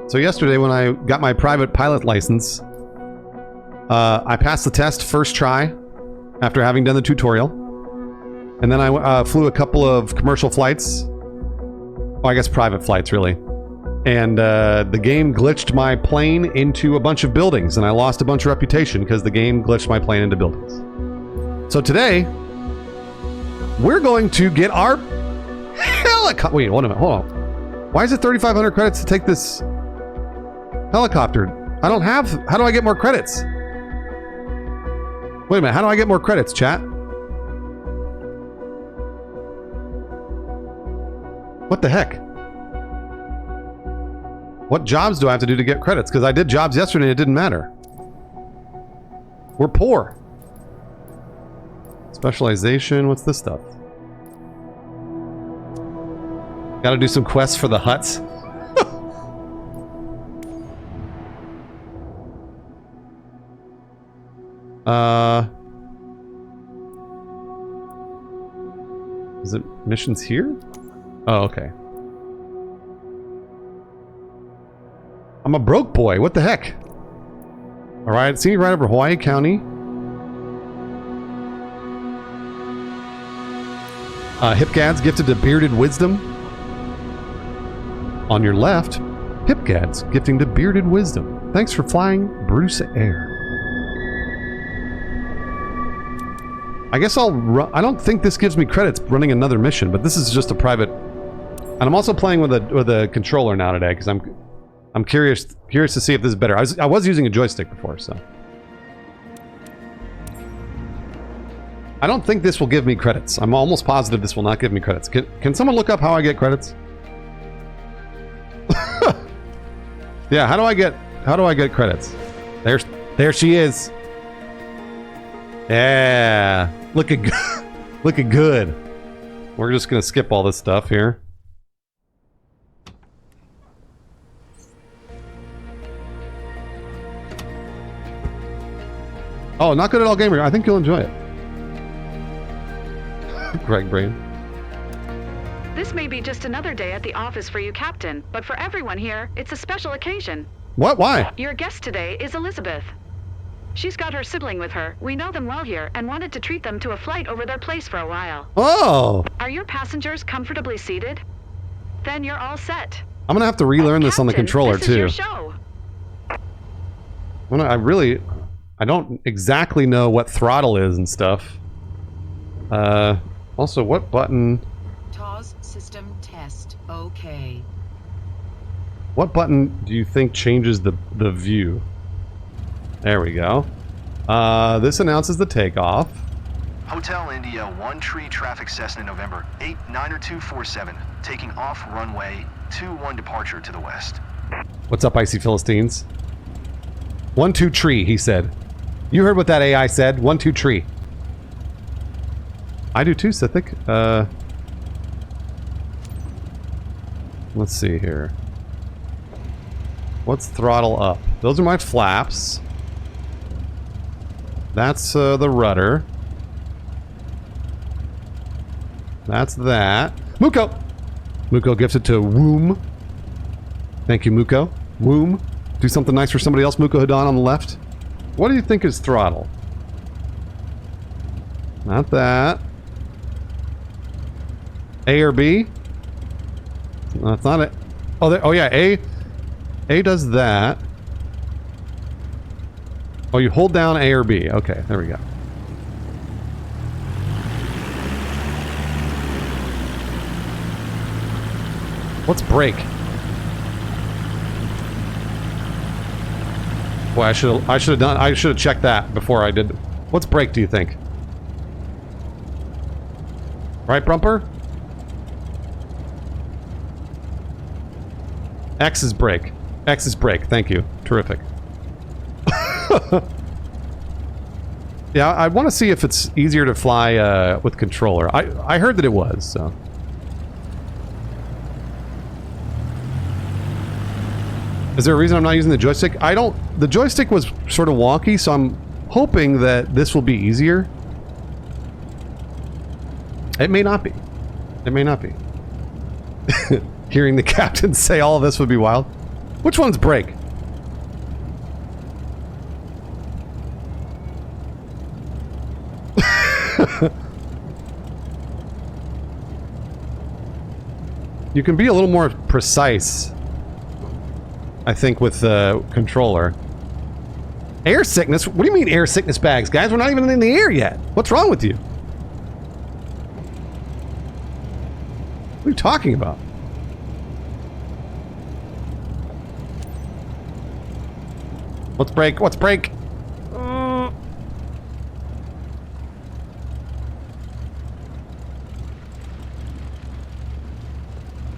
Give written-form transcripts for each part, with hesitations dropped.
So yesterday when I got my private pilot license, I passed the test first try after having done the tutorial. And then I flew a couple of commercial flights. Oh, I guess private flights, really. And the game glitched my plane into a bunch of buildings, and I lost a bunch of reputation because the game glitched my plane into buildings. So today, we're going to get our helicopter. Wait, wait a minute, hold on. Why is it 3,500 credits to take this helicopter? I don't have... How do I get more credits? Wait a minute, how do I get more credits, chat? What the heck? What jobs do I have to do to get credits? Because I did jobs yesterday and it didn't matter. We're poor. Specialization, what's this stuff? Gotta do some quests for the huts. Is it missions here? Oh, okay. I'm a broke boy. What the heck? Alright, see right over Hawaii County. Hipgads gifted to Bearded Wisdom. On your left, Hipgads gifting to Bearded Wisdom. Thanks for flying Bruce Air. I guess I'll run... I don't think this gives me credits running another mission, but this is just a private... And I'm also playing with a controller now today, because I'm curious to see if this is better. I was using a joystick before, so... I don't think this will give me credits. I'm almost positive this will not give me credits. Can someone look up how I get credits? Yeah, how do I get credits? There she is. Yeah, looking good. We're just gonna skip all this stuff here. Oh, not good at all gamer. I think you'll enjoy it. Greg Brain. This may be just another day at the office for you, Captain, but for everyone here, it's a special occasion. What? Why? Your guest today is Elizabeth. She's got her sibling with her. We know them well here and wanted to treat them to a flight over their place for a while. Oh! Are your passengers comfortably seated? Then you're all set. I'm gonna have to relearn this on the controller this too. Is your show. I don't exactly know what throttle is and stuff. Also, what button? TOS system test. Okay. What button do you think changes the view? There we go. This announces the takeoff. Hotel India 1 Tree traffic Cessna November 89247 taking off runway 21 departure to the west. What's up, Icy Philistines? 1-2 tree, he said. You heard what that AI said. 1-2 tree. I do too, Sithic. Let's see here. What's throttle up? Those are my flaps. That's the rudder. That's that. Muko! Muko gifted to Womb. Thank you, Muko. Womb. Do something nice for somebody else, Muko Hadan on the left. What do you think is throttle? Not that. A or B? No, that's not it. Oh, yeah, A does that. Oh, you hold down A or B. Okay, there we go. What's brake? Boy, I should have checked that before I did. What's brake, do you think? Right bumper? X is brake. X is brake. Thank you. Terrific. Yeah, I want to see if it's easier to fly with controller. I heard that it was, so. Is there a reason I'm not using the joystick? The joystick was sort of wonky, so I'm hoping that this will be easier. It may not be. It may not be. Hearing the captain say all of this would be wild. Which one's brake? You can be a little more precise, I think, with the controller. Air sickness? What do you mean air sickness bags, guys? We're not even in the air yet. What's wrong with you? What are you talking about? Let's brake. Let's brake.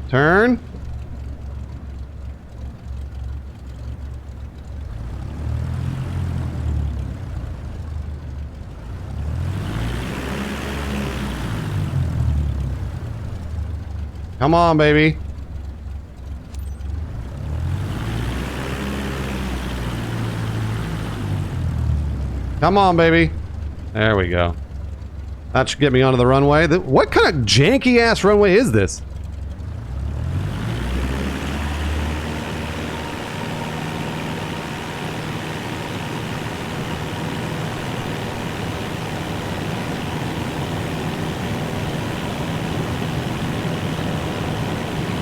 Turn. Come on, baby. Come on, baby. There we go. That should get me onto the runway. What kind of janky-ass runway is this?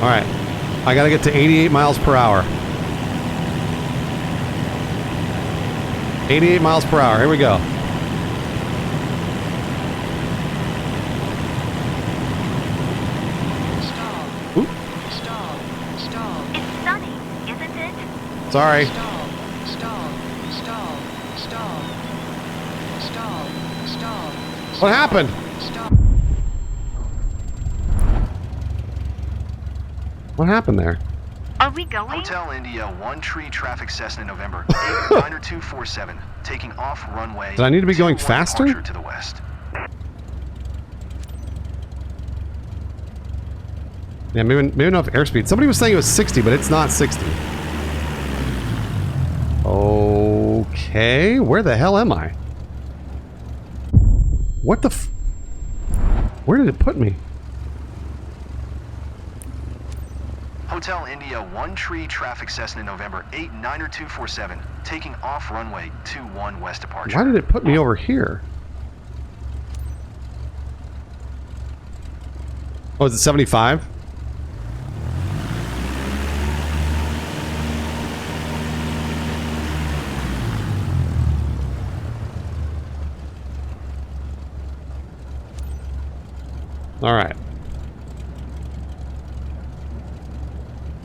Alright. I gotta get to 88 miles per hour. 88 miles per hour. Here we go. Stall. Oop. Stall. Stall. It's sunny, isn't it? Sorry. Stall. Stall. Stall. Stall. Stall. Stall. What happened? Stall. What happened there? Are we going? Hotel India 1 Tree Traffic Cessna November 89247, taking off runway. Did I need to be going 21 faster? departure to the west. Yeah, maybe enough airspeed. Somebody was saying it was 60, but it's not 60. Okay, where the hell am I? What the f... Where did it put me? Hotel India 1 Tree Traffic Cessna November 89247, taking off runway 21 west departure. Why did it put me over here? Oh, is it 75? All right.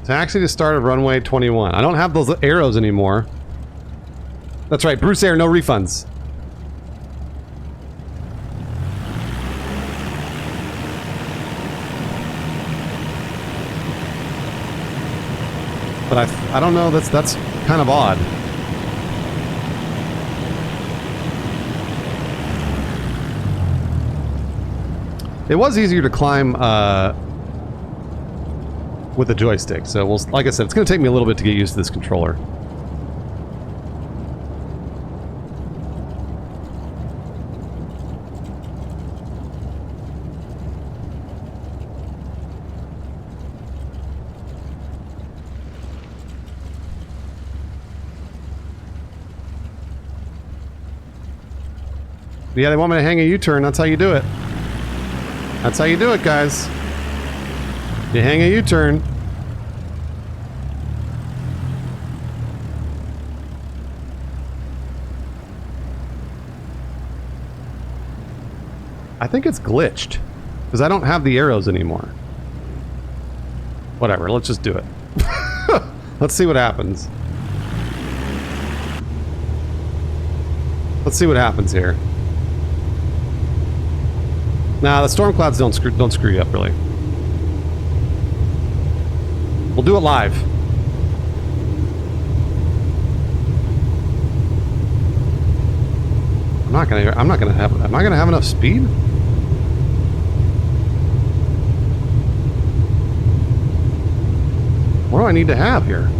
Taxi to start of runway 21. I don't have those arrows anymore. That's right, Bruce Air, no refunds. But I don't know, that's kind of odd. It was easier to climb with the joystick, so we'll, like I said, it's going to take me a little bit to get used to this controller. Yeah, they want me to hang a U-turn. That's how you do it. That's how you do it, guys. You hang a U-turn. I think it's glitched because I don't have the arrows anymore. Whatever, let's just do it. Let's see what happens. Let's see what happens here. Nah, the storm clouds don't screw you up, really. We'll do it live. Am I gonna have enough speed? What do I need to have here?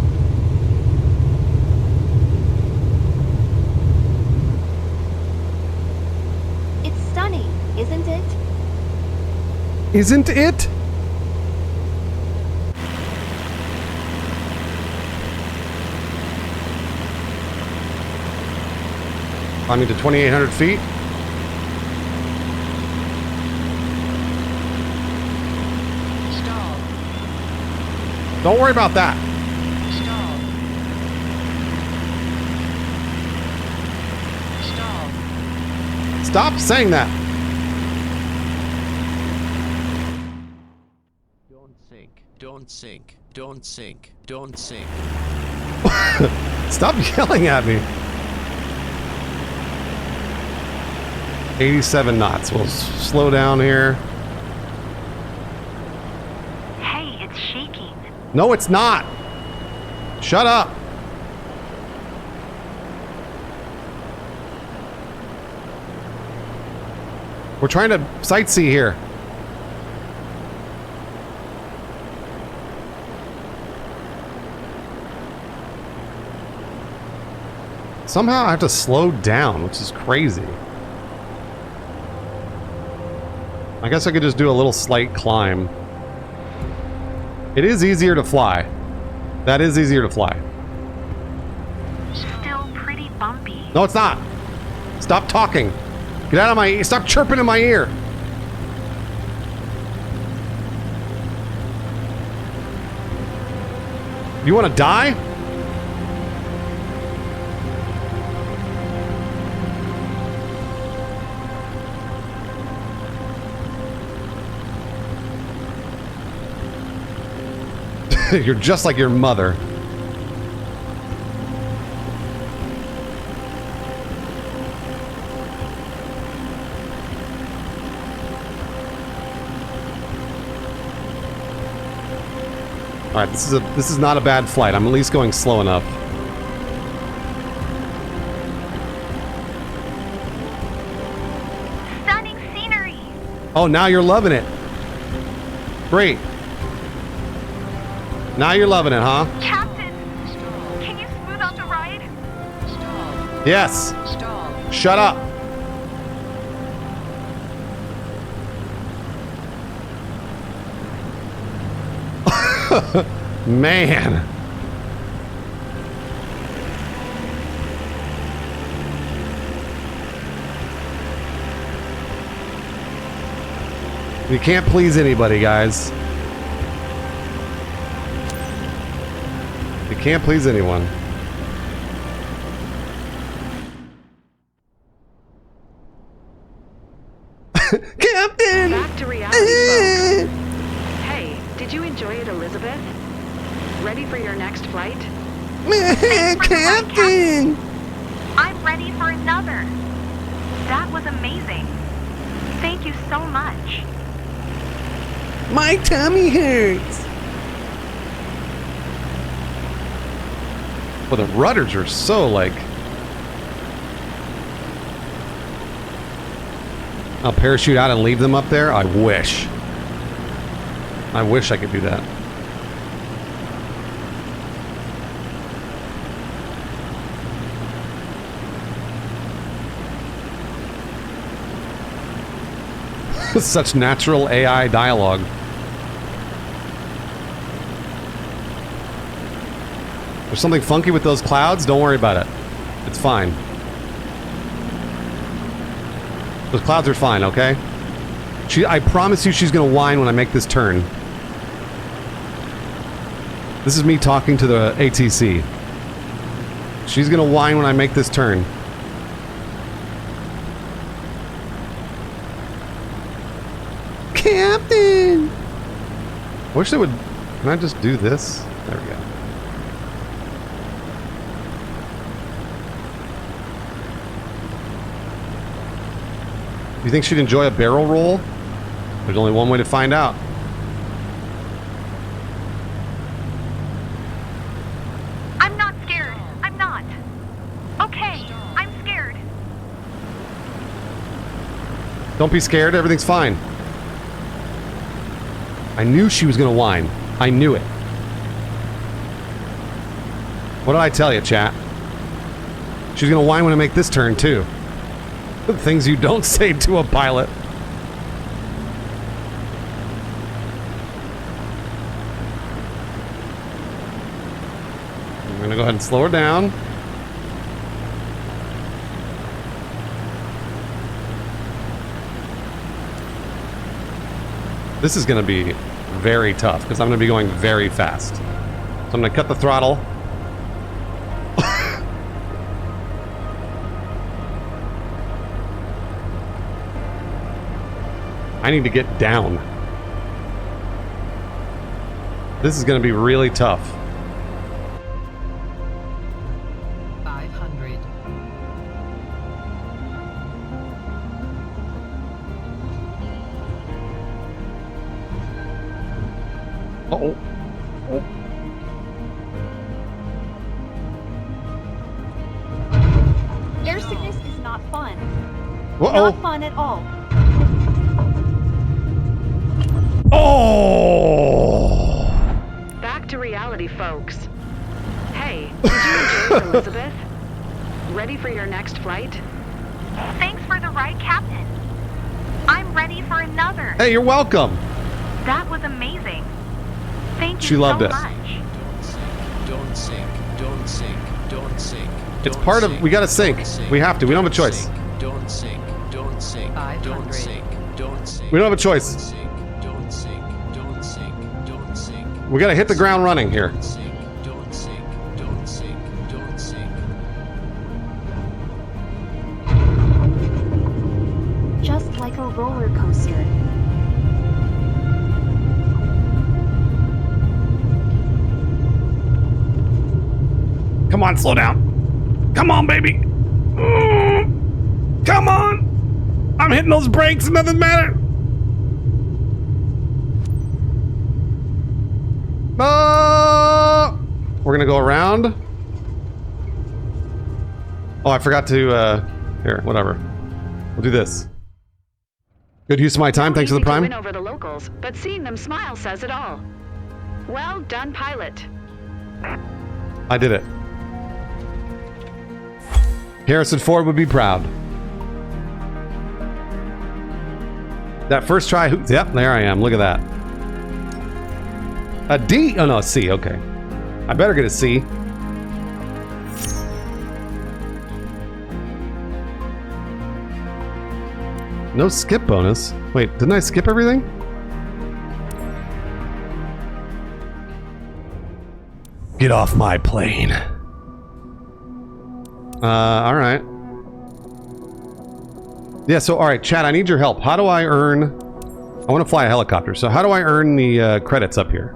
It's sunny, isn't it? Isn't it? Climbing to 2,800 feet. Stall. Don't worry about that. Stall. Stall. Stop saying that. Don't sink. Don't sink. Don't sink. Don't sink. Stop yelling at me. 87 knots. We'll slow down here. Hey, it's shaking. No, it's not. Shut up. We're trying to sightsee here. Somehow I have to slow down, which is crazy. I guess I could just do a little slight climb. It is easier to fly. That is easier to fly. Still pretty bumpy. No, it's not. Stop talking. Get out of my ear. Stop chirping in my ear. You want to die? You're just like your mother. All right, this is not a bad flight. I'm at least going slow enough. Stunning scenery. Oh, now you're loving it. Great. Now you're loving it, huh? Captain, Stall. can you smooth out the ride? Stall. Yes. Stall. Shut up. Man. You can't please anybody, guys. You can't please anyone. Captain! Back to reality, folks. Hey, did you enjoy it, Elizabeth? Ready for your next flight? Captain! I'm ready for another. That was amazing. Thank you so much. My tummy hurts. Well, the rudders are so like... I'll parachute out and leave them up there? I wish. I wish I could do that. Such natural AI dialogue. There's something funky with those clouds? Don't worry about it. It's fine. Those clouds are fine, okay? I promise you she's gonna whine when I make this turn. This is me talking to the ATC. She's gonna whine when I make this turn. Captain! I wish they would... Can I just do this? There we go. You think she'd enjoy a barrel roll? There's only one way to find out. I'm not scared. I'm not. Okay, I'm scared. Don't be scared, everything's fine. I knew she was gonna whine. I knew it. What did I tell you, chat? She's gonna whine when I make this turn, too. The things you don't say to a pilot. I'm gonna go ahead and slow her down. This is going to be very tough because I'm going to be going very fast. So I'm going to cut the throttle. I need to get down. This is going to be really tough. 500. Uh-oh. Air sickness is not fun. Uh-oh. Not fun at all. Oh! Back to reality, folks. Hey, did you enjoy it, Elizabeth? Ready for your next flight? Thanks for the ride, Captain. I'm ready for another. Hey, you're welcome. That was amazing. Thank you She loved so it. much. Don't sink. Don't sink. Don't sink. It's Don't part of... sink. We gotta sink. Don't sink. We have to. We don't have a Don't choice. sink. Don't sink. Don't sink. 500. Don't sink. Don't sink. We don't have a choice. Don't sink. Don't sink. Don't sink. Don't sink. We gotta hit the ground running here. Don't sink. Don't sink. Don't sink. Don't sink. Just like a roller coaster. Come on, slow down. Come on, baby. Come on. I'm hitting those brakes and nothing matters. We're gonna go around. Oh, I forgot to, here, whatever. We'll do this. Good use of my time, thanks for the Easy to prime. win over the locals, but seeing them smile says it all. Well done, pilot. I did it. Harrison Ford would be proud. That first try, yep, there I am, look at that. A D, oh no, a C, okay. I better get a C. No skip bonus. Wait, didn't I skip everything? Get off my plane. Alright. Yeah, so alright, chat, I need your help. How do I earn... I want to fly a helicopter, so how do I earn the credits up here?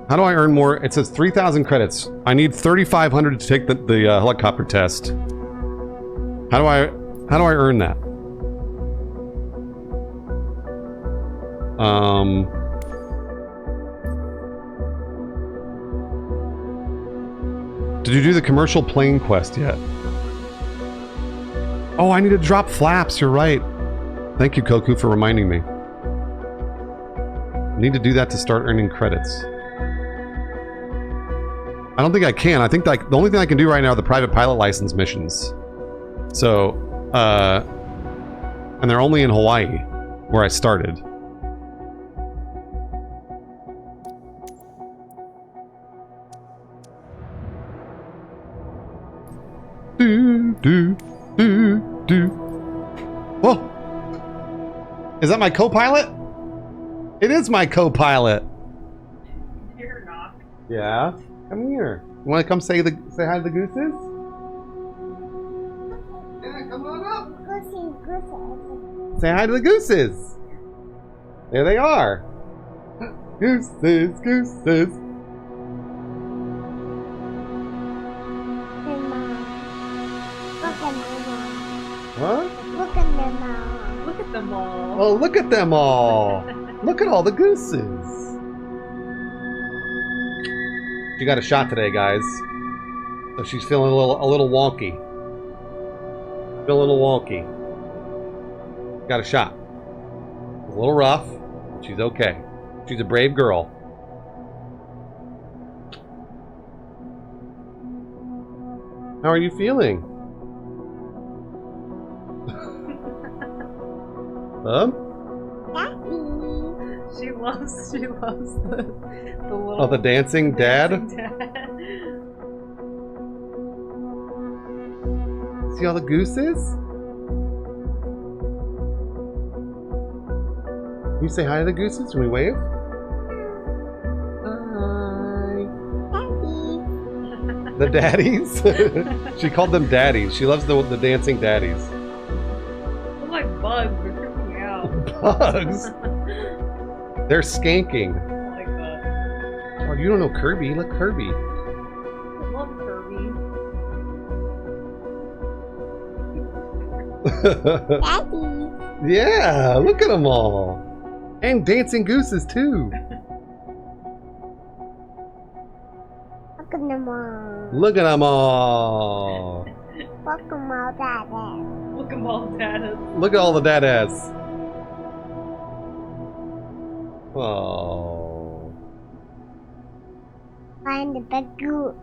How do I earn more? It says 3,000 credits. I need 3,500 to take the helicopter test. How do I earn that? Did you do the commercial plane quest yet? Oh, I need to drop flaps. You're right. Thank you, Koku, for reminding me. I need to do that to start earning credits. I don't think I can. I think like the only thing I can do right now are the private pilot license missions. So, and they're only in Hawaii, where I started. Do. Whoa! Is that my co-pilot? It is my co-pilot. You're not. Yeah. Come here. You want to come say hi to the gooses? Yeah, come on up. Say hi to the gooses. There they are. Gooses, gooses. What? Look at them all. Oh, look at them all. Look at all the gooses. She got a shot today, guys. So she's feeling a little wonky. Feeling a little wonky. Got a shot. A little rough. But she's okay. She's a brave girl. How are you feeling? She loves the little. Oh, the dancing dad? See all the gooses? You say hi to the gooses? Can we wave? Hi. The daddies? She called them daddies. She loves the dancing daddies. They're like bugs. They're tripping me out. Bugs? They're skanking. Like that. Oh, you don't know Kirby. Look, Kirby. I love Kirby. Yeah, look at them all. And dancing gooses, too. Look at them all. Look at them all. Look at them all, Daddy. Look at all Dada. Look at all the dadas. Oh. Find the big goose.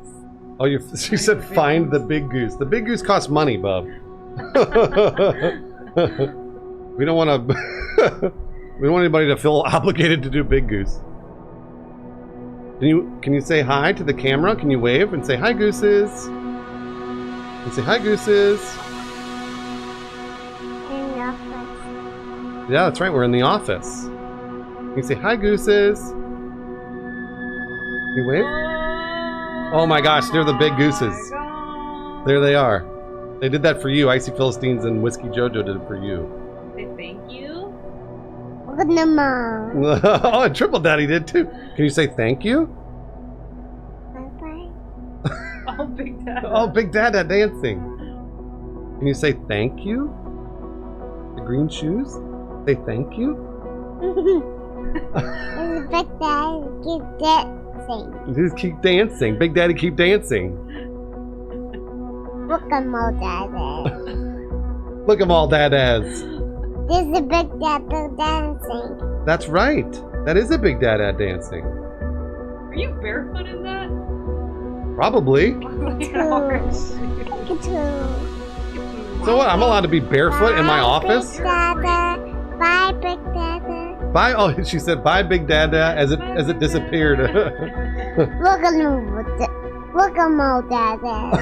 Oh, she said find the big goose. The big goose costs money, bub. We don't want to. We don't want anybody to feel obligated to do big goose. Can you say hi to the camera? Can you wave and say hi, gooses? And say hi, gooses. In the office. Yeah, that's right. We're in the office. Can you say hi, gooses? Can you wave? Oh my gosh, they're the big gooses. There they are. They did that for you. Icy Philistines and Whiskey Jojo did it for you. Say thank you. Look at them all. Oh, and Triple Daddy did too. Can you say thank you? Bye-bye. Oh, Big Dada. Oh, Big Dada dancing. Can you say thank you? The green shoes? Say thank you? There's a big daddy. Keep dancing. Just keep dancing. Big Daddy keep dancing. Look at them all, Daddy. Look at them all dadas. There's a big daddy dancing. That's right. That is a Big Dada dancing. Are you barefoot in that? Probably. So what? I'm allowed to be barefoot in my office? Big Dada. Bye, Big Dada. Bye. Oh, she said bye, Big Dada, as it disappeared. Look at them. Look at them all, Dada.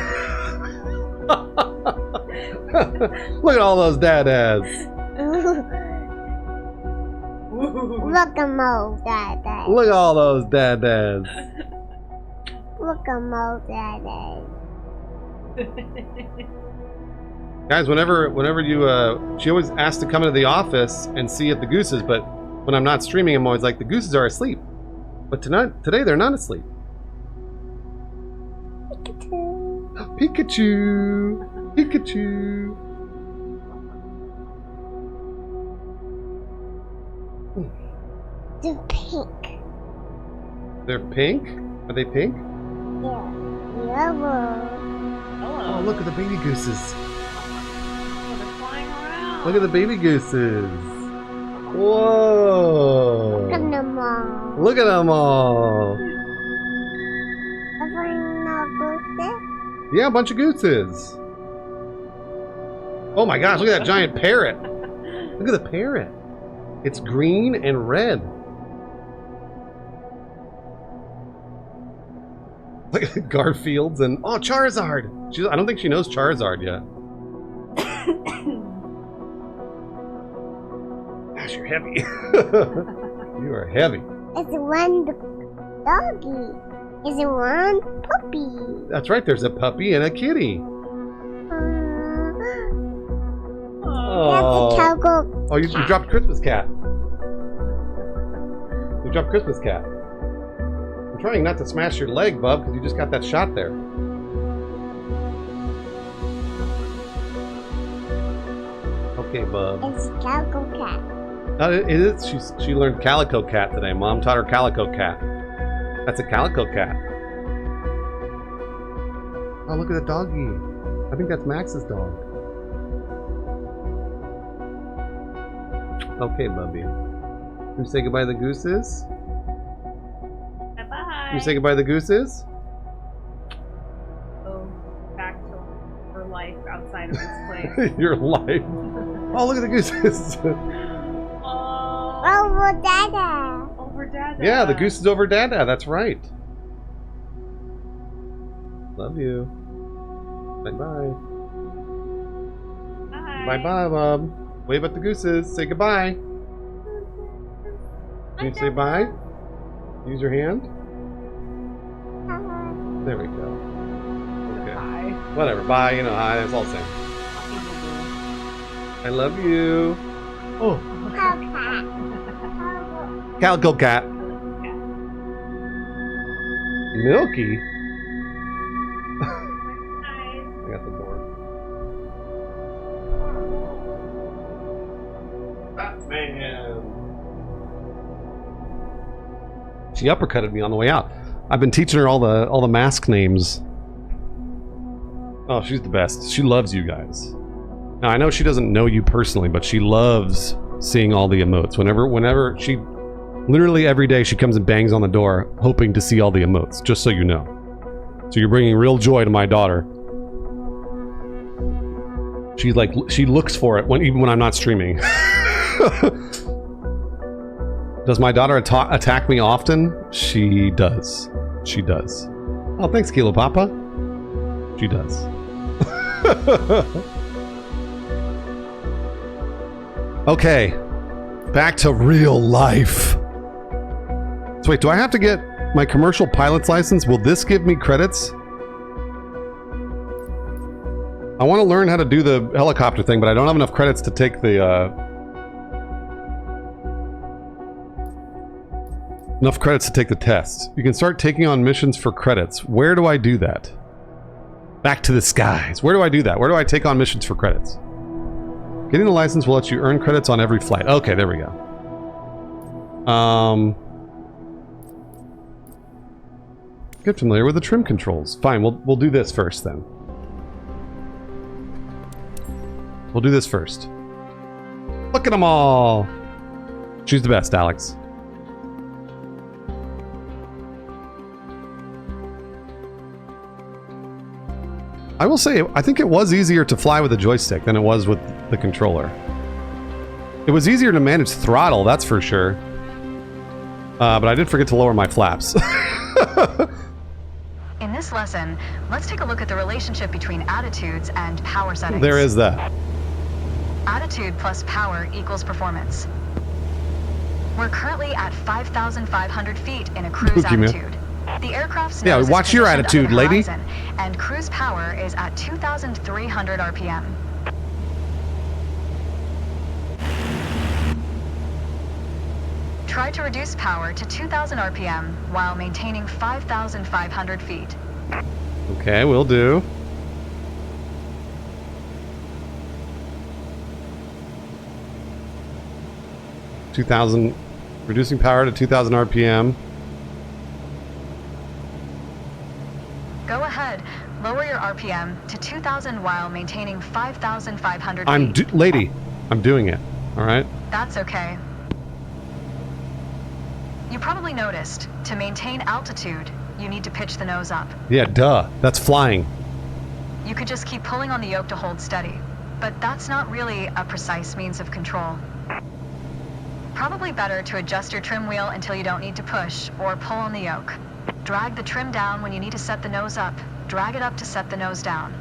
Look at all those dadas. Look at them all, Dada. Look at all those dadas. Look at them all, Dada. Guys, whenever you, she always asks to come into the office and see if the gooses, but when I'm not streaming, I'm always like, the gooses are asleep. But today they're not asleep. Pikachu! Pikachu! They're pink. They're pink? Are they pink? Yeah. Yellow. Oh, look at the baby gooses. Oh, they're flying around. Look at the baby gooses. Whoa! Look at them all. Look at them all. Yeah, a bunch of gooses. Oh my gosh, look at that giant parrot. Look at the parrot. It's green and red. Look at Garfield's and oh, Charizard. I don't think she knows Charizard yet. Gosh, you're heavy. You are heavy. It's one doggy. It's one puppy. That's right. There's a puppy and a kitty. That's a cowgirl. Oh, you dropped Christmas Cat. You dropped Christmas Cat. I'm trying not to smash your leg, bub, because you just got that shot there. Okay, bub. It's Calico Cat. It is. She learned Calico Cat today. Mom taught her Calico Cat. That's a Calico Cat. Oh, look at the doggy. I think that's Max's dog. Okay, Bubby. Can you say goodbye to the gooses? Bye-bye. Can you say goodbye to the gooses? Go back to her life outside of this place. Your life. Oh, look at the gooses. Over Dada. Over Dada. Yeah, the goose is over Dada. That's right. Love you. Bye-bye. Bye. Bye-bye, Bob. Wave at the gooses. Say goodbye. Can you say bye? Use your hand? There we go. Okay. Bye. Whatever. Bye. You know, hi. It's all the same. I love you. Oh. Calico cat. Milky? I got the door. Batman. She uppercutted me on the way out. I've been teaching her all the mask names. Oh, she's the best. She loves you guys. Now I know she doesn't know you personally, but she loves seeing all the emotes. Whenever she, literally every day, she comes and bangs on the door, hoping to see all the emotes. Just so you know. So you're bringing real joy to my daughter. She looks for it even when I'm not streaming. Does my daughter attack me often? She does. She does. Oh, thanks, Kilo Papa. She does. Okay, back to real life. So wait, do I have to get my commercial pilot's license? Will this give me credits? I want to learn how to do the helicopter thing, but I don't have enough credits to take the test. You can start taking on missions for credits. Where do I do that? Back to the skies. Where do I do that? Where do I take on missions for credits? Getting the license will let you earn credits on every flight. Okay, there we go. Get familiar with the trim controls. Fine, we'll do this first then. We'll do this first. Look at them all. She's the best, Alex. I will say, I think it was easier to fly with a joystick than it was with the controller. It was easier to manage throttle, that's for sure. But I did forget to lower my flaps. In this lesson, let's take a look at the relationship between attitudes and power settings. There is that. Attitude plus power equals performance. We're currently at 5,500 feet in a cruise Pookie, man. attitude. The aircraft's Yeah, nose is watch your positioned attitude, under the lady. horizon, and cruise power is at 2,300 RPM. Try to reduce power to 2,000 RPM while maintaining 5,500 feet. Okay, will do. Reducing power to 2,000 RPM. Go ahead, lower your RPM to 2,000 while maintaining 5,500 feet. Lady, I'm doing it. All right. That's okay. You probably noticed, to maintain altitude, you need to pitch the nose up. Yeah, duh. That's flying. You could just keep pulling on the yoke to hold steady, but that's not really a precise means of control. Probably better to adjust your trim wheel until you don't need to push or pull on the yoke. Drag the trim down when you need to set the nose up. Drag it up to set the nose down.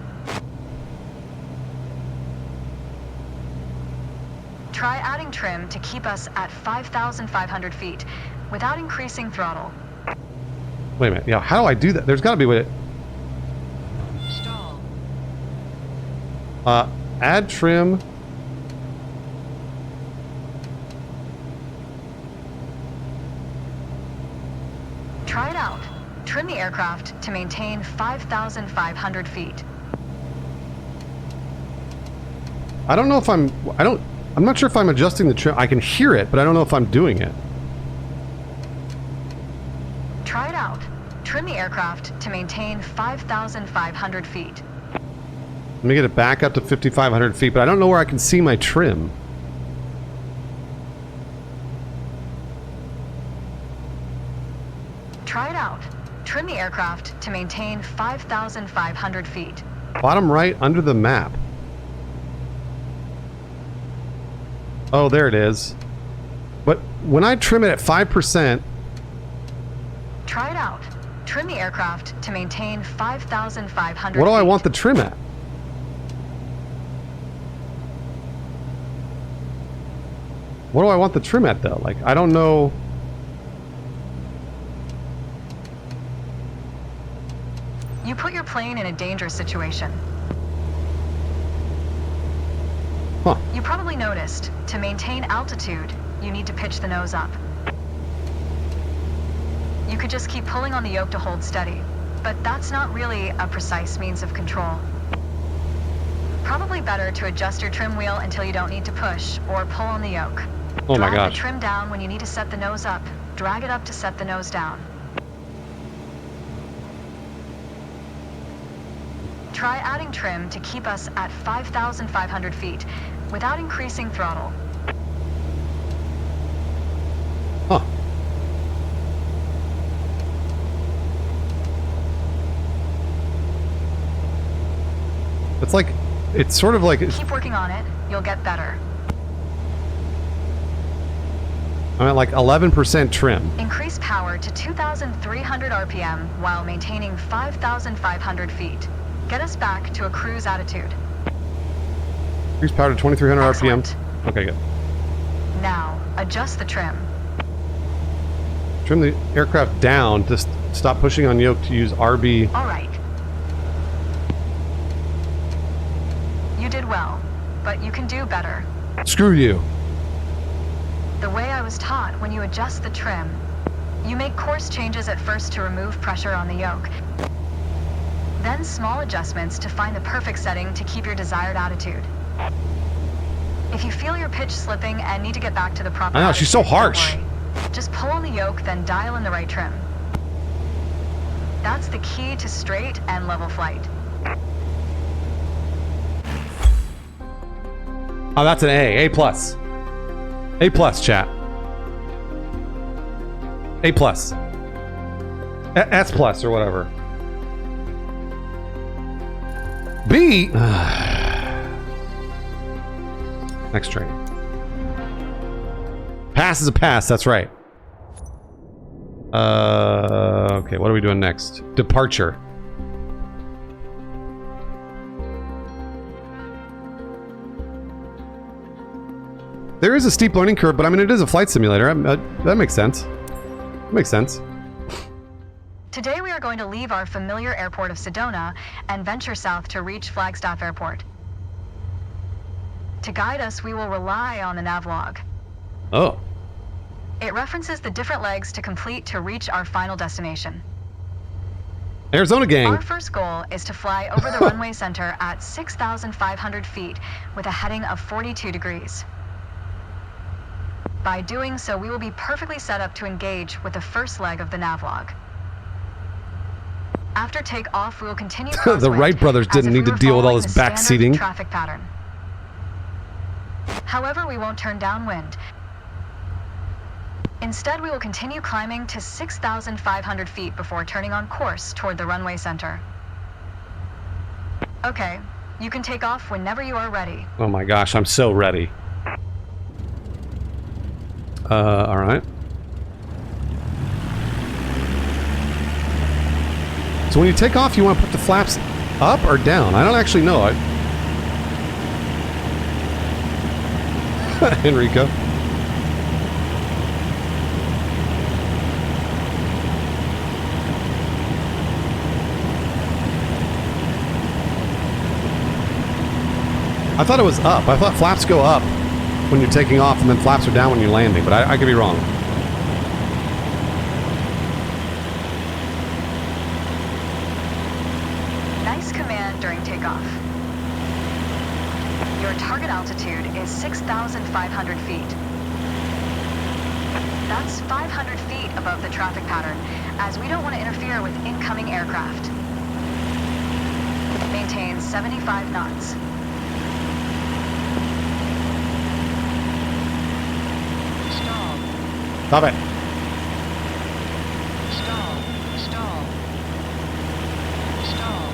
Try adding trim to keep us at 5,500 feet without increasing throttle. Wait a minute. Yeah, how do I do that? There's got to be a way Stall. add trim. Try it out. Trim the aircraft to maintain 5,500 feet. I don't know if I'm not sure if I'm adjusting the trim. I can hear it, but I don't know if I'm doing it. Try it out. Trim the aircraft to maintain 5,500 feet. Let me get it back up to 5,500 feet, but I don't know where I can see my trim. Try it out. Trim the aircraft to maintain 5,500 feet. Bottom right under the map. Oh, there it is. But when I trim it at 5%... Try it out. Trim the aircraft to maintain 5,500 What do I feet. want the trim at? What do I want the trim at, though? Like, I don't know... You put your plane in a dangerous situation. Huh. You probably noticed, to maintain altitude, you need to pitch the nose up. You could just keep pulling on the yoke to hold steady, but that's not really a precise means of control. Probably better to adjust your trim wheel until you don't need to push, or pull on the yoke. Oh my Drag gosh. the trim down when you need to set the nose up. Drag it up to set the nose down. Try adding trim to keep us at 5,500 feet without increasing throttle. Huh. It's like, it's sort of like, Keep working on it, you'll get better. I'm at like 11% trim. Increase power to 2,300 RPM while maintaining 5,500 feet. Get us back to a cruise attitude. Increase power to 2,300 RPM. Excellent. Okay, good. Now, adjust the trim. Trim the aircraft down to stop pushing on yoke to use RB. All right. You did well, but you can do better. Screw you. The way I was taught, when you adjust the trim, you make course changes at first to remove pressure on the yoke. Then small adjustments to find the perfect setting to keep your desired attitude. If you feel your pitch slipping and need to get back to the proper I know, she's so attitude, don't harsh. worry. Just pull on the yoke, then dial in the right trim. That's the key to straight and level flight. Oh, that's an A. A plus. A plus, chat. A plus. S plus or whatever. B. Next train. Pass is a pass, that's right. Okay, what are we doing next? Departure. There is a steep learning curve, but I mean, it is a flight simulator. That makes sense. Makes sense. Today we are going to leave our familiar airport of Sedona and venture south to reach Flagstaff Airport. To guide us, we will rely on the navlog. Oh. It references the different legs to complete to reach our final destination. Arizona gang. Our first goal is to fly over the runway center at 6,500 feet with a heading of 42 degrees. By doing so, we will be perfectly set up to engage with the first leg of the navlog. After takeoff, we will continue crosswind The Wright brothers as didn't if need we to were deal with all following this the back standard seating. traffic pattern. However, we won't turn downwind. Instead, we will continue climbing to 6,500 feet before turning on course toward the runway center. Okay, you can take off whenever you are ready. Oh my gosh, I'm so ready. Alright. So when you take off, you want to put the flaps up or down? I don't actually know. Enrico. I thought it was up. I thought flaps go up when you're taking off and then flaps are down when you're landing, but I could be wrong. Nice command during takeoff. Your target altitude is 6,500 feet. That's 500 feet above the traffic pattern, as we don't want to interfere with incoming aircraft. Maintain 75 knots. Stall. Stop it. Stall. Stall. Stall.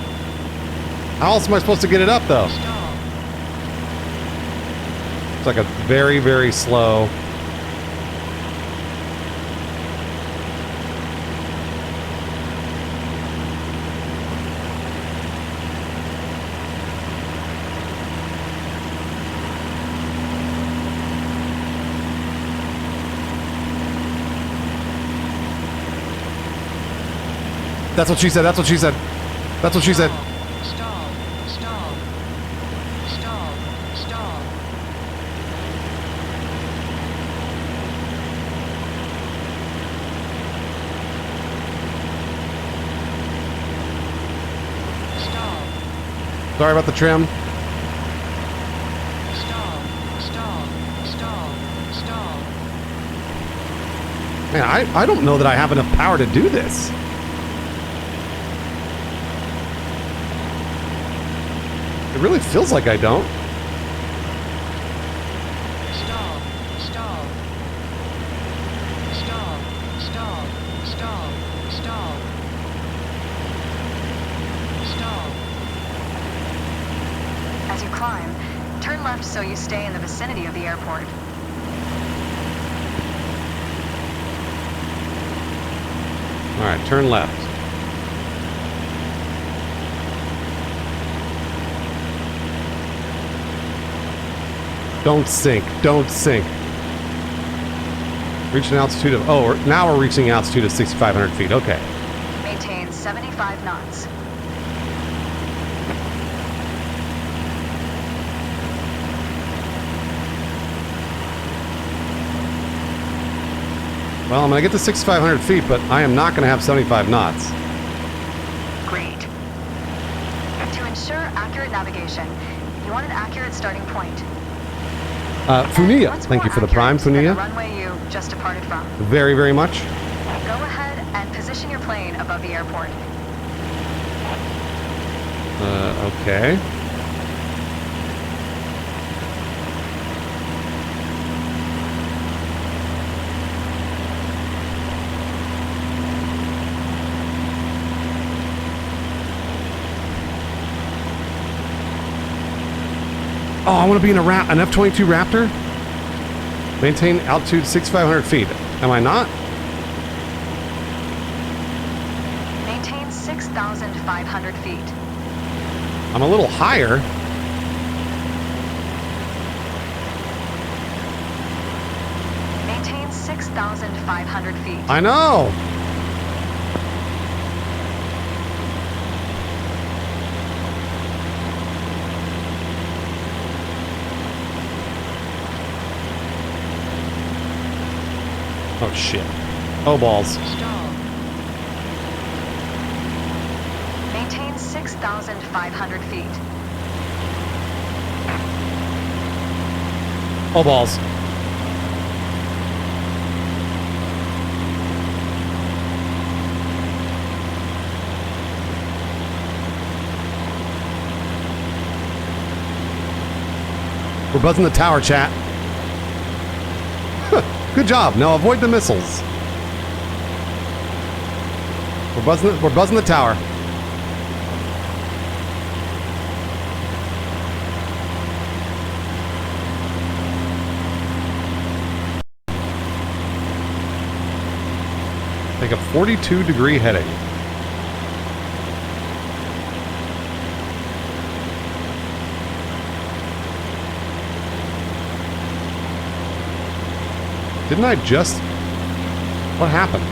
How else am I supposed to get it up, though? Stall. It's like a very, very slow... That's what she said. That's what she said. That's what she said. Stall. Stall. Stall. Stall. Stall. Sorry about the trim. Stall. Stall. Stall. Stall. Man, I don't know that I have enough power to do this. It really feels like I don't. Stall. Stall. Stall. Stall. Stall. Stall. Stall. As you climb, turn left so you stay in the vicinity of the airport. All right, turn left. Don't sink. Don't sink. Reach an altitude of... Oh, now we're reaching an altitude of 6,500 feet. Okay. Maintain 75 knots. Well, I'm going to get to 6,500 feet, but I am not going to have 75 knots. Great. To ensure accurate navigation, you want an accurate starting point. Funia, What's thank more you for the prime, accurate than Funia. the runway you just departed from. Very, very much. Go ahead and position your plane above the airport. Okay. Oh, I want to be in an F-22 Raptor? Maintain altitude 6,500 feet. Am I not? Maintain 6,500 feet. I'm a little higher. Maintain 6,500 feet. I know. Oh shit. Oh balls. Stall. Maintain 6,500 feet. Oh balls. We're buzzing the tower, chat. Good job. Now avoid the missiles. We're buzzing the tower. Take a 42-degree heading. Didn't I just... What happened?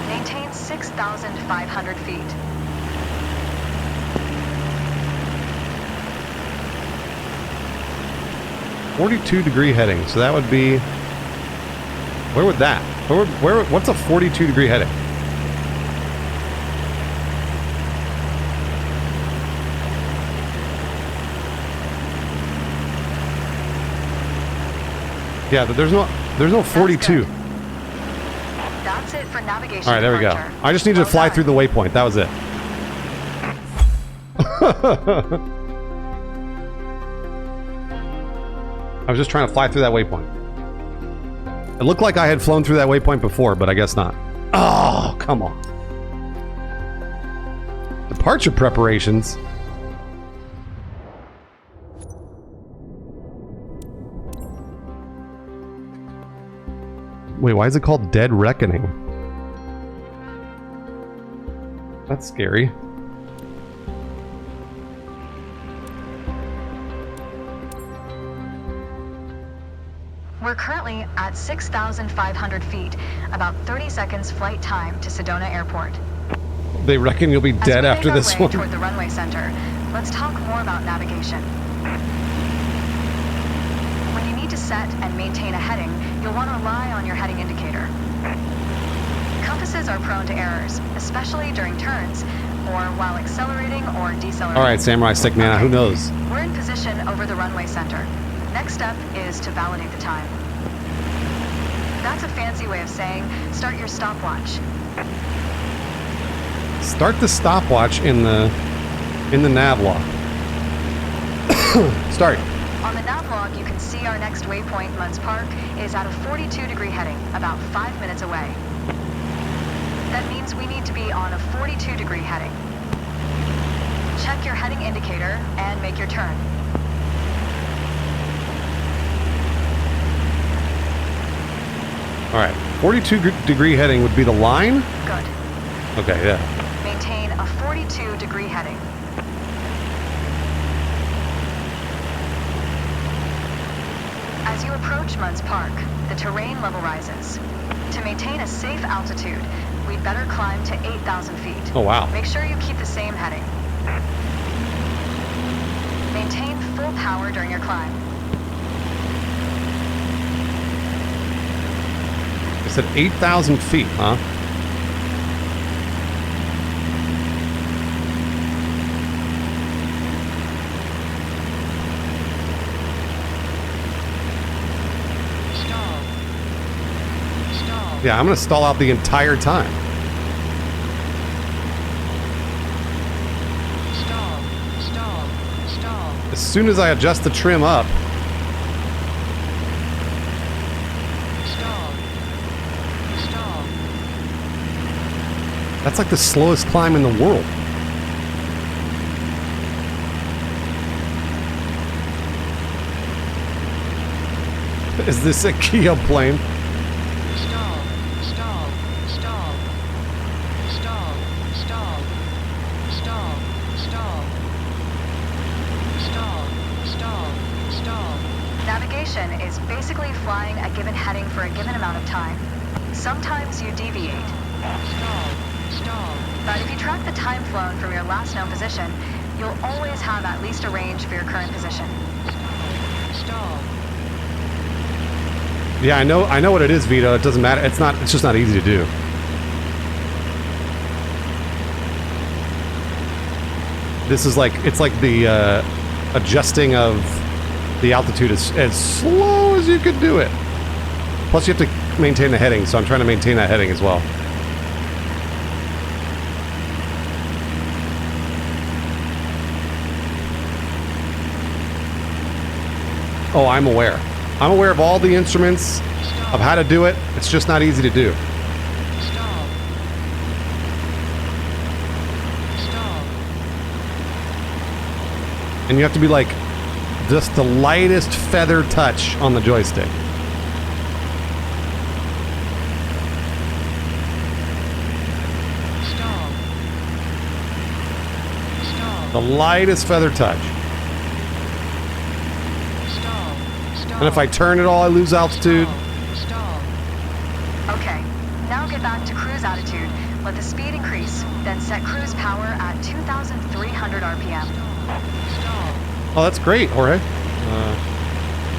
Maintain 6,500 feet. .42-degree heading, so that would be... Where would that? What's a 42-degree heading? Yeah, but there's no 42. That's it for navigation. All right, there we go. departure. I just needed to Well fly done. through the waypoint. That was it. I was just trying to fly through that waypoint. It looked like I had flown through that waypoint before, but I guess not. Oh, come on. Departure preparations. Wait, why is it called Dead Reckoning? That's scary. We're currently at 6,500 feet, about 30 seconds flight time to Sedona Airport. They reckon you'll be As dead we after make our this way one. toward the runway center, let's talk more about navigation. When you need to set and maintain a heading, you'll want to rely on your heading indicator. Compasses are prone to errors, especially during turns, or while accelerating or decelerating. All right, Samurai Stick Man, who knows? We're in position over the runway center. Next step is to validate the time. That's a fancy way of saying start your stopwatch. Start the stopwatch in the nav log. Start. On the nav log, you can see our next waypoint, Munds Park, is at a 42-degree heading, about 5 minutes away. That means we need to be on a 42-degree heading. Check your heading indicator and make your turn. All right, 42-degree heading would be the line? Good. Okay, yeah. Maintain a 42-degree heading. As you approach Munds Park, the terrain level rises. To maintain a safe altitude, we'd better climb to 8,000 feet. Oh, wow. Make sure you keep the same heading. Maintain full power during your climb. I said 8,000 feet, huh? Stall. Stall. Yeah, I'm gonna stall out the entire time. Stall. Stall. Stall. As soon as I adjust the trim up, Stall. Stall. that's like the slowest climb in the world. Is this a Kia plane? Stall. Stall. Stall. Stall. Stall. Stall. Stall. Stall. Stall. Stall. Navigation is basically flying a given heading for a given amount of time. Sometimes you deviate. Stall. Stall. But if you track the time flown from your last known position, you'll always have at least a range for your current position. Stall. Yeah, I know what it is, Vito. It doesn't matter. It's just not easy to do. This is like, it's like the adjusting of the altitude is as slow as you could do it. Plus you have to maintain the heading, so I'm trying to maintain that heading as well. Oh, I'm aware. I'm aware of all the instruments, of how to do it. It's just not easy to do. Stall. Stall. And you have to be like just the lightest feather touch on the joystick. Stall. Stall. The lightest feather touch. Stall. Stall. And if I turn at all, I lose altitude. Stall. Okay, now get back to cruise attitude. Let the speed increase, then set cruise power at 2,300 RPM. Stall. Oh, that's great, Jorge.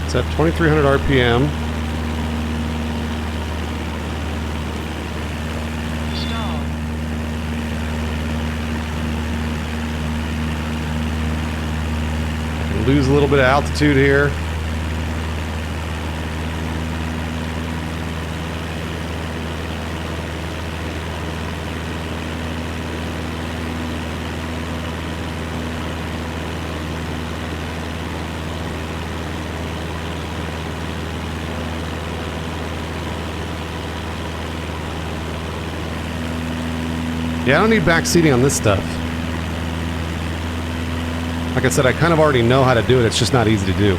It's at 2,300 RPM. Stall. Lose a little bit of altitude here. Yeah, I don't need back seating on this stuff. Like I said, I kind of already know how to do it. It's just not easy to do.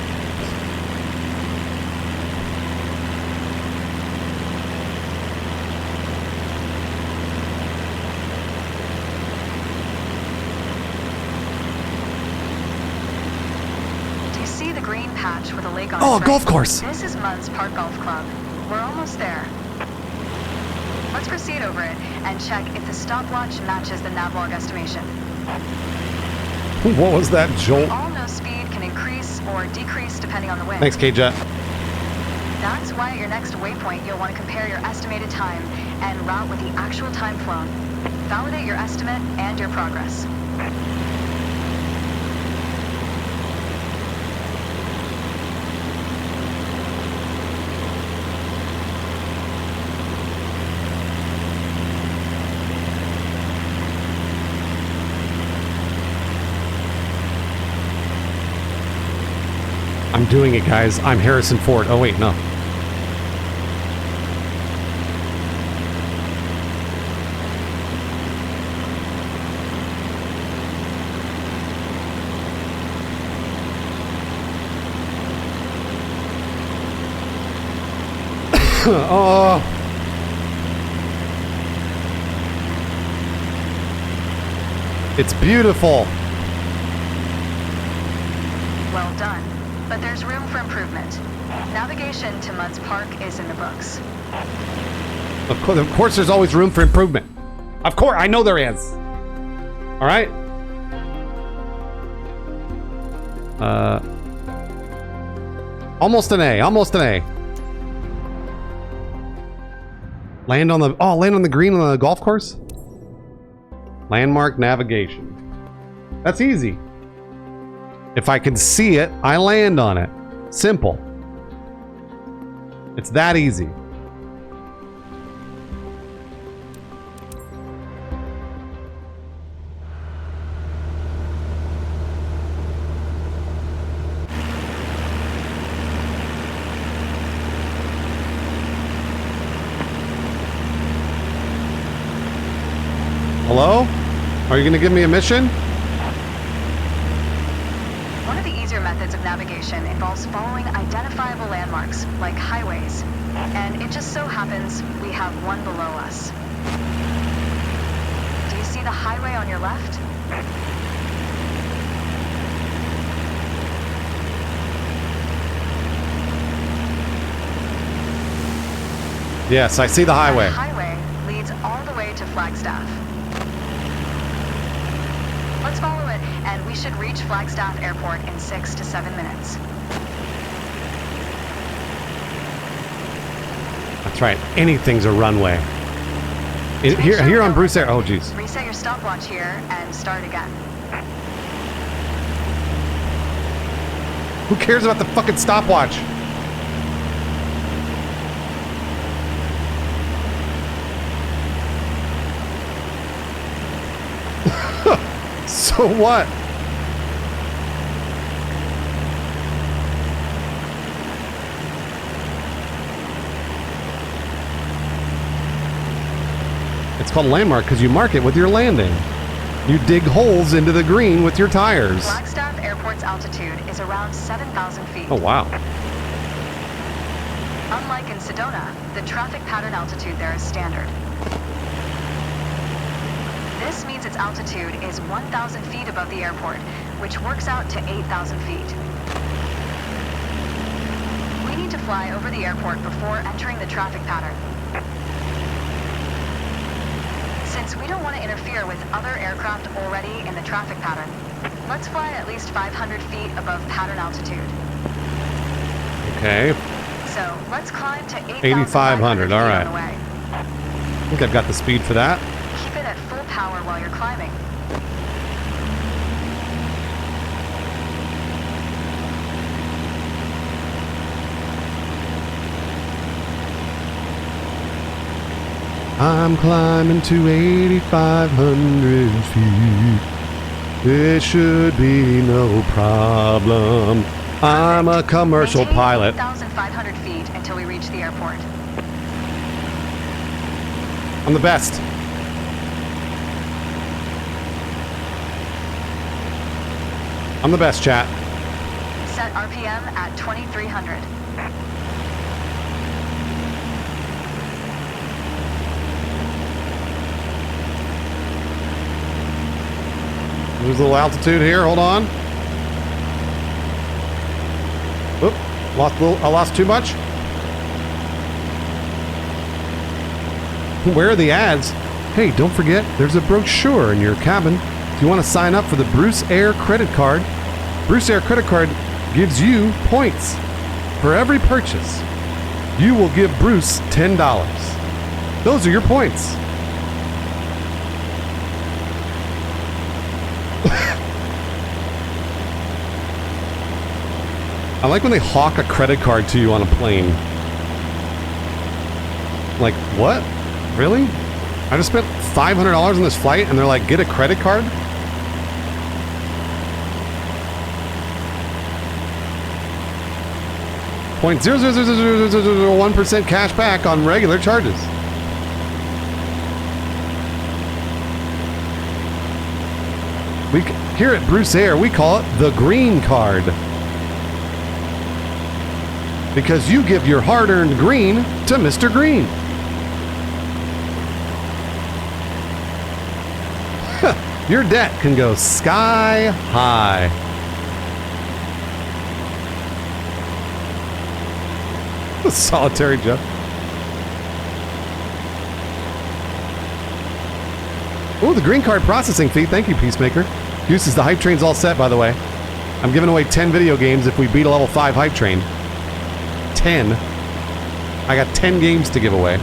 see the green patch with a lake on Oh, its a golf right? course. This is Munn's Park Golf Club. We're almost there. Let's proceed over it and check if the stopwatch matches the navlog estimation. What was that jolt? All know speed can increase or decrease depending on the wind. Thanks, K-Jet. That's why at your next waypoint you'll want to compare your estimated time and route with the actual time flown. Validate your estimate and your progress. I'm doing it, guys. I'm Harrison Ford. Oh, wait, no. Oh. It's beautiful. Well done. But there's room for improvement. Navigation to Mudd's Park is in the books. Of course, there's always room for improvement. Of course, I know there is. All right. Almost an A. Almost an A. Land on the green on the golf course. Landmark navigation. That's easy. If I can see it, I land on it. Simple. It's that easy. Hello? Are you going to give me a mission? One of the easier methods of navigation involves following identifiable landmarks, like highways. And it just so happens we have one below us. Do you see the highway on your left? Yes, I see the highway. That highway leads all the way to Flagstaff. Let's follow it, and we should reach Flagstaff Airport in 6 to 7 minutes. That's right. Anything's a runway. Here on Bruce Air. Oh, jeez. Reset your stopwatch here and start again. Who cares about the fucking stopwatch? So what? It's called a landmark because you mark it with your landing. You dig holes into the green with your tires. Flagstaff Airport's altitude is around 7,000 feet. Oh, wow. Unlike in Sedona, the traffic pattern altitude there is standard. This means its altitude is 1,000 feet above the airport, which works out to 8,000 feet. We need to fly over the airport before entering the traffic pattern. Since we don't want to interfere with other aircraft already in the traffic pattern, let's fly at least 500 feet above pattern altitude. Okay. So let's climb to 8,500, all right. on the way. I think I've got the speed for that. Keep it at full power while you're climbing. I'm climbing to 8,500 feet. It should be no problem. I'm a commercial Maintain pilot. 8,500 feet until we reach the airport. I'm the best. I'm the best, chat. Set RPM at 2,300. There's a little altitude here. Hold on. Oop, I lost too much. Where are the ads? Hey, don't forget, there's a brochure in your cabin. If you want to sign up for the Bruce Air credit card, Bruce Air credit card gives you points. For every purchase, you will give Bruce $10. Those are your points. I like when they hawk a credit card to you on a plane. Like, what? Really? I just spent $500 on this flight and they're like, get a credit card? .00001% cash back on regular charges. Here at Bruce Air, we call it the green card. Because you give your hard-earned green to Mr. Green. Your debt can go sky high. Solitary Jeff. Oh, the green card processing fee. Thank you, Peacemaker. Uses the hype train's all set, by the way. I'm giving away 10 video games if we beat a level 5 hype train. 10. I got 10 games to give away.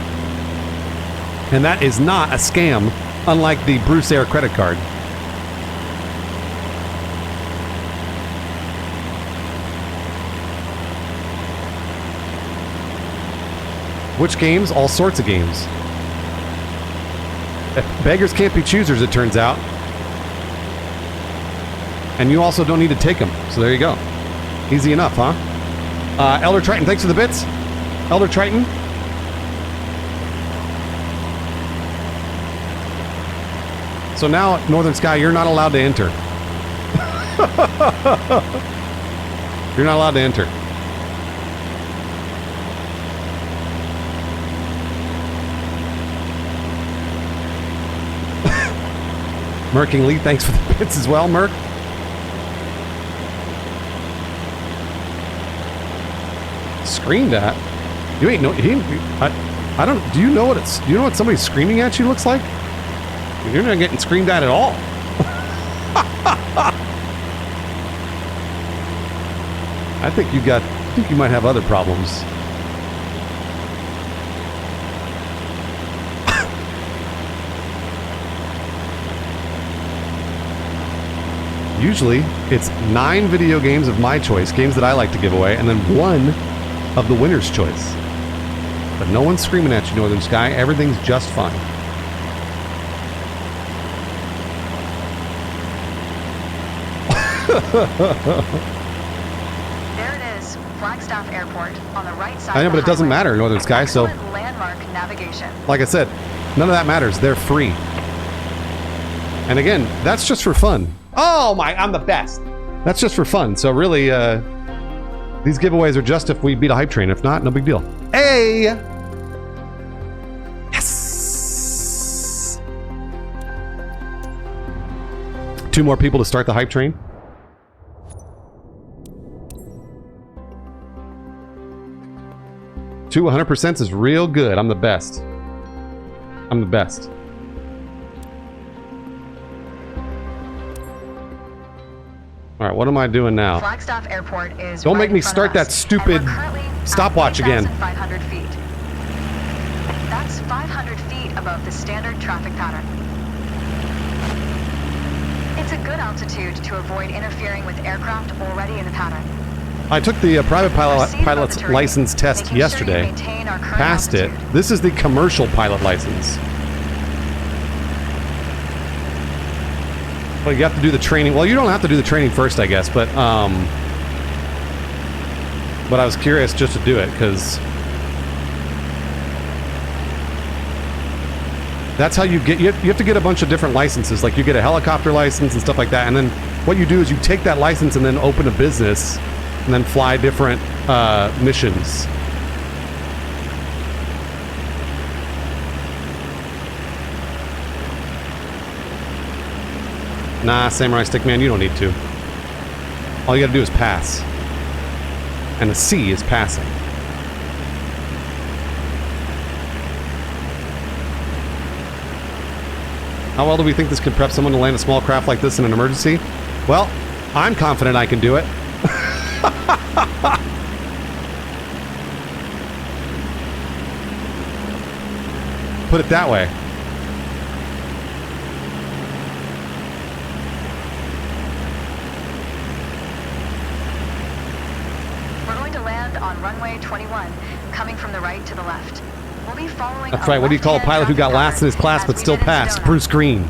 And that is not a scam, unlike the Bruce Air credit card. Which games? All sorts of games. Beggars can't be choosers, it turns out. And you also don't need to take them. So there you go. Easy enough, huh? Elder Triton, thanks for the bits. Elder Triton. So now, Northern Sky, you're not allowed to enter. You're not allowed to enter. Merking Lee, thanks for the bits as well, Merc. Screamed at? You ain't no. I don't. Do you know what it's? Do you know what somebody screaming at you looks like? You're not getting screamed at all. I think you got. I think you might have other problems. Usually, it's 9 video games of my choice, games that I like to give away, and then 1 of the winner's choice. But no one's screaming at you, Northern Sky. Everything's just fine. There it is, Flagstaff Airport, on the right side. I know, but it doesn't matter, Northern Sky, so... Landmark navigation. Like I said, none of that matters. They're free. And again, that's just for fun. Oh my, I'm the best. That's just for fun. So really, these giveaways are just if we beat a hype train. If not, no big deal. Hey! Yes! 2 more people to start the hype train. Two 100% is real good. I'm the best. I'm the best. All right, what am I doing now? Flagstaff Airport is. Don't right make me in front start of that us, stupid and we're currently at stopwatch again. 8,500 feet. That's 500 feet above the standard traffic pattern. It's a good altitude to avoid interfering with aircraft already in the pattern. I took the private Proceed pilot's above the terrain, license test making yesterday. Sure you maintain our current Passed it. altitude. This is the commercial pilot license. Well, you have to do the training. Well, you don't have to do the training first, I guess, but I was curious just to do it because that's how you get. You have to get a bunch of different licenses. Like you get a helicopter license and stuff like that, and then what you do is you take that license and then open a business and then fly different missions. Nah, Samurai Stick Man, you don't need to. All you gotta do is pass. and a C is passing. How well do we think this could prep someone to land a small craft like this in an emergency? Well, I'm confident I can do it. Put it that way. We're going to land on runway 21, coming from the right to the left. We'll be following. That's right. What do you call a pilot who got last in his class but still passed? Bruce Green.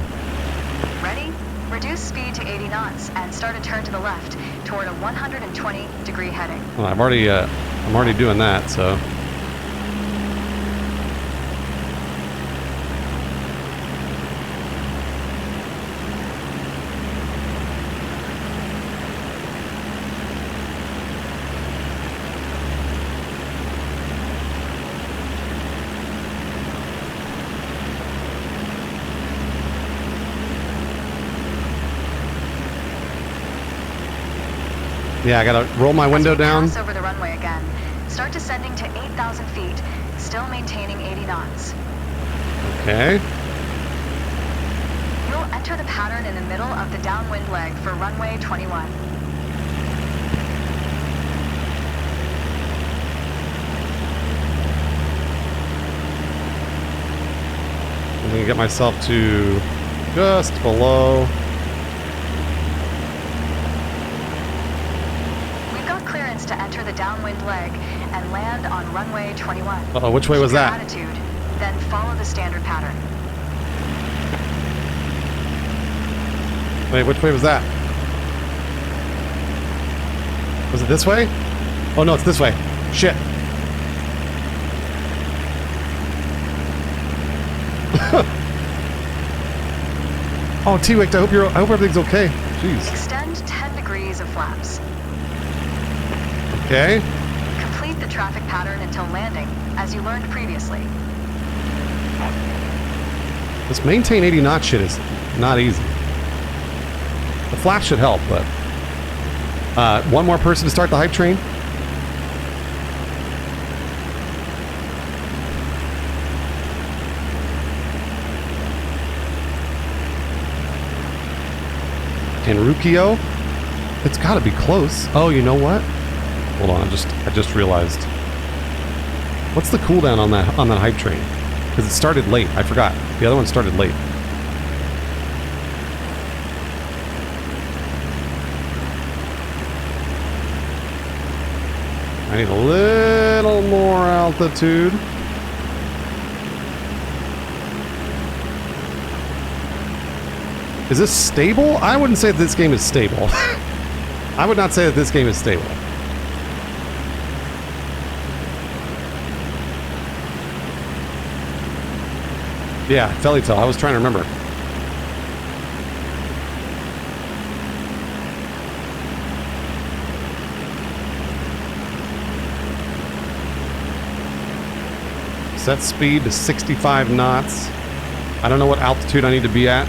Ready? Reduce speed to 80 knots and start a turn to the left toward a 120-degree heading. Well, I'm already doing that, so. Yeah, I gotta roll my window down. Pass over the runway again. Start descending to 8,000 feet, still maintaining 80 knots. Okay. You'll enter the pattern in the middle of the downwind leg for runway 21. I'm gonna get myself to just below. To enter the downwind leg and land on runway 21. Uh-oh, which way was Keep your that? attitude, then follow the standard pattern. Wait, which way was that? Was it this way? Oh no, it's this way. Shit. Oh, T-Wick, I hope everything's okay. Jeez. Extend 10 degrees of flaps. Okay. Complete the traffic pattern until landing, as you learned previously. This maintain 80 knot shit is not easy. The flaps should help, but... one more person to start the hype train. Enriquio? It's gotta be close. Oh, you know what? Hold on, I just realized. What's the cooldown on that hype train? Because it started late. I forgot. The other one started late. I need a little more altitude. Is this stable? I wouldn't say that this game is stable. I would not say that this game is stable. Yeah, Fellytail. I was trying to remember. Set speed to 65 knots. I don't know what altitude I need to be at.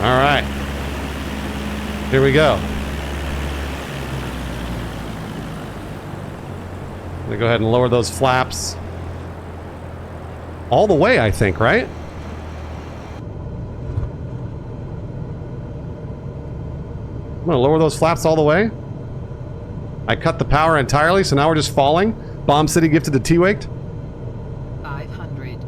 All right. Here we go. I'm gonna go ahead and lower those flaps. All the way, I think, right? I'm gonna lower those flaps all the way. I cut the power entirely, so now we're just falling. Bomb City gifted to T-Waked. 500.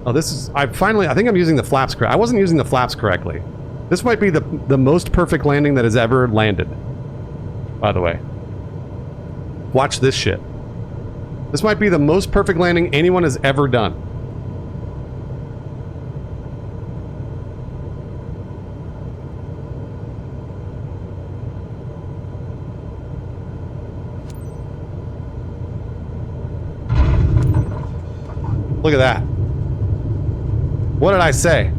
Oh, this is... I think I'm using the flaps correct. I wasn't using the flaps correctly. This might be the most perfect landing that has ever landed. By the way. Watch this shit. This might be the most perfect landing anyone has ever done. Look at that. What did I say?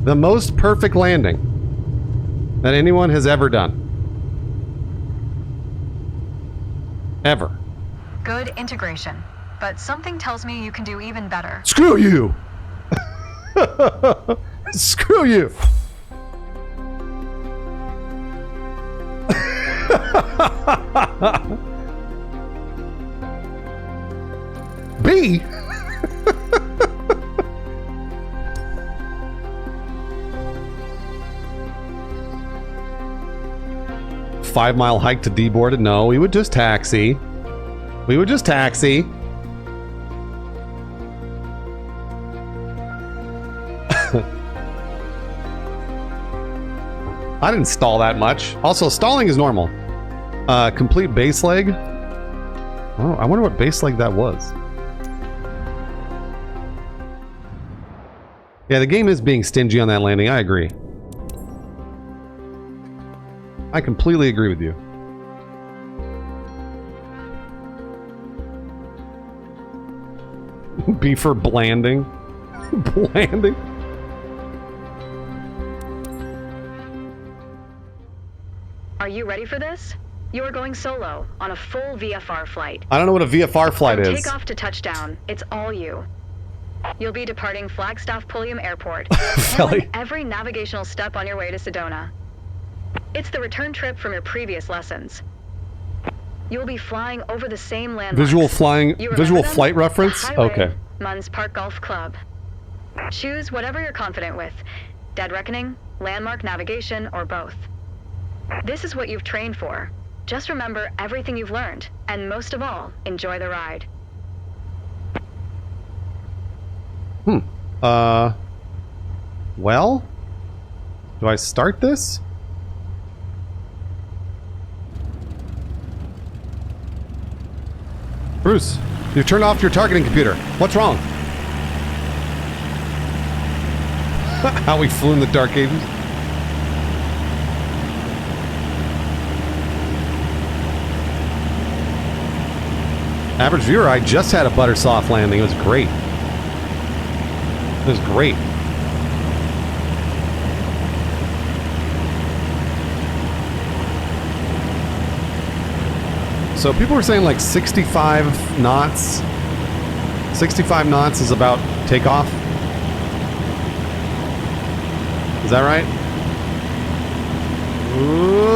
The most perfect landing that anyone has ever done. Ever. Good integration. But something tells me you can do even better. Screw you! Screw you! B? 5-mile hike to deboarded? No, we would just taxi. We would just taxi. I didn't stall that much. Also, stalling is normal. Complete base leg. Oh, I wonder what base leg that was. Yeah, the game is being stingy on that landing. I agree. I completely agree with you. B for blanding. Blanding. Are you ready for this? You're going solo on a full VFR flight. I don't know what a VFR flight From is. Takeoff to touchdown, it's all you. You'll be departing Flagstaff Pulliam Airport, handling every navigational step on your way to Sedona. It's the return trip from your previous lessons. You'll be flying over the same landmarks. Visual flight reference? The highway, Okay. Munns Park Golf Club. Choose whatever you're confident with. Dead Reckoning, Landmark Navigation, or both. This is what you've trained for. Just remember everything you've learned, and most of all, enjoy the ride. Well? Do I start this? Bruce, you've turned off your targeting computer. What's wrong? How we flew in the Dark Ages? Average viewer, I just had a butter soft landing. It was great. It was great. So people were saying like 65 knots. 65 knots is about takeoff. Is that right? Ooh.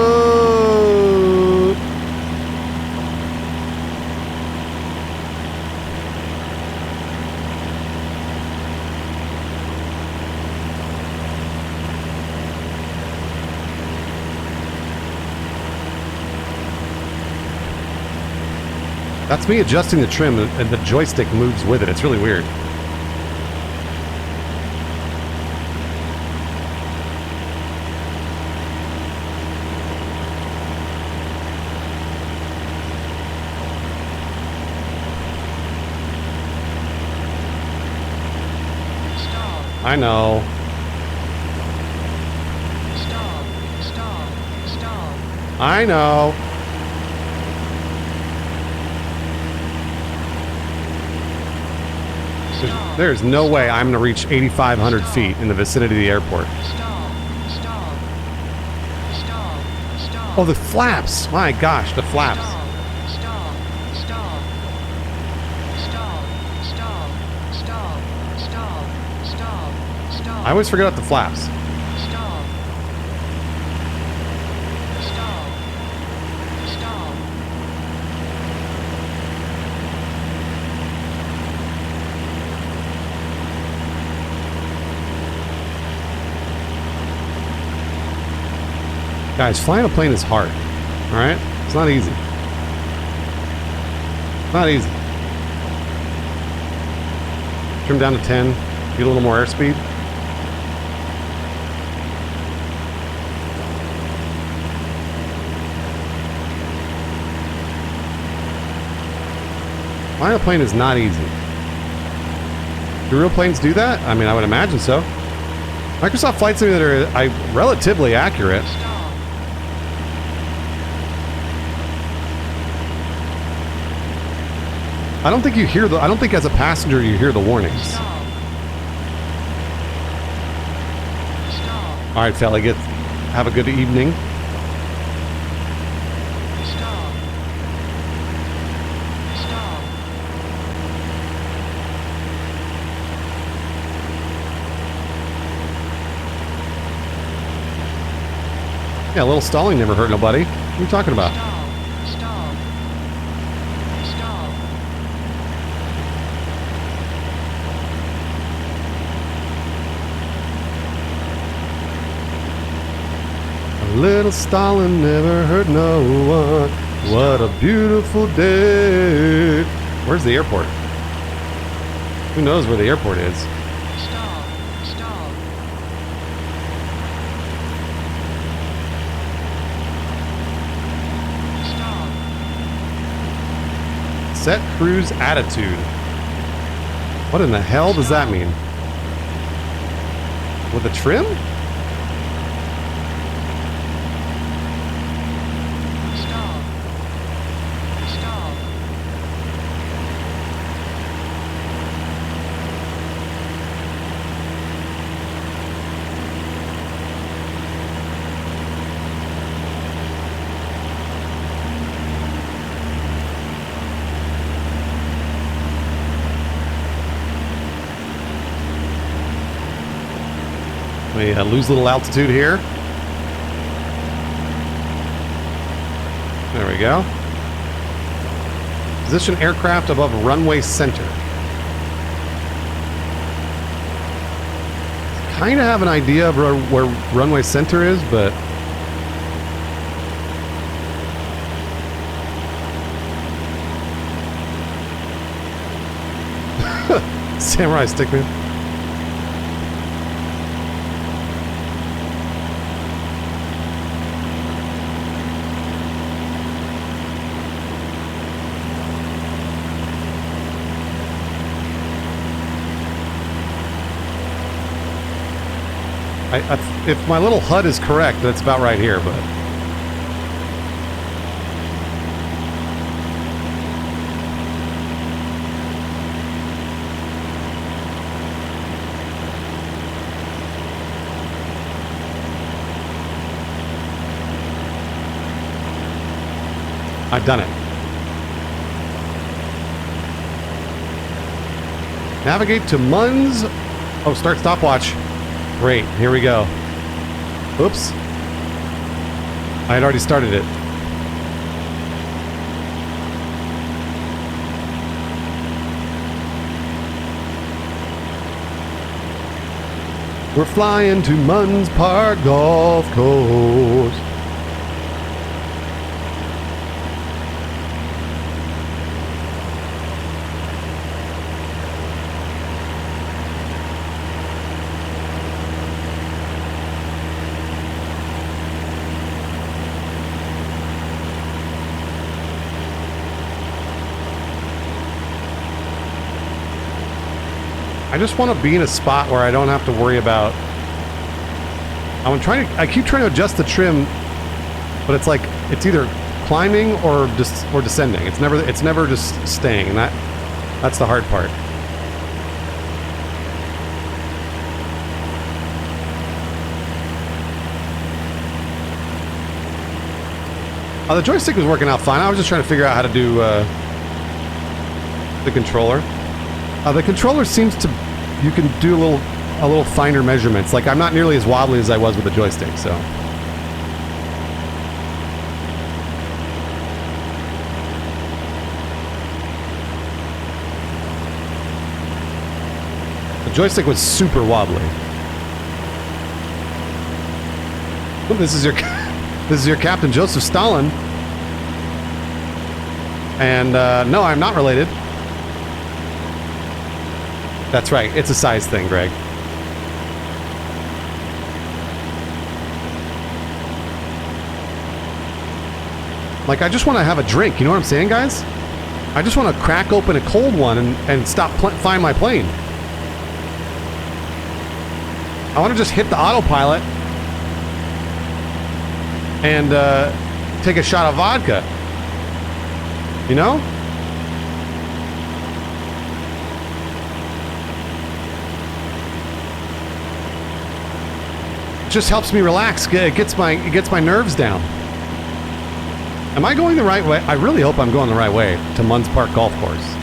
That's me adjusting the trim, and the joystick moves with it. It's really weird. Stall. I know. Stall. I know. There's no way I'm going to reach 8,500 feet in the vicinity of the airport. Oh, the flaps! My gosh, the flaps. I always forget about the flaps. Guys, flying a plane is hard. Alright? It's not easy. Not easy. Trim down to 10. Get a little more airspeed. Flying a plane is not easy. Do real planes do that? I mean, I would imagine so. Microsoft Flight Simulator is relatively accurate. I don't think you hear I don't think as a passenger you hear the warnings. Alright, Felly, have a good evening. Stall. Stall. Yeah, a little stalling never hurt nobody. What are you talking about? Stall. Stall. Stall. A little stalling never hurt no one. What a beautiful day. Where's the airport? Who knows where the airport is? Stall. Stall. Stall. Set cruise attitude. What in the hell does that mean? With a trim? Stall. Stall. We lose a little altitude here. There we go. Position aircraft above runway center. Kind of have an idea of where runway center is, but Samurai Stickman. If my little HUD is correct, that's about right here, but... I've done it. Navigate to Munns. Oh, start stopwatch. Great, here we go. Oops. I had already started it. We're flying to Munns Park Golf Course. I just want to be in a spot where I don't have to worry about... I keep trying to adjust the trim, but it's like it's either climbing or descending. It's never just staying, and that's the hard part. The joystick was working out fine. I was just trying to figure out how to do the controller. The controller seems to... You can do a little finer measurements. Like, I'm not nearly as wobbly as I was with the joystick, so... The joystick was super wobbly. Oh, this is your Captain Joseph Stalin. And, no, I'm not related. That's right. It's a size thing, Greg. Like, I just want to have a drink. You know what I'm saying, guys? I just want to crack open a cold one and stop flying my plane. I want to just hit the autopilot and take a shot of vodka. You know? just helps me relax. It gets my nerves down. Am I going the right way? I really hope I'm going the right way to Munns Park Golf Course.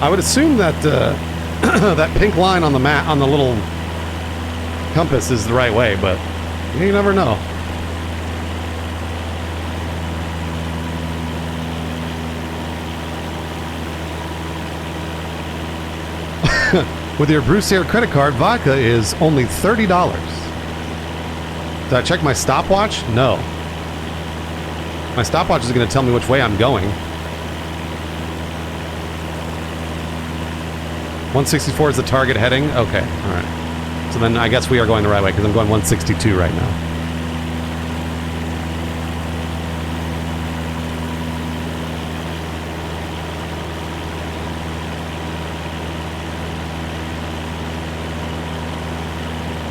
I would assume that that pink line on the map, on the little compass, is the right way, but you never know. With your Bruce Air credit card, vodka is only $30. Did I check my stopwatch? No. My stopwatch is going to tell me which way I'm going. 164 is the target heading? Okay, alright. So then I guess we are going the right way because I'm going 162 right now.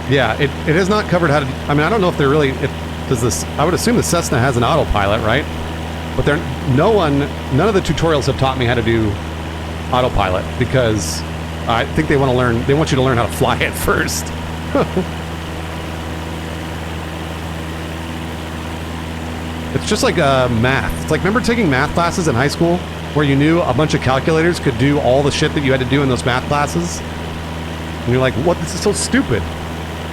Yeah, it has not covered how to... I mean, I don't know if they're really... Does this... I would assume the Cessna has an autopilot, right? But none of the tutorials have taught me how to do autopilot because I think they want to learn... They want you to learn how to fly it first. It's just like math. It's like, remember taking math classes in high school where you knew a bunch of calculators could do all the shit that you had to do in those math classes? And you're like, what? This is so stupid.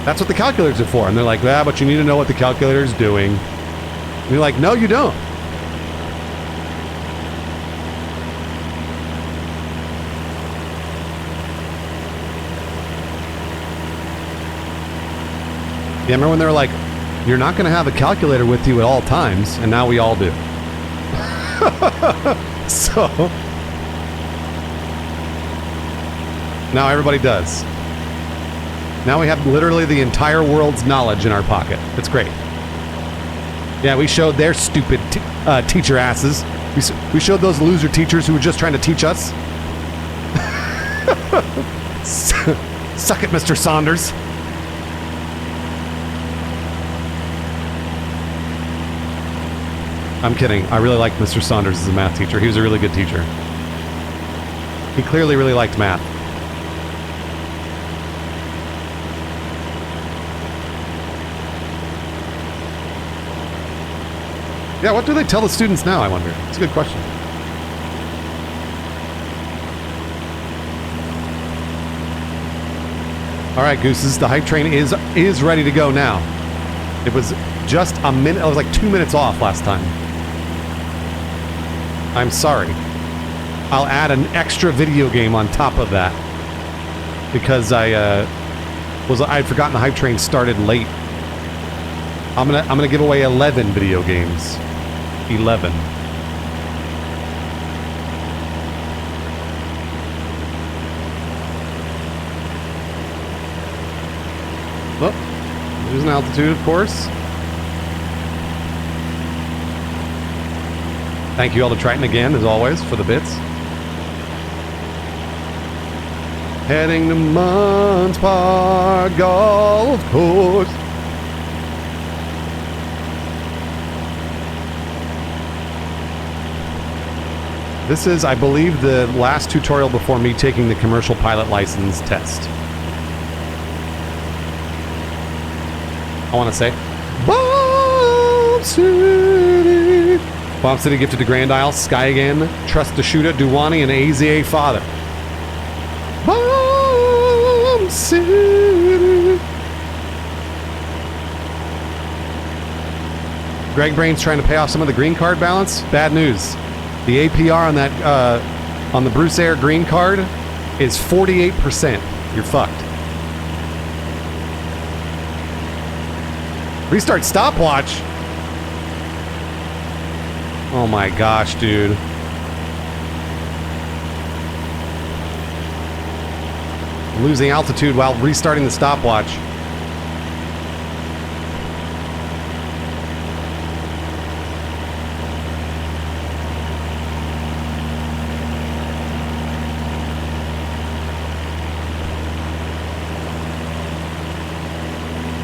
That's what the calculators are for. And they're like, yeah, but you need to know what the calculator's doing. And you're like, no, you don't. Yeah, remember when they were like, you're not going to have a calculator with you at all times, and now we all do. So, now everybody does. Now we have literally the entire world's knowledge in our pocket. It's great. Yeah, we showed their stupid teacher asses. We showed those loser teachers who were just trying to teach us. Suck it, Mr. Saunders. I'm kidding. I really liked Mr. Saunders as a math teacher. He was a really good teacher. He clearly really liked math. Yeah, what do they tell the students now, I wonder? It's a good question. Alright, Gooses, the hype train is ready to go now. It was just a minute, it was like 2 minutes off last time. I'm sorry. I'll add an extra video game on top of that. Because I'd forgotten the hype train started late. I'm gonna give away 11 video games. 11. Oh, losing altitude, of course. Thank you all to Triton again, as always, for the bits. Heading to Munns Park Golf Course. This is, I believe, the last tutorial before me taking the commercial pilot license test. I want to say, Bomb City! Bomb City gifted to Grand Isle, Sky again, Trust Deshuta, Duwani, and AZA Father. Bomb City! Greg Brain's trying to pay off some of the green card balance. Bad news. The APR on that, on the Bruce Air green card is 48%. You're fucked. Restart stopwatch. Oh my gosh, dude. I'm losing altitude while restarting the stopwatch.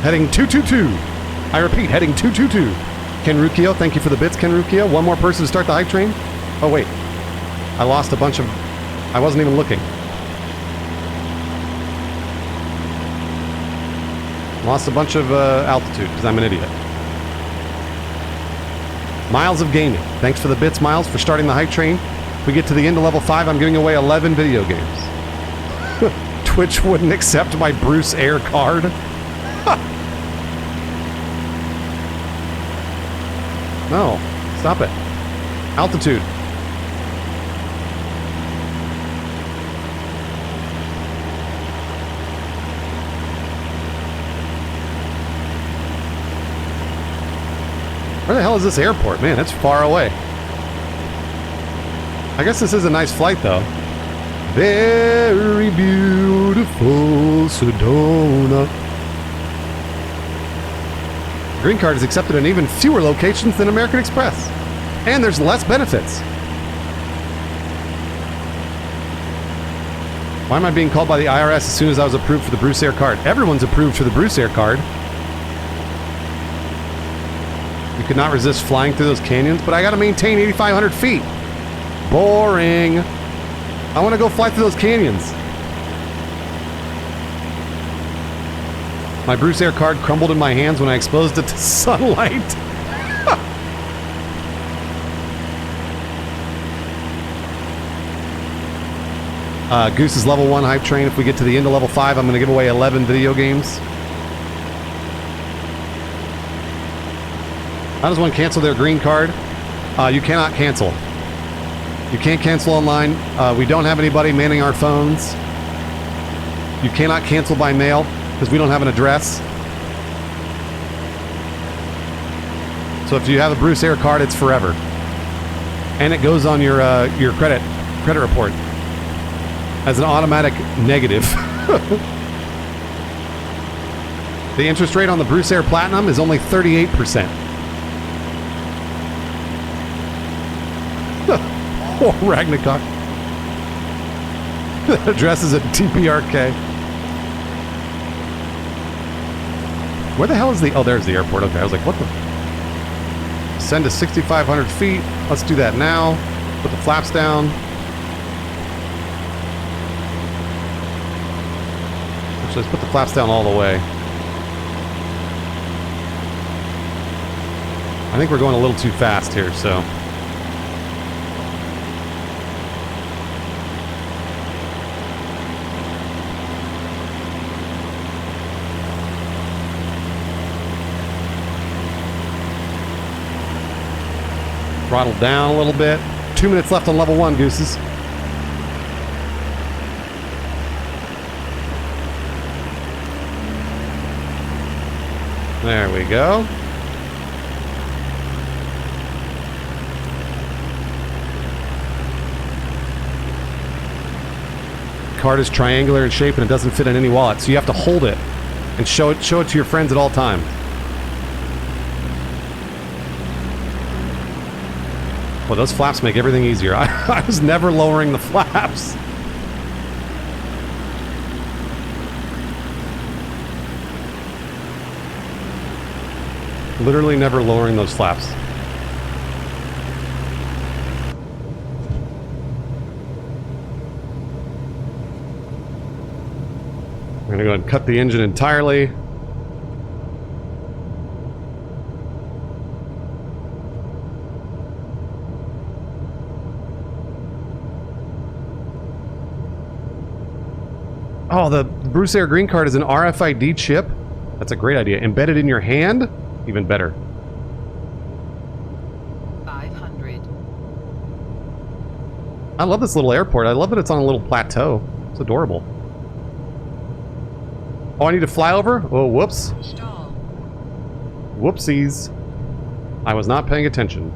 Heading 222. I repeat, heading 222. Ken Rukio, thank you for the bits, Ken Rukio. One more person to start the hype train. Oh, wait. I lost a bunch of... I wasn't even looking. Lost a bunch of altitude because I'm an idiot. Miles of Gaming. Thanks for the bits, Miles, for starting the hype train. If we get to the end of level 5, I'm giving away 11 video games. Twitch wouldn't accept my Bruce Air card. No, stop it. Altitude. Where the hell is this airport? Man, it's far away. I guess this is a nice flight, though. Very beautiful Sedona. Green card is accepted in even fewer locations than American Express. And there's less benefits. Why am I being called by the IRS as soon as I was approved for the Bruce Air card? Everyone's approved for the Bruce Air card. You could not resist flying through those canyons, but I gotta maintain 8,500 feet. Boring. I want to go fly through those canyons. My Bruce Air card crumbled in my hands when I exposed it to sunlight. Goose's level 1 hype train. If we get to the end of level 5, I'm going to give away 11 video games. How does one cancel their green card? You cannot cancel. You can't cancel online. We don't have anybody manning our phones. You cannot cancel by mail because we don't have an address. So if you have a Bruce Air card, it's forever, and it goes on your credit report as an automatic negative. The interest rate on the Bruce Air Platinum is only 38%. Oh, Ragnarok. The address is at TPRK. Where the hell is the... Oh, there's the airport. Okay, I was like, what the... Send to 6,500 feet. Let's do that now. Put the flaps down. Actually, let's put the flaps down all the way. I think we're going a little too fast here, so... Throttle down a little bit. 2 minutes left on level 1, Gooses. There we go. Card is triangular in shape and it doesn't fit in any wallet, so you have to hold it and show it to your friends at all times. Well, those flaps make everything easier. I was never lowering the flaps. Literally never lowering those flaps. I'm gonna go ahead and cut the engine entirely. Oh, the Bruce Air green card is an RFID chip. That's a great idea. Embedded in your hand? Even better. 500. I love this little airport. I love that it's on a little plateau. It's adorable. Oh, I need to fly over? Oh, whoops. Stall. Whoopsies. I was not paying attention.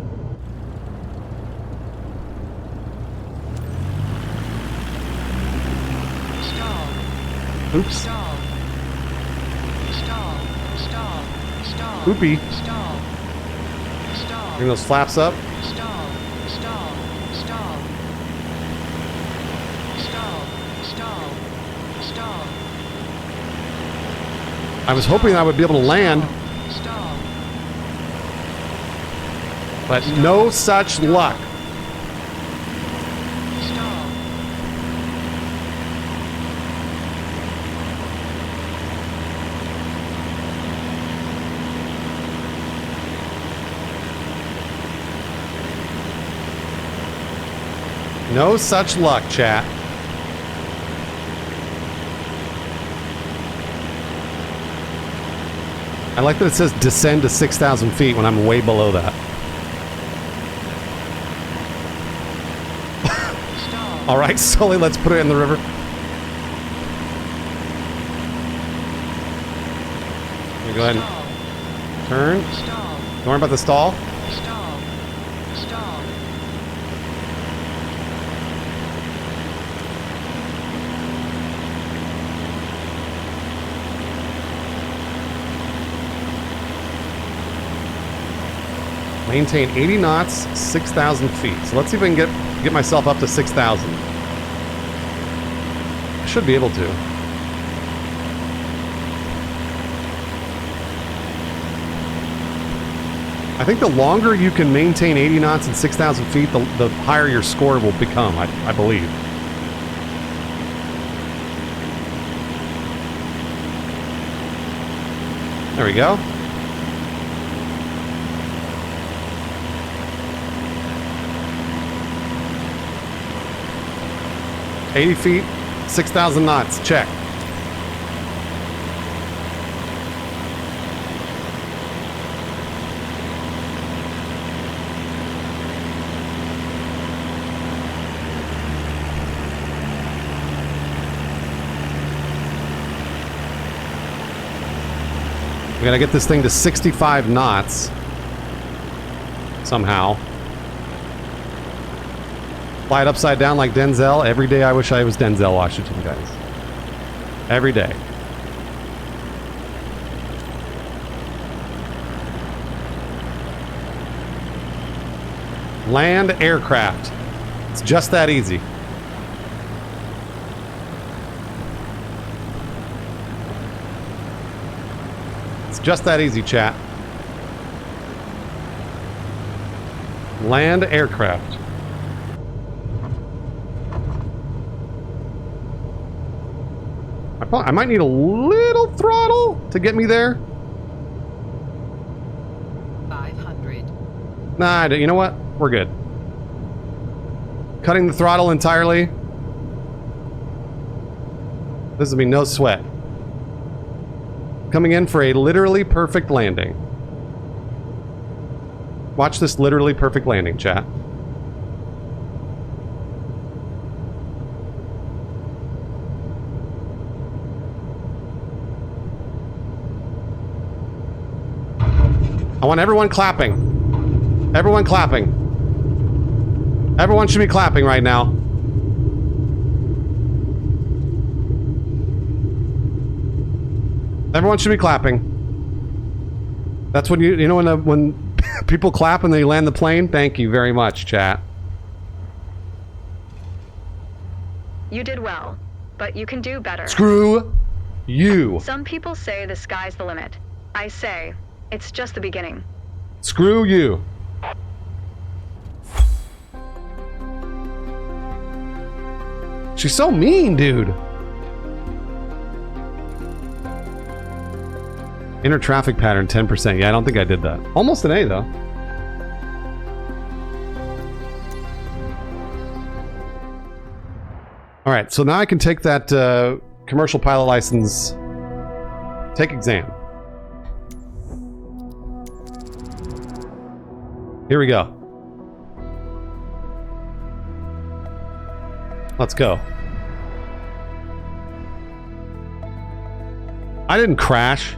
Oops. Stall. Stall. Stall. Stall. Oopie. Stall. Stall. Bring those flaps up. Stall. Stall. Stall. Stall. Stall. Stall. I was hoping I would be able to land, Stall. but no such luck. Stall. No such luck, chat. I like that it says descend to 6,000 feet when I'm way below that. Stall. All right, Sully, let's put it in the river. Go ahead and turn. Stall. Don't worry about the stall. Stall. Stall. Maintain 80 knots, 6,000 feet. So let's see if I can get myself up to 6,000. I should be able to. I think the longer you can maintain 80 knots and 6,000 feet, the higher your score will become, I believe. There we go. $80 feet, 6,000 knots, check. We gotta get this thing to 65 knots somehow. Fly it upside down like Denzel. Every day I wish I was Denzel Washington, guys. Every day. Land aircraft. It's just that easy. It's just that easy, chat. Land aircraft. I might need a little throttle to get me there. 500. Nah, you know what? We're good. Cutting the throttle entirely. This will be no sweat. Coming in for a literally perfect landing. Watch this literally perfect landing, chat. I want everyone clapping. Everyone clapping. Everyone should be clapping right now. Everyone should be clapping. That's when you know when people clap when they land the plane. Thank you very much, chat. You did well, but you can do better. Screw you. Some people say the sky's the limit. I say it's just the beginning. Screw you. She's so mean, dude. Inner traffic pattern 10%. Yeah, I don't think I did that. Almost an A, though. All right, so now I can take that commercial pilot license, take exam. Here we go. Let's go. I didn't crash.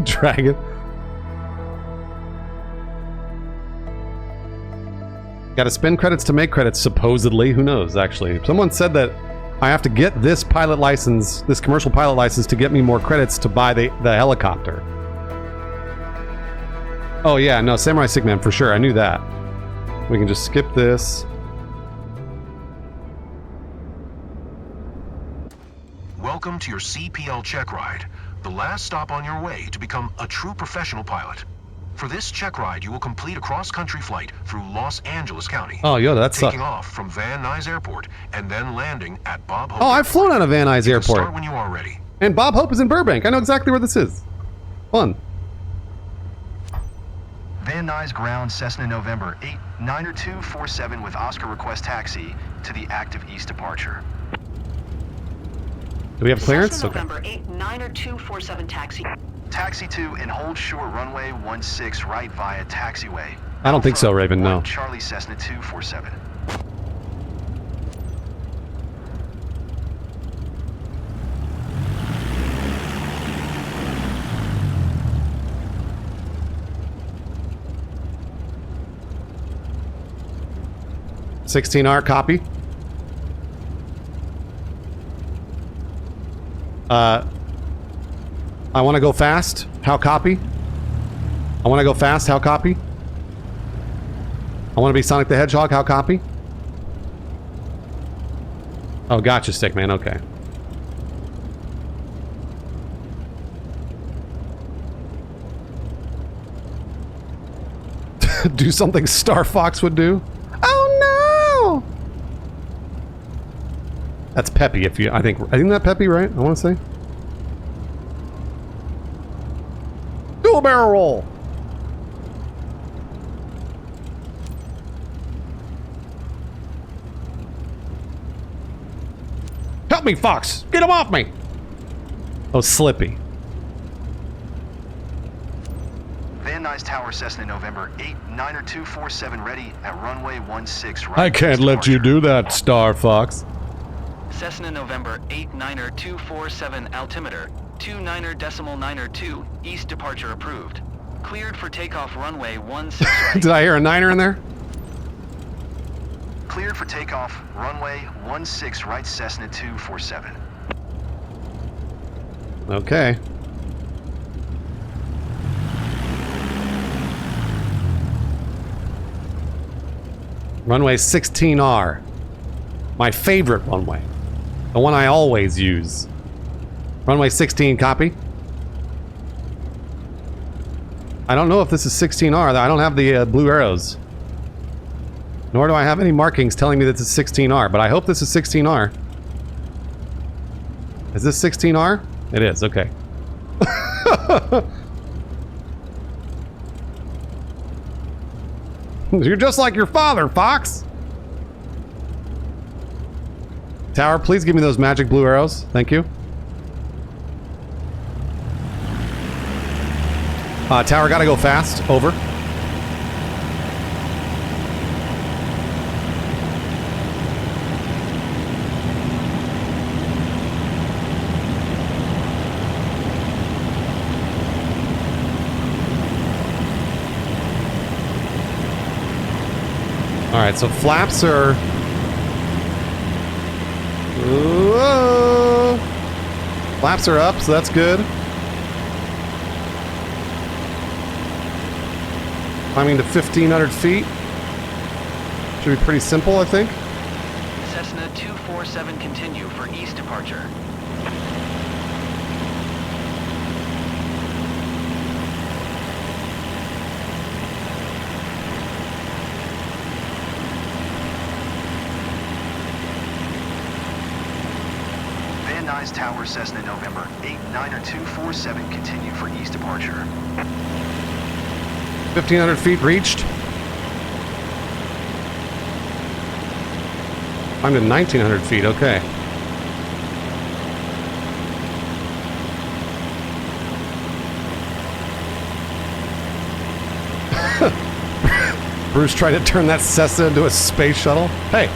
Dragon. Gotta spend credits to make credits, supposedly. Who knows, actually. Someone said that I have to get this pilot license, this commercial pilot license, to get me more credits to buy the helicopter. Oh yeah, no, Samurai Sigman for sure. I knew that. We can just skip this. Welcome to your CPL check ride, the last stop on your way to become a true professional pilot. For this check ride, you will complete a cross-country flight through Los Angeles County. Oh, yo, that's taking off from Van Nuys Airport and then landing at Bob Hope. Oh, I've flown out of Van Nuys Airport. Start when you are ready. And Bob Hope is in Burbank. I know exactly where this is. Fun. Van Nuys ground Cessna November 89247 with Oscar request taxi to the active east departure. Do we have clearance? Cessna Okay. November 89247 taxi. Taxi to and hold short runway 16 right via taxiway. I don't think so, Raven, no. Charlie Cessna 247. R copy. I want to go fast. How copy? I want to go fast. How copy? I want to be Sonic the Hedgehog. How copy? Oh, gotcha, Stickman. Okay. Do something Star Fox would do? Oh no! That's Peppy. If you, I think that Peppy, right? I want to say. Do a barrel roll. Help me, Fox! Get him off me! Oh, Slippy. Van Nuys Tower Cessna November 89247 ready at runway 16 right. I can't let you do that, Star Fox. Cessna November 89247 altimeter 29.902 east departure approved. Cleared for takeoff runway 16 right. Did I hear a niner in there? Cleared for takeoff runway 16 right Cessna 247. Okay. Runway 16R. My favorite runway. The one I always use. Runway 16, copy. I don't know if this is 16R. I don't have the blue arrows. Nor do I have any markings telling me that this is 16R, but I hope this is 16R. Is this 16R? It is, okay. You're just like your father, Fox! Tower, please give me those magic blue arrows. Thank you. Tower, gotta go fast. Over. Alright, so flaps are... Whoa. Flaps are up, so that's good. Climbing to 1,500 feet. Should be pretty simple, I think. Cessna 247 continue for east departure. Van Nuys Tower Cessna November 89247 continue for east departure. 1,500 feet reached. I'm to 1,900 feet, okay. Bruce tried to turn that Cessna into a space shuttle. Hey.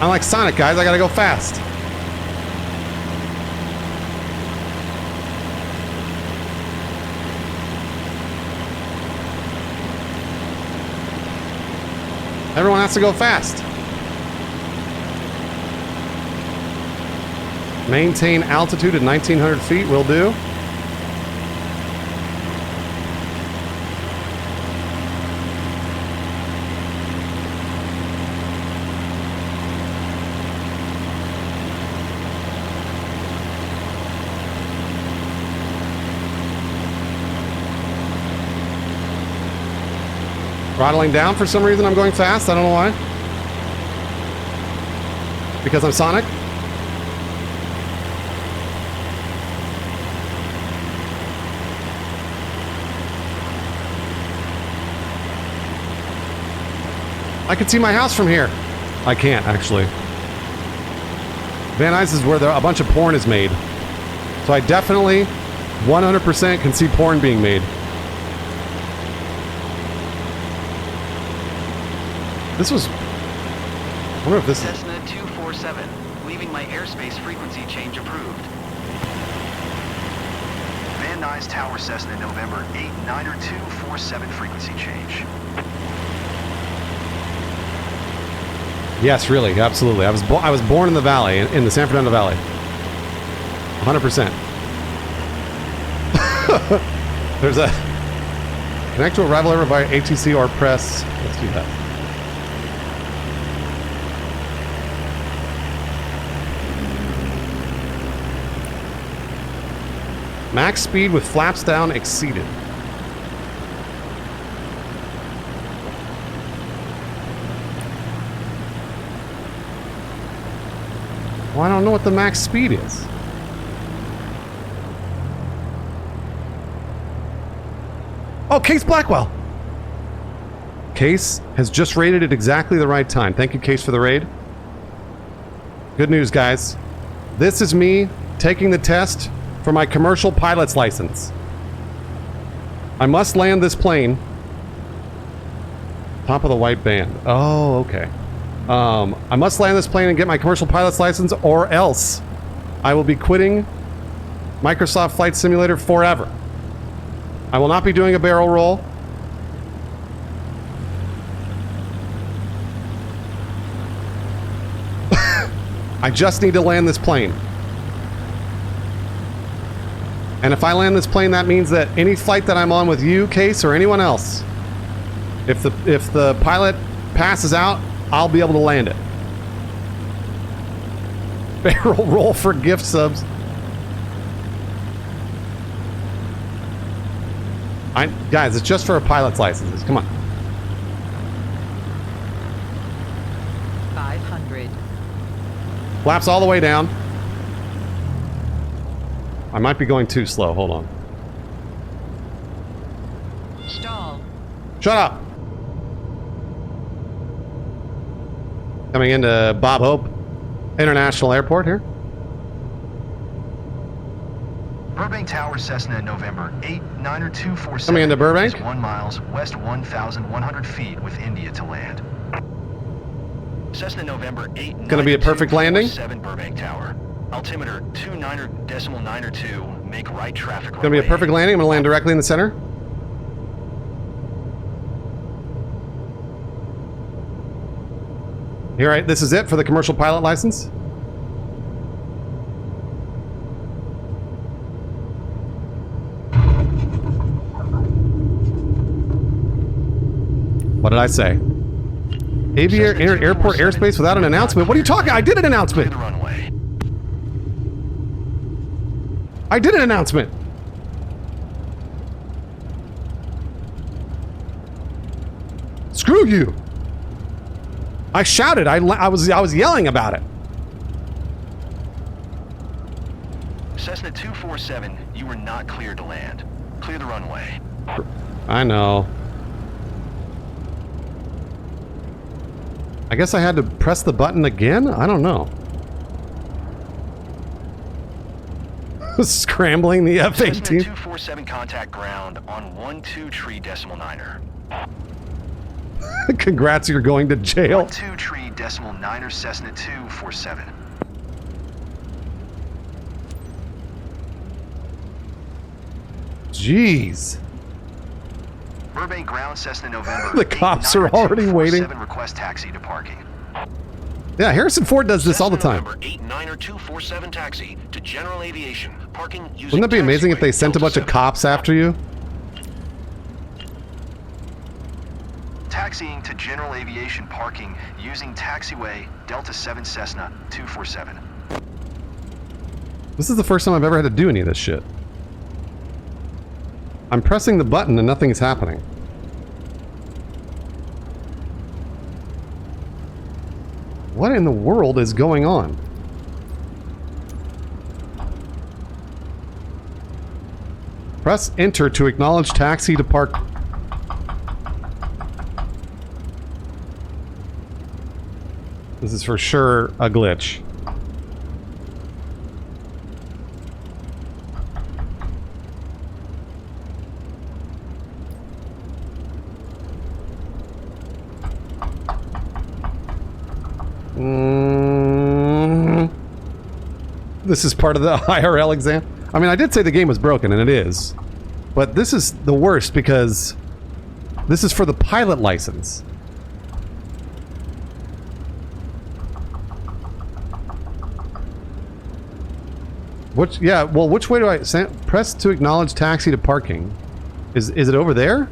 I'm like Sonic, guys. I gotta go fast. Everyone has to go fast. Maintain altitude at 1,900 feet will do. Throttling down for some reason. I'm going fast. I don't know why. Because I'm Sonic. I can see my house from here. I can't, actually. Van Nuys is where a bunch of porn is made. So I definitely 100% can see porn being made. This was... I wonder if this is... Cessna 247, leaving my airspace frequency change approved. Van Nuys Tower Cessna November 89247 frequency change. Yes, really, absolutely. I was born in the valley, in the San Fernando Valley. 100%. There's a... Connect to a rival ever via ATC or press. Let's do that. Max speed with flaps down exceeded. Well, I don't know what the max speed is. Oh, Case Blackwell! Case has just rated it exactly the right time. Thank you, Case, for the raid. Good news, guys. This is me taking the test for my commercial pilot's license. I must land this plane. Top of the white band. Oh, okay. I must land this plane and get my commercial pilot's license, or else I will be quitting Microsoft Flight Simulator forever. I will not be doing a barrel roll. I just need to land this plane. And if I land this plane, that means that any flight that I'm on with you, Case, or anyone else, if the pilot passes out, I'll be able to land it. Barrel roll for gift subs. Guys, it's just for a pilot's license. Come on. 500. Flaps all the way down. I might be going too slow. Hold on. Stall. Shut up. Coming into Bob Hope International Airport here. Burbank Tower Cessna November 89247. Coming into Burbank. Is 1 miles west 1,100 feet with India to land. Cessna November 89247. Gonna be a perfect landing. Burbank Tower. Altimeter 29.992. Make right traffic. Gonna be a perfect landing. I'm gonna land directly in the center. All right, this is it for the commercial pilot license. What did I say? Aviator entered airport airspace without an announcement. What are you talking? I did an announcement. I did an announcement. Screw you. I shouted. I was yelling about it. Cessna 247, you were not cleared to land. Clear the runway. I know. I guess I had to press the button again? I don't know. Scrambling the F-18. Cessna 247 contact ground on 12.3.9er. Congrats, you're going to jail. 12.3.9er Cessna 247. Jeez. Burbank ground Cessna November. The cops are already waiting. Request taxi to parking. Yeah, Harrison Ford does this all the time. November 89247 taxi to General Aviation. Parking using Wouldn't that be amazing if they sent a bunch of cops after you? Taxiing to General Aviation parking using taxiway Delta 7 Cessna 247. This is the first time I've ever had to do any of this shit. I'm pressing the button and nothing is happening. What in the world is going on? Press enter to acknowledge taxi to park. This is for sure a glitch. This is part of the IRL exam. I mean, I did say the game was broken, and it is. But this is the worst because this is for the pilot license. Which, yeah, well, which way do I... Press to acknowledge taxi to parking. Is it over there?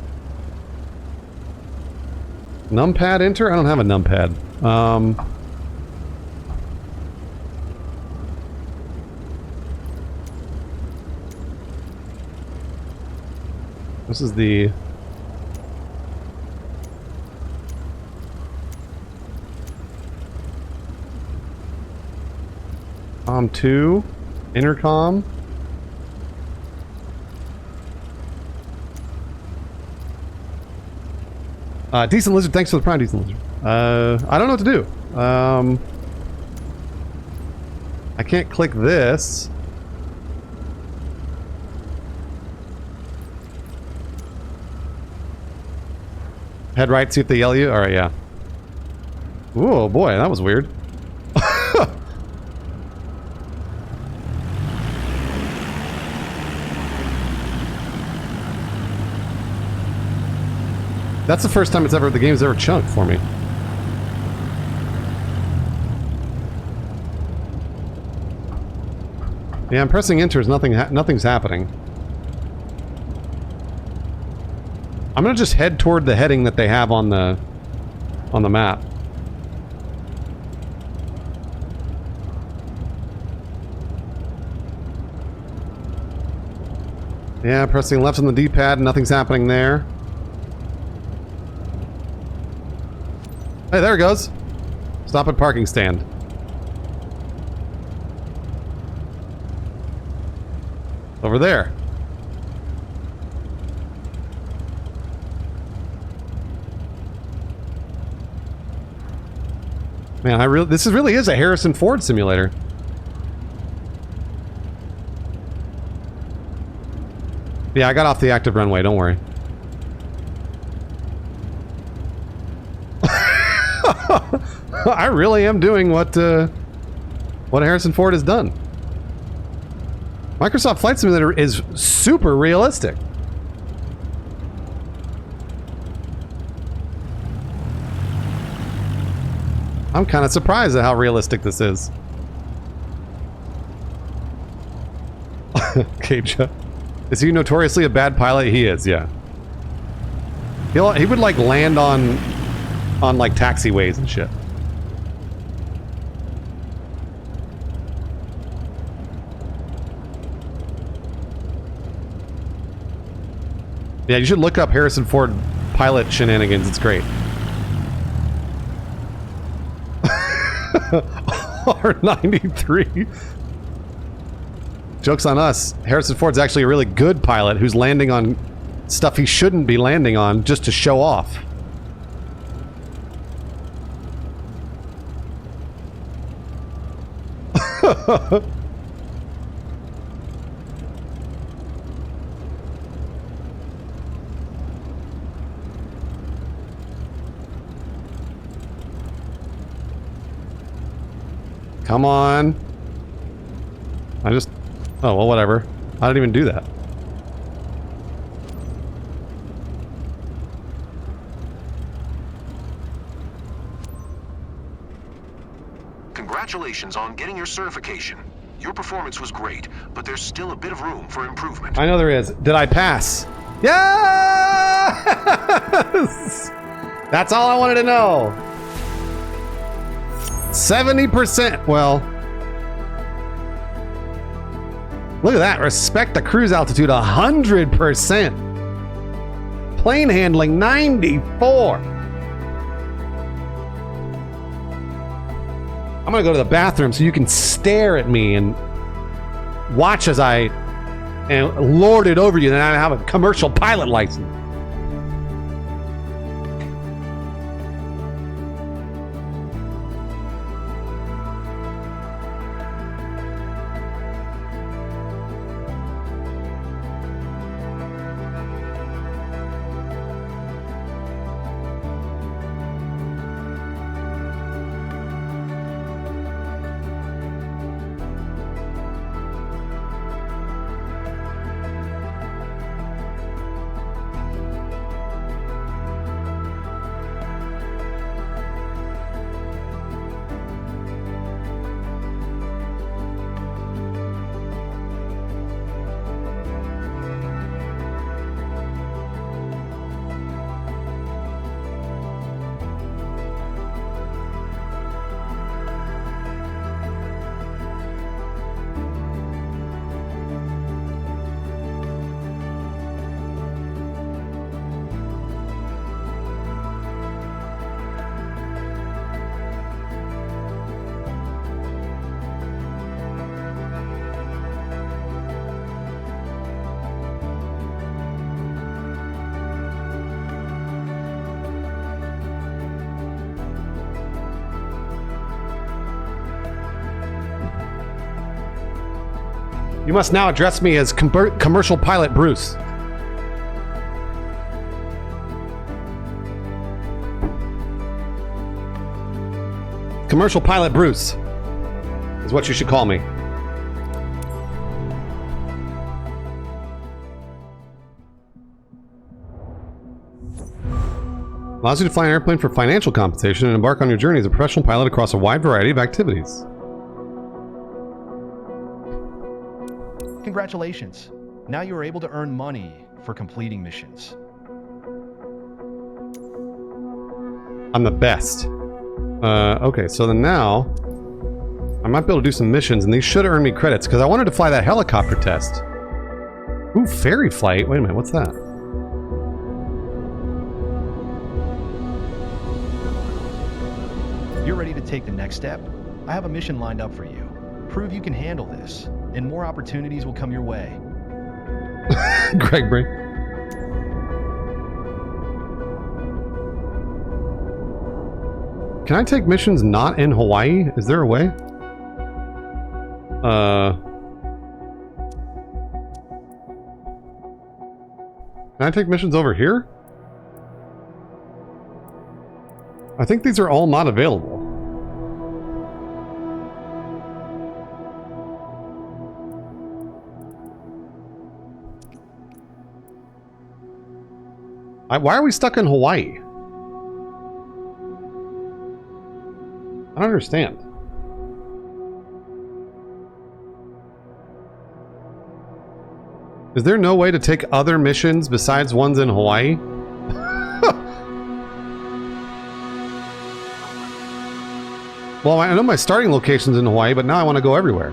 Numpad enter? I don't have a numpad. This is the... COM2. Intercom. Decent Lizard, thanks for the prime, Decent Lizard. I don't know what to do. I can't click this. Head right, see if they yell you. Alright, yeah. Ooh, boy, that was weird. That's the first time the game's ever chunked for me. Yeah, I'm pressing enter. Nothing's happening. I'm gonna just head toward the heading that they have on the map. Yeah, pressing left on the D-pad. Nothing's happening there. Hey, there it goes. Stop at parking stand. Over there. Man, this really is a Harrison Ford simulator. Yeah, I got off the active runway, don't worry. I really am doing what Harrison Ford has done. Microsoft Flight Simulator is super realistic. I'm kind of surprised at how realistic this is. Caja. Is he notoriously a bad pilot? He is, yeah. He would like land on like taxiways and shit. Yeah, you should look up Harrison Ford pilot shenanigans. It's great. R93. Joke's on us. Harrison Ford's actually a really good pilot who's landing on stuff he shouldn't be landing on just to show off. Come on. Oh, well, whatever. I didn't even do that. Congratulations on getting your certification. Your performance was great, but there's still a bit of room for improvement. I know there is. Did I pass? Yes! That's all I wanted to know. 70%. Well, look at that. Respect the cruise altitude 100%. Plane handling 94. I'm gonna go to the bathroom so you can stare at me and watch as I lord it over you. Then I have a commercial pilot license. You must now address me as commercial pilot Bruce. Commercial pilot Bruce is what you should call me. Allows you to fly an airplane for financial compensation and embark on your journey as a professional pilot across a wide variety of activities. Congratulations. Now you are able to earn money for completing missions. I'm the best. Okay, so then now I might be able to do some missions, and these should earn me credits because I wanted to fly that helicopter test. Ooh, ferry flight. Wait a minute, what's that? You're ready to take the next step? I have a mission lined up for you. Prove you can handle this, and more opportunities will come your way. Greg Brink. Can I take missions not in Hawaii? Is there a way? Can I take missions over here? I think these are all not available. Why are we stuck in Hawaii? I don't understand. Is there no way to take other missions besides ones in Hawaii? Well, I know my starting location's in Hawaii, but now I want to go everywhere.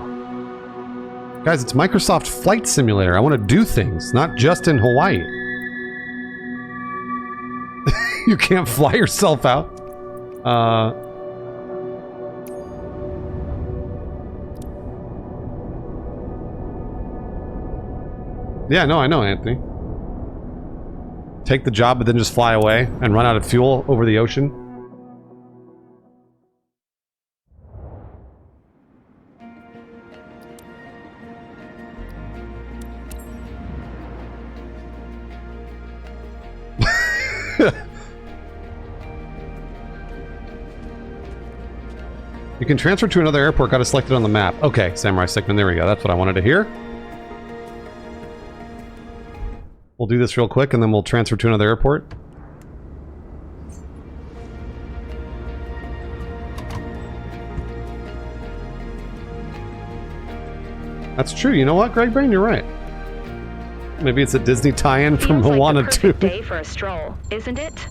Guys, it's Microsoft Flight Simulator. I want to do things, not just in Hawaii. You can't fly yourself out. Yeah, no, I know, Anthony. Take the job, but then just fly away and run out of fuel over the ocean. You can transfer to another airport, got to select it on the map. Okay, Samurai Stickman, there we go. That's what I wanted to hear. We'll do this real quick and then we'll transfer to another airport. That's true. You know what, Greg Brain? You're right. Maybe it's a Disney tie-in from Moana 2. Day for a stroll, isn't it?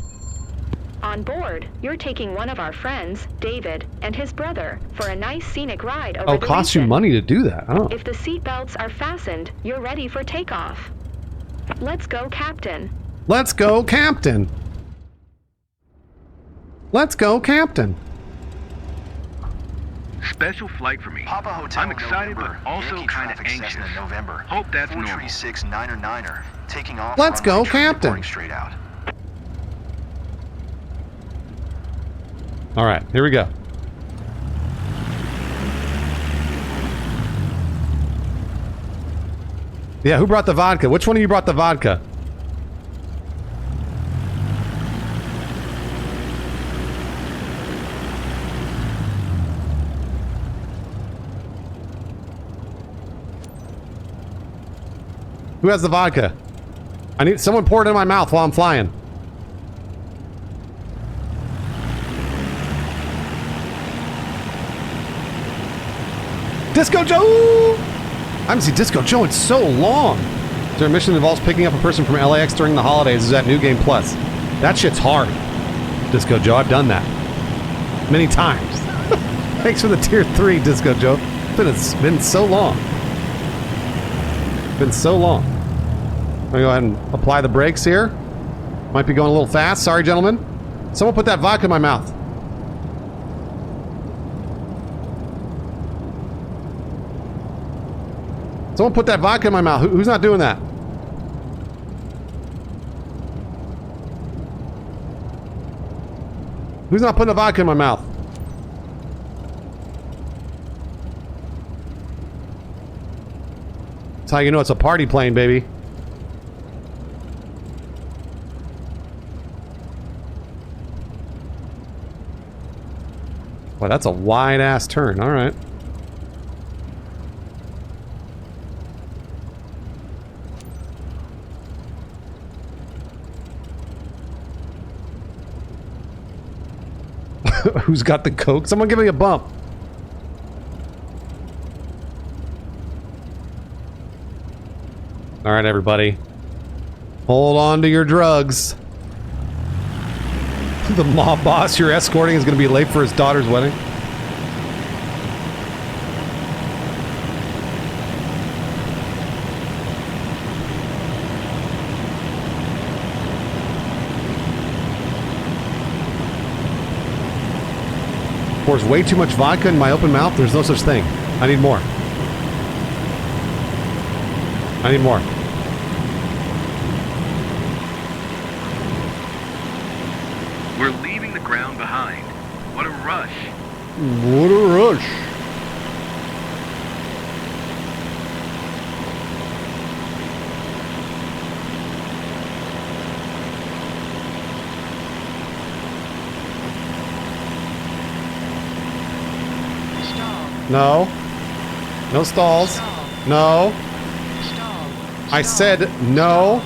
On board, you're taking one of our friends, David, and his brother for a nice scenic ride over the Oh, costs you region. money to do that. Oh. If the seat belts are fastened, you're ready for takeoff. Let's go, Captain. Let's go, Captain. Let's go, Captain. Special flight for me. Papa Hotel I'm excited, November, but also Yankee kind of traffic anxious. Cessna November. Hope that's normal. 436 9er 9er. Taking off. Let's go, runway tree, Captain. reporting straight out. All right, here we go. Yeah, who brought the vodka? Which one of you brought the vodka? Who has the vodka? I need someone pour it in my mouth while I'm flying. Disco Joe! I haven't seen Disco Joe in so long. Their mission involves picking up a person from LAX during the holidays. Is at New Game Plus. That shit's hard. Disco Joe, I've done that many times. Thanks for the tier 3, Disco Joe. It's been so long. Been so long. I'm gonna go ahead and apply the brakes here. Might be going a little fast. Sorry, gentlemen. Someone put that vodka in my mouth. Someone put that vodka in my mouth. Who's not doing that? Who's not putting the vodka in my mouth? That's how you know it's a party plane, baby. Well, that's a wide-ass turn. All right. Who's got the coke? Someone give me a bump. All right, everybody. Hold on to your drugs. The mob boss you're escorting is going to be late for his daughter's wedding. Pours way too much vodka in my open mouth. There's no such thing. I need more. I need more. We're leaving the ground behind. What a rush. What a rush. No. No stalls. No. I said no.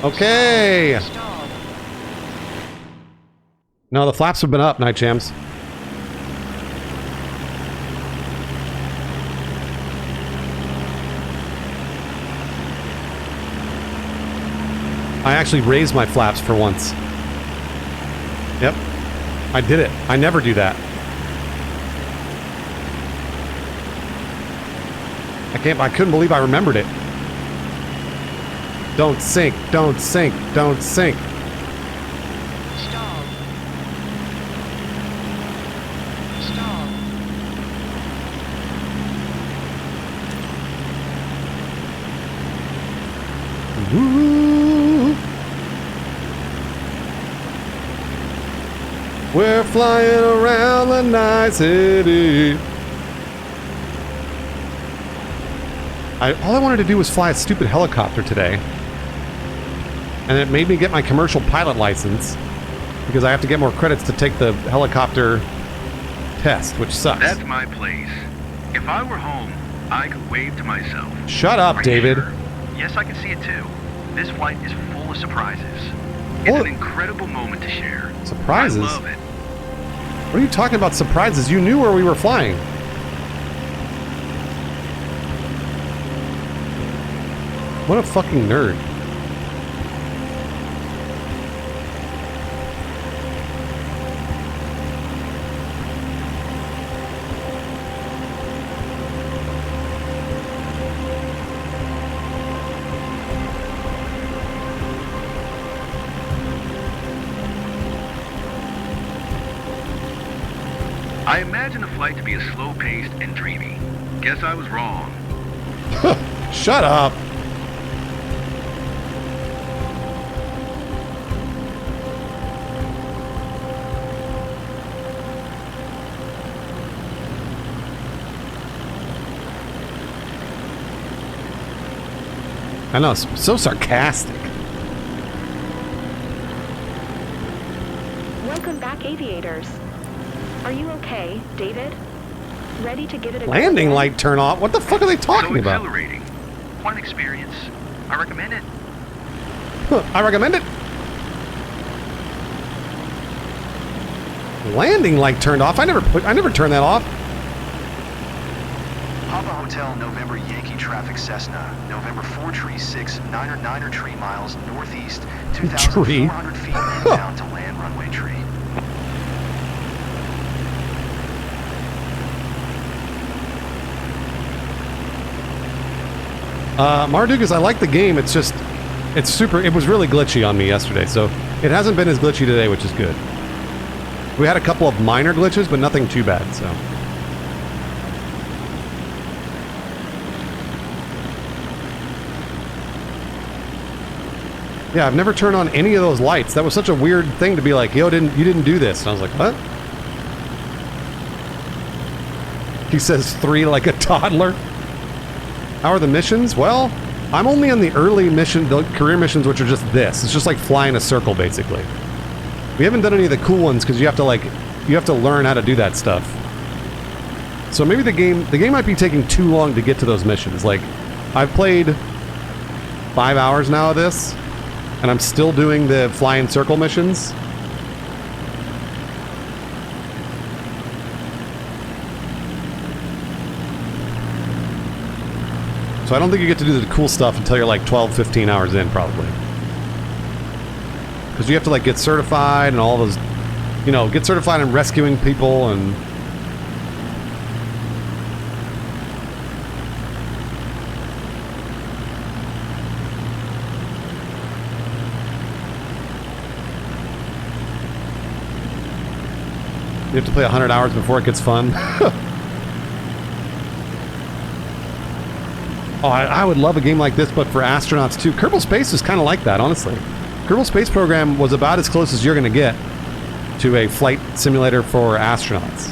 Okay. No, the flaps have been up, Night Jams. I actually raised my flaps for once. Yep. I did it. I never do that. I couldn't believe I remembered it. Don't sink, don't sink, don't sink. Stall. Stall. Woo. We're flying around the night city. All I wanted to do was fly a stupid helicopter today. And it made me get my commercial pilot license. Because I have to get more credits to take the helicopter test, which sucks. That's my place. If I were home, I could wave to myself. Shut up, David. Sure. Yes, I can see it too. This flight is full of surprises. It's an incredible moment to share. Surprises? I love it. What are you talking about surprises? You knew where we were flying. What a fucking nerd. I imagined the flight to be a slow-paced and dreamy. Guess I was wrong. Shut up. I know, so sarcastic. Welcome back, aviators. Are you okay, David? Ready to give it a Landing light turn off? What the fuck are they talking about? Exhilarating. What an experience. I recommend it. I recommend it. Landing light turned off? I never turned that off. Papa Hotel November Yankee Traffic Cessna, November 436 9er tree miles northeast, 2,400 feet inbound to land runway tree. Mardukas, I like the game. It's just, it's super, it was really glitchy on me yesterday, so it hasn't been as glitchy today, which is good. We had a couple of minor glitches, but nothing too bad, so. Yeah, I've never turned on any of those lights. That was such a weird thing to be like, yo, you didn't do this. And I was like, what? He says 3 like a toddler. How are the missions? Well, I'm only on the early mission, the career missions, which are just this. It's just like flying a circle, basically. We haven't done any of the cool ones because you have to learn how to do that stuff. So maybe the game might be taking too long to get to those missions. Like, I've played 5 hours now of this, and I'm still doing the flying circle missions. So I don't think you get to do the cool stuff until you're like 12, 15 hours in, probably. Because you have to like get certified and all those, you know, get certified in rescuing people and... You have to play 100 hours before it gets fun. Oh, I would love a game like this, but for astronauts too. Kerbal Space is kind of like that, honestly. Kerbal Space Program was about as close as you're going to get to a flight simulator for astronauts.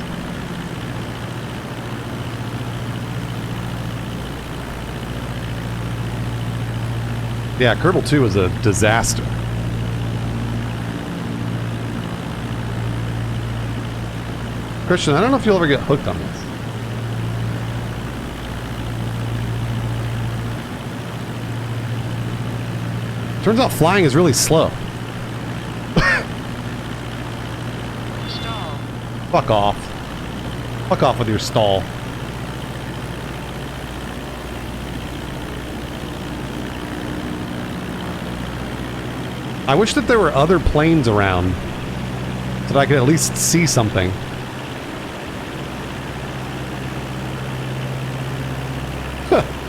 Yeah, Kerbal 2 was a disaster. Christian, I don't know if you'll ever get hooked on this. Turns out flying is really slow. Stall. Fuck off. Fuck off with your stall. I wish that there were other planes around so that I could at least see something.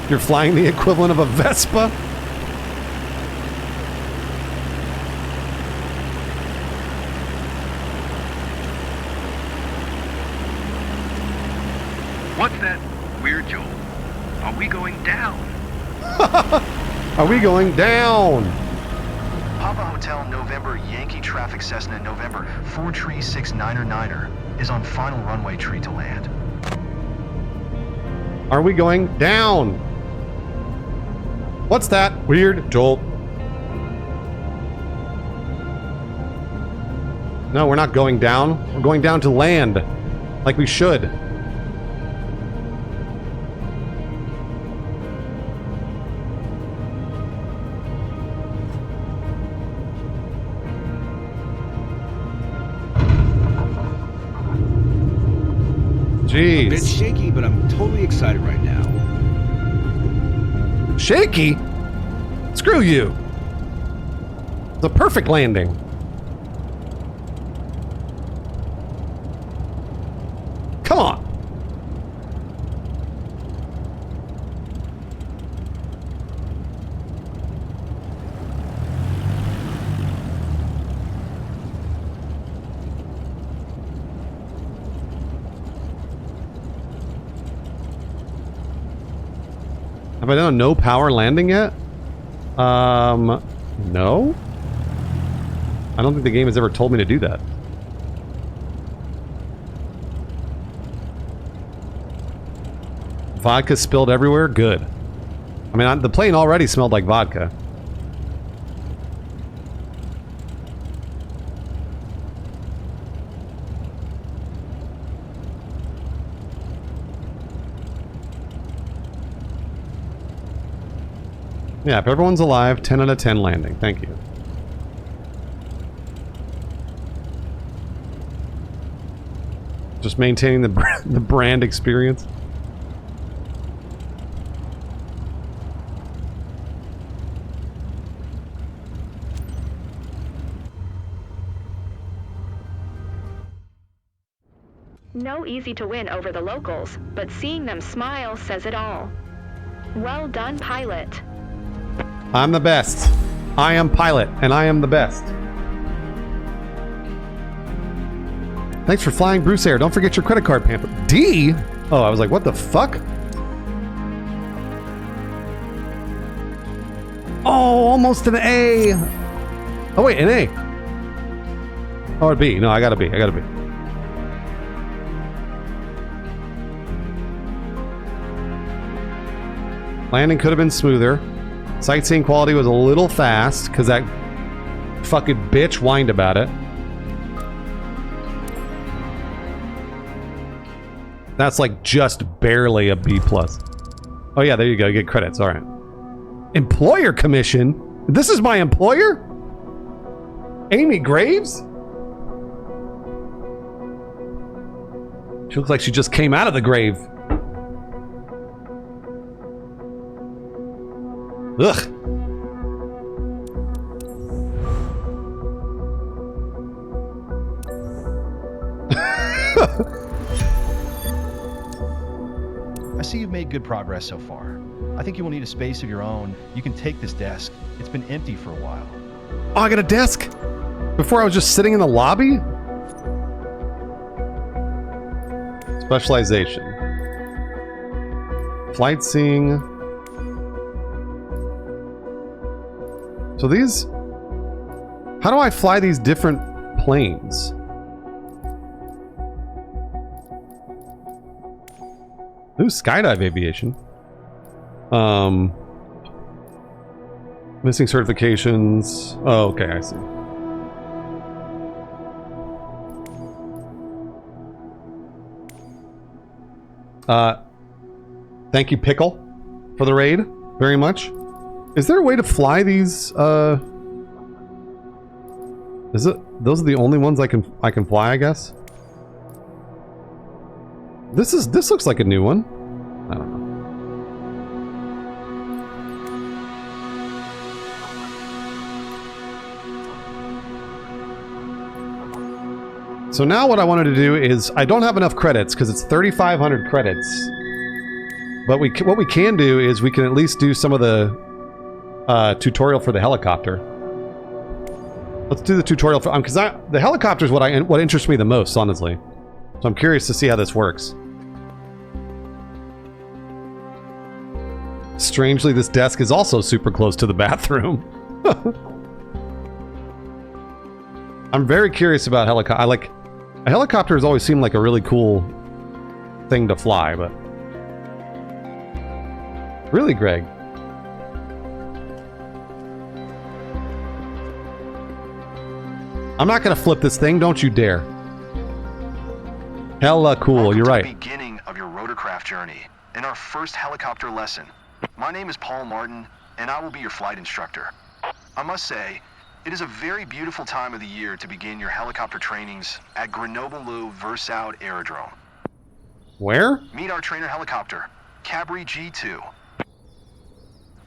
You're flying the equivalent of a Vespa? What's that weird, Joel? Are we going down? Are we going down? Papa Hotel November Yankee Traffic Cessna November 43699er is on final runway tree to land. Are we going down? What's that? Weird, Joel. No, we're not going down. We're going down to land. Like we should. Jeez. A bit shaky, but I'm totally excited right now. Shaky? Screw you. It's a perfect landing. Come on. Have I done a no power landing yet? No? I don't think the game has ever told me to do that. Vodka spilled everywhere? Good. I mean, the plane already smelled like vodka. Yeah, if everyone's alive, 10 out of 10 landing. Thank you. Just maintaining the brand experience. No easy to win over the locals, but seeing them smile says it all. Well done, pilot. I'm the best. I am pilot, and I am the best. Thanks for flying Bruce Air. Don't forget your credit card pamphlet. D? Oh, I was like, what the fuck? Oh, almost an A. Oh, wait, an A. Oh, a B. No, I got a B. I got a B. Landing could have been smoother. Sightseeing quality was a little fast because that fucking bitch whined about it. That's like just barely a B+. Oh yeah, there you go. You get credits. All right. Employer commission? This is my employer? Amy Graves? She looks like she just came out of the grave. Ugh. I see you've made good progress so far. I think you will need a space of your own. You can take this desk. It's been empty for a while. Oh, I got a desk? Before I was just sitting in the lobby? Specialization. Flight seeing. So these... How do I fly these different planes? Ooh, skydive aviation. Missing certifications. Oh, okay, I see. Thank you, Pickle, for the raid. Very much. Is there a way to fly these? Is it? Those are the only ones I can fly, I guess. This looks like a new one. I don't know. So now what I wanted to do is, I don't have enough credits because it's 3,500 credits. But what we can do is we can at least do some of the tutorial for the helicopter. Let's do the tutorial for because the helicopter is what interests me the most, honestly. So I'm curious to see how this works. Strangely, this desk is also super close to the bathroom. I'm very curious about helicopter. A helicopter has always seemed like a really cool thing to fly, but really, Greg. I'm not gonna flip this thing, don't you dare. Hella cool, you're right. Welcome to the beginning of your rotorcraft journey in our first helicopter lesson. My name is Paul Martin, and I will be your flight instructor. I must say, it is a very beautiful time of the year to begin your helicopter trainings at Grenoble-Versoud Aerodrome. Where? Meet our trainer helicopter, Cabri G2.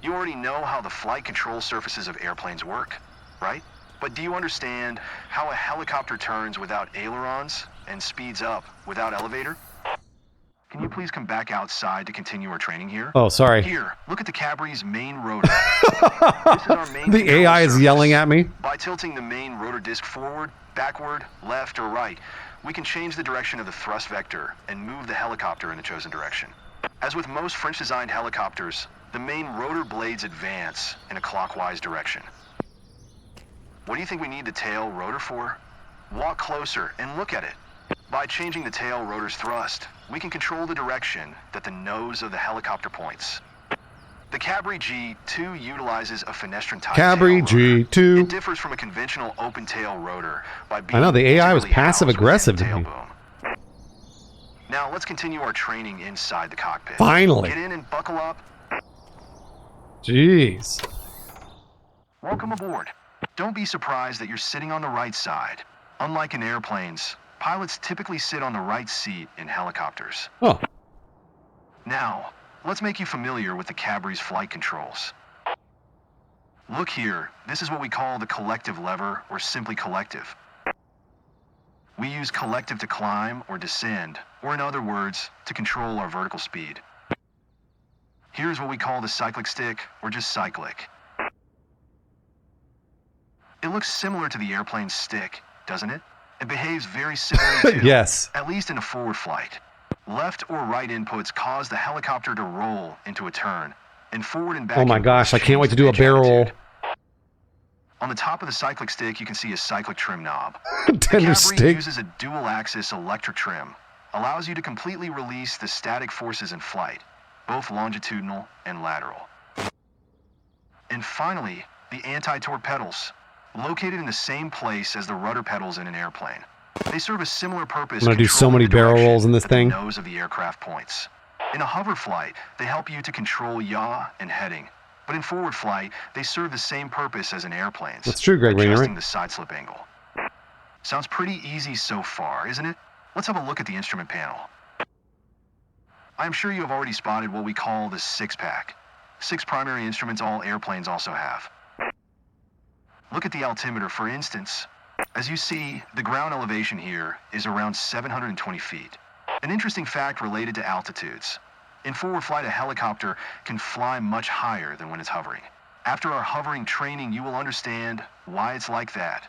You already know how the flight control surfaces of airplanes work, right? But do you understand how a helicopter turns without ailerons and speeds up without elevator? Can you please come back outside to continue our training here? Oh, sorry. Here, look at the Cabri's main rotor. This is our main the AI is yelling at me. By tilting the main rotor disc forward, backward, left, or right, we can change the direction of the thrust vector and move the helicopter in the chosen direction. As with most French-designed helicopters, the main rotor blades advance in a clockwise direction. What do you think we need the tail rotor for? Walk closer and look at it. By changing the tail rotor's thrust, we can control the direction that the nose of the helicopter points. The Cabri G2 utilizes a Fenestron type Cabri G2. It differs from a conventional open tail rotor by being I know, the AI was integrally passive housed aggressive within to the me. tailbone. Now let's continue our training inside the cockpit. Finally. Get in and buckle up. Jeez. Welcome aboard. Don't be surprised that you're sitting on the right side. Unlike in airplanes, pilots typically sit on the right seat in helicopters. Oh. Now, let's make you familiar with the Cabri's flight controls. Look here, this is what we call the collective lever, or simply collective. We use collective to climb or descend, or in other words, to control our vertical speed. Here's what we call the cyclic stick, or just cyclic. It looks similar to the airplane's stick, doesn't it? It behaves very similarly to, yes. At least in a forward flight. Left or right inputs cause the helicopter to roll into a turn, and forward and back. Oh my gosh, I can't wait to do a barrel roll. On the top of the cyclic stick, you can see a cyclic trim knob. Tender the Cabri stick. uses a dual-axis electric trim, allows you to completely release the static forces in flight, both longitudinal and lateral. And finally, the anti-torpedoes, located in the same place as the rudder pedals in an airplane. They serve a similar purpose. I'm gonna do so many barrel rolls in this thing. The nose of the aircraft points. In a hover flight, they help you to control yaw and heading. But in forward flight, they serve the same purpose as in airplanes. That's true, Greg Rainer. Adjusting the side slip angle. Sounds pretty easy so far, isn't it? Let's have a look at the instrument panel. I am sure you have already spotted what we call the six-pack. 6 primary instruments all airplanes also have. Look at the altimeter, for instance. As you see, the ground elevation here is around 720 feet. An interesting fact related to altitudes. In forward flight, a helicopter can fly much higher than when it's hovering. After our hovering training, you will understand why it's like that.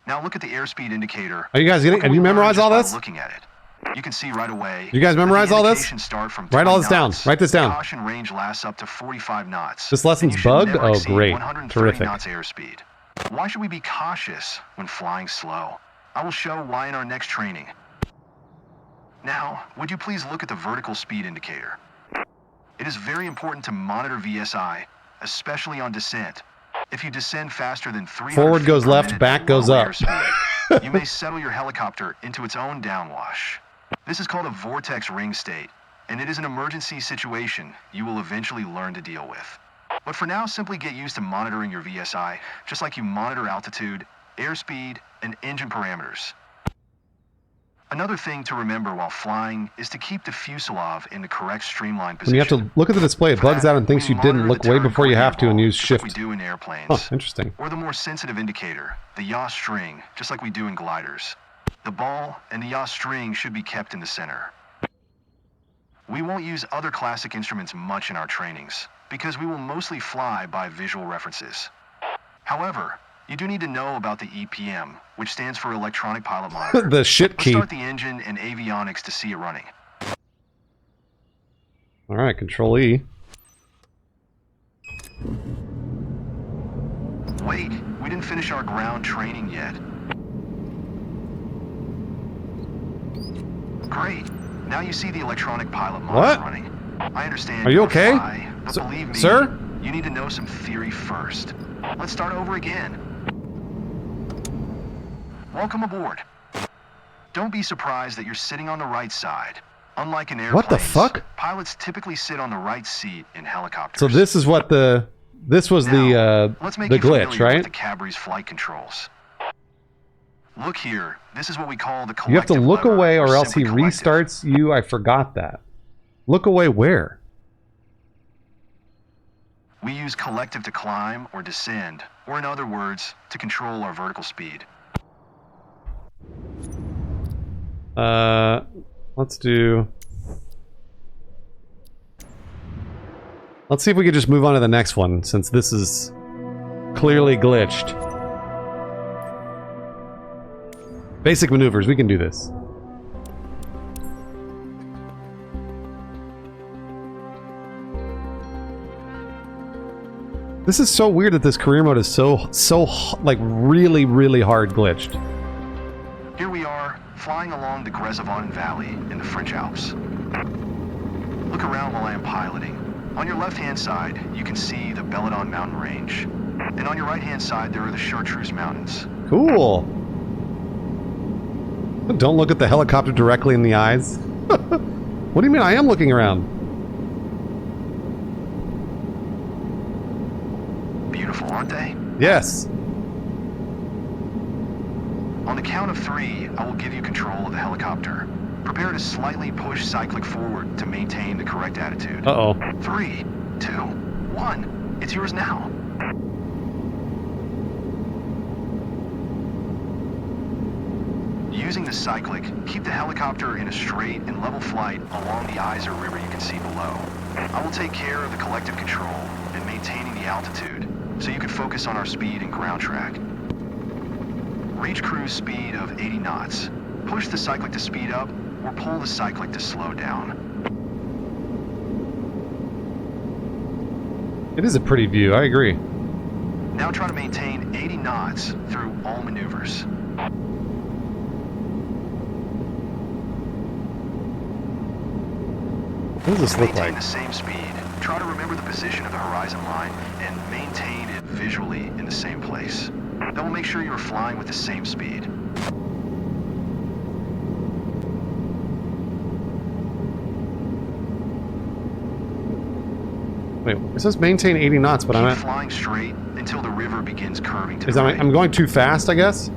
Now look at the airspeed indicator. Are you guys getting? Have you memorized all this? Looking at it, you can see right away. You guys memorize all this? Write all this down. Write this down. Caution range lasts up to 45 knots. This lesson's bugged? Oh, great. 130 Terrific. knots airspeed. Why should we be cautious when flying slow? I will show why in our next training. Now, would you please look at the vertical speed indicator? It is very important to monitor VSI, especially on descent. If you descend faster than 300 Forward goes feet per left, minute back at goes low up. airspeed, you may settle your helicopter into its own downwash. This is called a vortex ring state, and it is an emergency situation you will eventually learn to deal with. But for now, simply get used to monitoring your VSI, just like you monitor altitude, airspeed, and engine parameters. Another thing to remember while flying is to keep the fuselage in the correct streamline position. When you have to look at the display, it bugs out and thinks you didn't look way before you have to and use shift. Like we do in airplanes. Huh, interesting. Or the more sensitive indicator, the yaw string, just like we do in gliders. The ball and the yaw string should be kept in the center. We won't use other classic instruments much in our trainings, because we will mostly fly by visual references. However, you do need to know about the EPM, which stands for Electronic Pilot Monitor. The shit key. Let's start the engine and avionics to see it running. All right, Control E. Wait, we didn't finish our ground training yet. Great. Now you see the Electronic Pilot Monitor running. I understand. Are you okay? Fly, but believe me, Sir? You need to know some theory first. Let's start over again. Welcome aboard. Don't be surprised that you're sitting on the right side. Unlike in airplanes, What the fuck? pilots typically sit on the right seat in helicopters. So this is what this was Let's make the you glitch, familiar right? with the Cabre's flight controls. Look here. This is what we call the collective You have to look lever, away or else he simply collective. restarts you. I forgot that. Look away where? We use collective to climb or descend, or in other words, to control our vertical speed. Let's see if we could just move on to the next one, since this is clearly glitched. Basic maneuvers, we can do this. This is so weird that this career mode is so like really, really hard glitched. Here we are, flying along the Grezavon Valley in the French Alps. Look around while I am piloting. On your left-hand side, you can see the Belladon mountain range. And on your right-hand side, there are the Chartreuse Mountains. Cool. Don't look at the helicopter directly in the eyes. What do you mean? I am looking around. Beautiful, aren't they? Yes. On the count of 3, I will give you control of the helicopter. Prepare to slightly push cyclic forward to maintain the correct attitude. Uh-oh. 3, 2, 1. It's yours now. Using the cyclic, keep the helicopter in a straight and level flight along the Isar River you can see below. I will take care of the collective control and maintaining the altitude, so you can focus on our speed and ground track. Reach cruise speed of 80 knots. Push the cyclic to speed up, or pull the cyclic to slow down. It is a pretty view, I agree. Now try to maintain 80 knots through all maneuvers. What does this look Maintain like? the same speed. Try to remember the position of the horizon line and maintain it visually in the same place. That will make sure you are flying with the same speed. Wait, it says maintain 80 knots, but Keep I'm at... flying straight until the river begins curving to Is the that, right. I'm going too fast, I guess?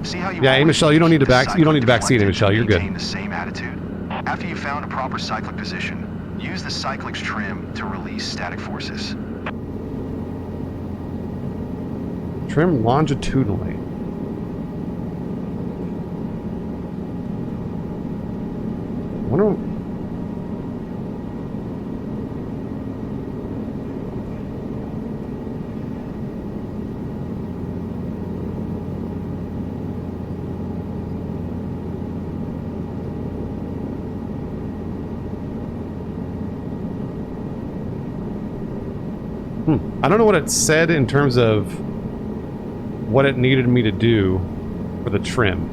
See how you Yeah, hey, always Michelle, you don't need to keep the back. You don't need to backseat it, cyclic Michelle. You're good. maintain the same attitude. After you found a proper cyclic position, use the cyclic's trim to release static forces. Trim longitudinally. I wonder. I don't know what it said in terms of what it needed me to do for the trim.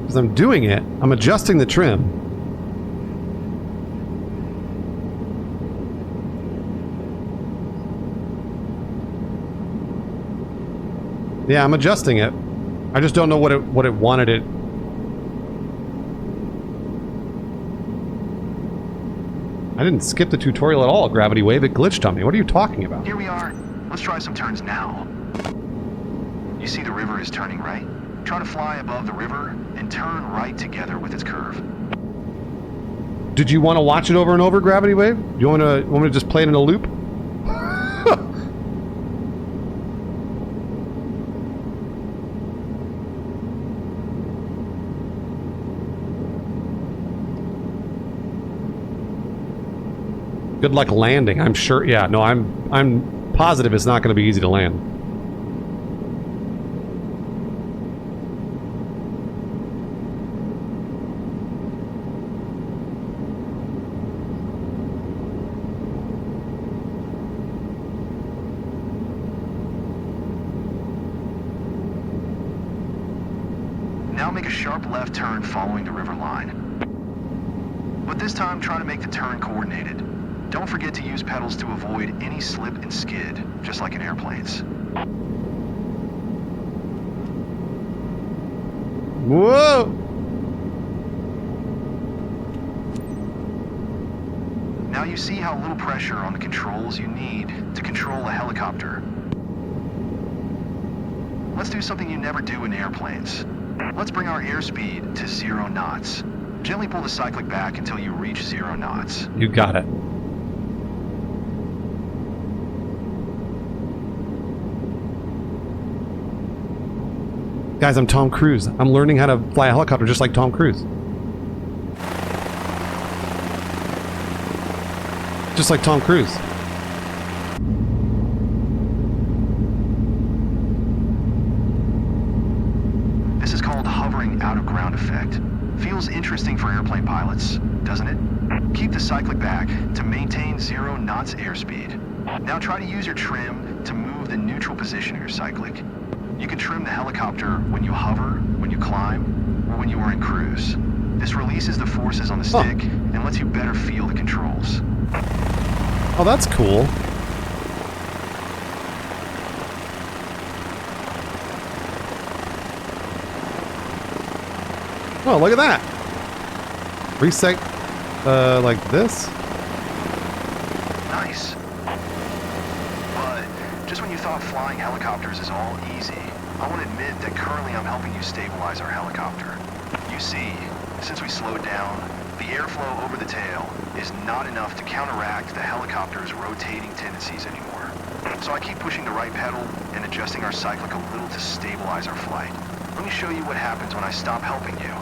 Because I'm doing it, I'm adjusting the trim. Yeah, I'm adjusting it. I just don't know what it wanted it. I didn't skip the tutorial at all, Gravity Wave. It glitched on me. What are you talking about? Here we are. Let's try some turns now. You see the river is turning right? Try to fly above the river and turn right together with its curve. Did you want to watch it over and over, Gravity Wave? Do you want me to just play it in a loop? Good luck landing. I'm sure. Yeah, no, I'm positive it's not going to be easy to land. Now make a sharp left turn following the river line. But this time try to make the turn coordinated. Don't forget to use pedals to avoid any slip and skid, just like in airplanes. Whoa! Now you see how little pressure on the controls you need to control a helicopter. Let's do something you never do in airplanes. Let's bring our airspeed to 0 knots. Gently pull the cyclic back until you reach 0 knots. You got it. Guys, I'm Tom Cruise. I'm learning how to fly a helicopter just like Tom Cruise. Just like Tom Cruise. This is called hovering out of ground effect. Feels interesting for airplane pilots, doesn't it? Keep the cyclic back to maintain 0 knots airspeed. Now try to use your trim to move the neutral position of your cyclic. You can trim the helicopter when you hover, when you climb, or when you are in cruise. This releases the forces on the stick and lets you better feel the controls. Oh, that's cool. Oh, look at that. Reset, like this? Nice. But just when you thought flying helicopters is all easy, I want to admit that currently I'm helping you stabilize our helicopter. You see, since we slowed down, the airflow over the tail is not enough to counteract the helicopter's rotating tendencies anymore. So I keep pushing the right pedal and adjusting our cyclic a little to stabilize our flight. Let me show you what happens when I stop helping you.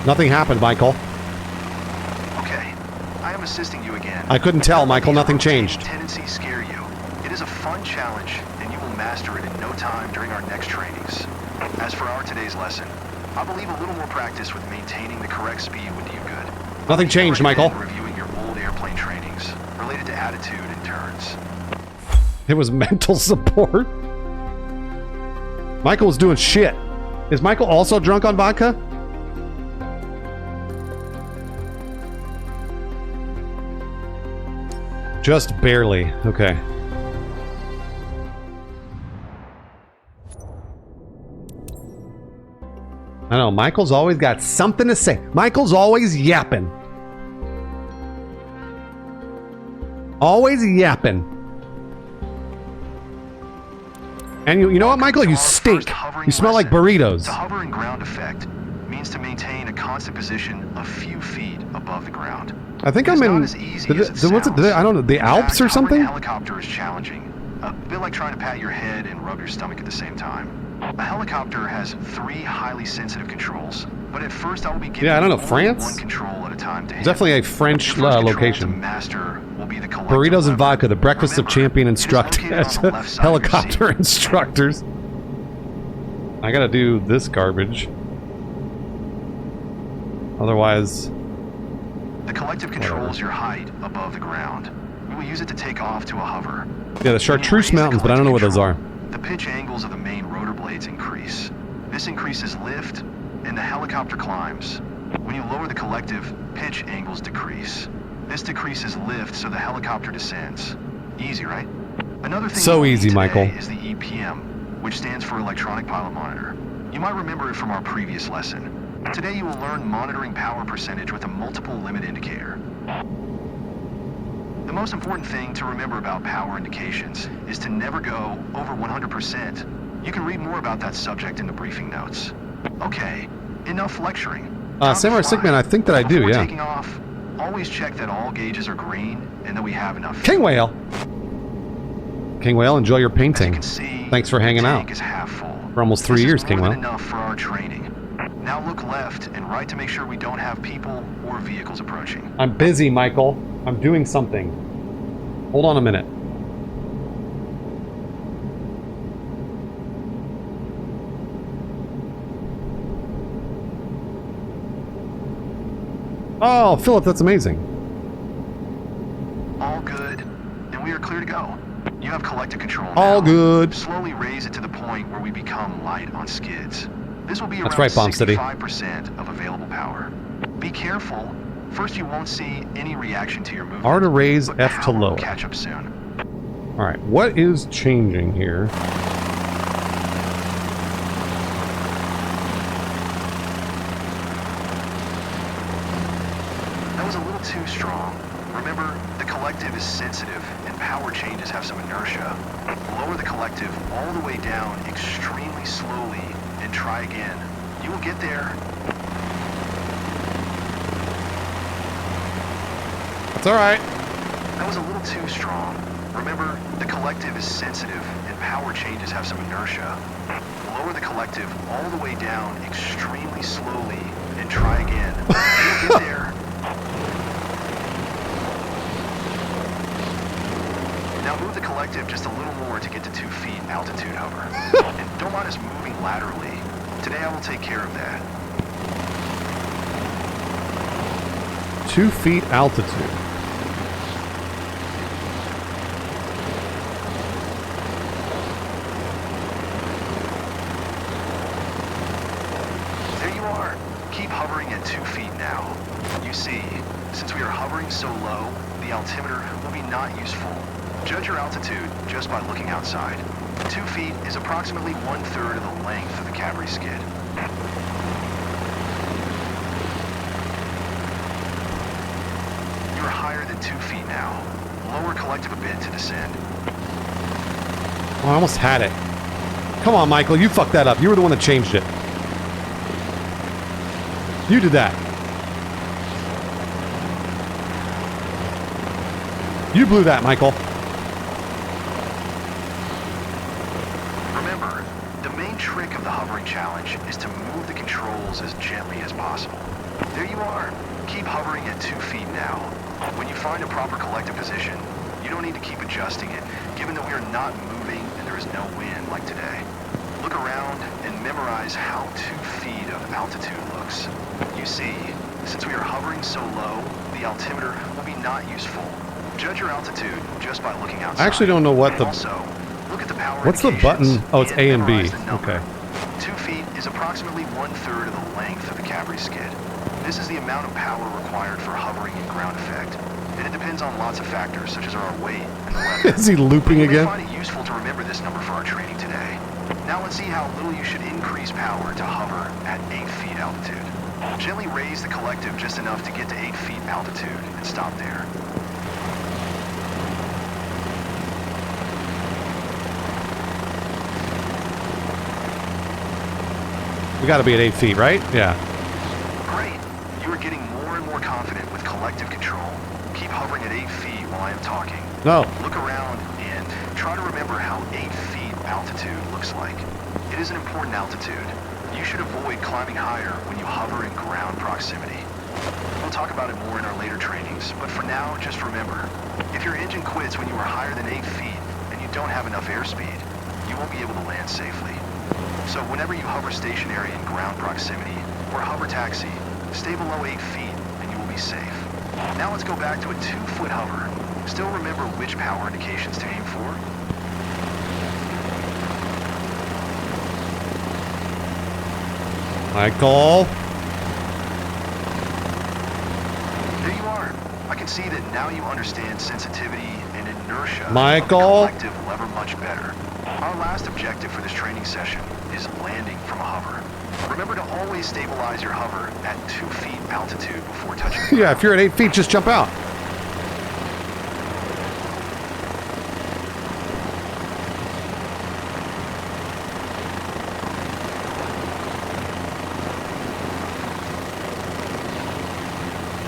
Nothing happened, Michael. Okay, I am assisting you again. I couldn't tell, Michael. Nothing changed. Tendencies scare you. It is a fun challenge, and master it in no time during our next trainings. As for our today's lesson, I believe a little more practice with maintaining the correct speed would do you good. Nothing changed, Michael. Reviewing your old airplane trainings related to attitude and turns. It was mental support. Michael was doing shit. Is Michael also drunk on vodka? Just barely. Okay. I know, Michael's always got something to say. Michael's always yapping. Always yapping. And you know what, Michael? You stink. You smell like burritos. The hover and ground effect means to maintain a constant position a few feet above the ground. I think I'm in. I don't know, the Alps or something? A helicopter is challenging. A bit like trying to pat your head and rub your stomach at the same time. A helicopter has 3 highly sensitive controls, but at first I will be giving I don't know, only France? one control at a time to hit. Definitely a French location. Master will be the Burritos and vodka, the breakfast of champion instructors. Helicopter instructors. I gotta do this garbage. Otherwise... The collective controls your height above the ground. We will use it to take off to a hover. Yeah, the Chartreuse Mountains, but I don't know what those are. The pitch angles of the main rotor blades increase. This increases lift, and the helicopter climbs. When you lower the collective, pitch angles decrease. This decreases lift, so the helicopter descends. Easy, right? Another thing so easy, Michael. Is the EPM, which stands for Electronic Pilot Monitor. You might remember it from our previous lesson. Today you will learn monitoring power percentage with a multiple limit indicator. The most important thing to remember about power indications is to never go over 100%. You can read more about that subject in the briefing notes. Okay, enough lecturing. Samurai Sickman, I think that I do, yeah. Taking off, always check that all gauges are green and that we have enough. King Whale! King Whale, enjoy your painting. Thanks for hanging out. Is half full. For almost 3 years, King Whale. Enough for our training. Now look left and right to make sure we don't have people or vehicles approaching. I'm busy, Michael. I'm doing something. Hold on a minute. Oh, Philip, that's amazing. All good. And we are clear to go. You have collective control now. All good. Slowly raise it to the point where we become light on skids. This will be That's around right, Bomb City. 65% of available power. Be careful. First, you won't see any reaction to your movement. R to raise, but F to power will lower. catch up soon. Alright, what is changing here? That was a little too strong. Remember, the collective is sensitive, and power changes have some inertia. Lower the collective all the way down extremely slowly, and try again. You will get there. It's alright. That was a little too strong. Remember, the collective is sensitive, and power changes have some inertia. Lower the collective all the way down extremely slowly, and try again. You'll get there. Now move the collective just a little more to get to 2 feet altitude hover. And don't mind us moving laterally. Today I will take care of that. 2 feet altitude. There you are. Keep hovering at 2 feet now. You see, since we are hovering so low, the altimeter will be not useful. Judge your altitude just by looking outside. 2 feet is approximately 1/3 of the length of the Cabri skid. You're higher than 2 feet now. Lower collective a bit to descend. Oh, I almost had it. Come on, Michael, you fucked that up. You were the one that changed it. You did that. You blew that, Michael. Remember, the main trick of the hovering challenge is to move the controls as gently as possible. There you are. Keep hovering at 2 feet now. When you find a proper collective position, you don't need to keep adjusting it, given that we are not moving and there there is no wind like today. Look around and memorize how 2 feet of altitude looks. You see, since we are hovering so low, the altimeter will be not useful. Judge your altitude just by looking outside. I actually don't know what the... Also, look at the power What's the button? Oh, it's A and B. Okay. 2 feet is approximately 1/3 of the length of the Capri skid. This is the amount of power required for hovering in ground effect. And it depends on lots of factors, such as our weight and the weather. Is he looping again? I find it useful to remember this number for our training today. Now let's see how little you should increase power to hover at 8 feet altitude. Gently raise the collective just enough to get to 8 feet altitude and stop there. We gotta be at 8 feet, right? Yeah. Great. You are getting more and more confident with collective control. Keep hovering at 8 feet while I am talking. No. Look around and try to remember how 8 feet altitude looks like. It is an important altitude. You should avoid climbing higher when you hover in ground proximity. We'll talk about it more in our later trainings, but for now, just remember, if your engine quits when you are higher than 8 feet and you don't have enough airspeed, you won't be able to land safely. So whenever you hover stationary in ground proximity or hover taxi, stay below 8 feet and you will be safe. Now let's go back to a 2-foot hover. Still remember which power indications to aim for? Michael. There you are. I can see that now you understand sensitivity and inertia Michael. of the collective lever much better. Our last objective for this training session is landing from a hover. Remember to always stabilize your hover at 2 feet altitude before touching. Yeah, if you're at 8 feet, just jump out.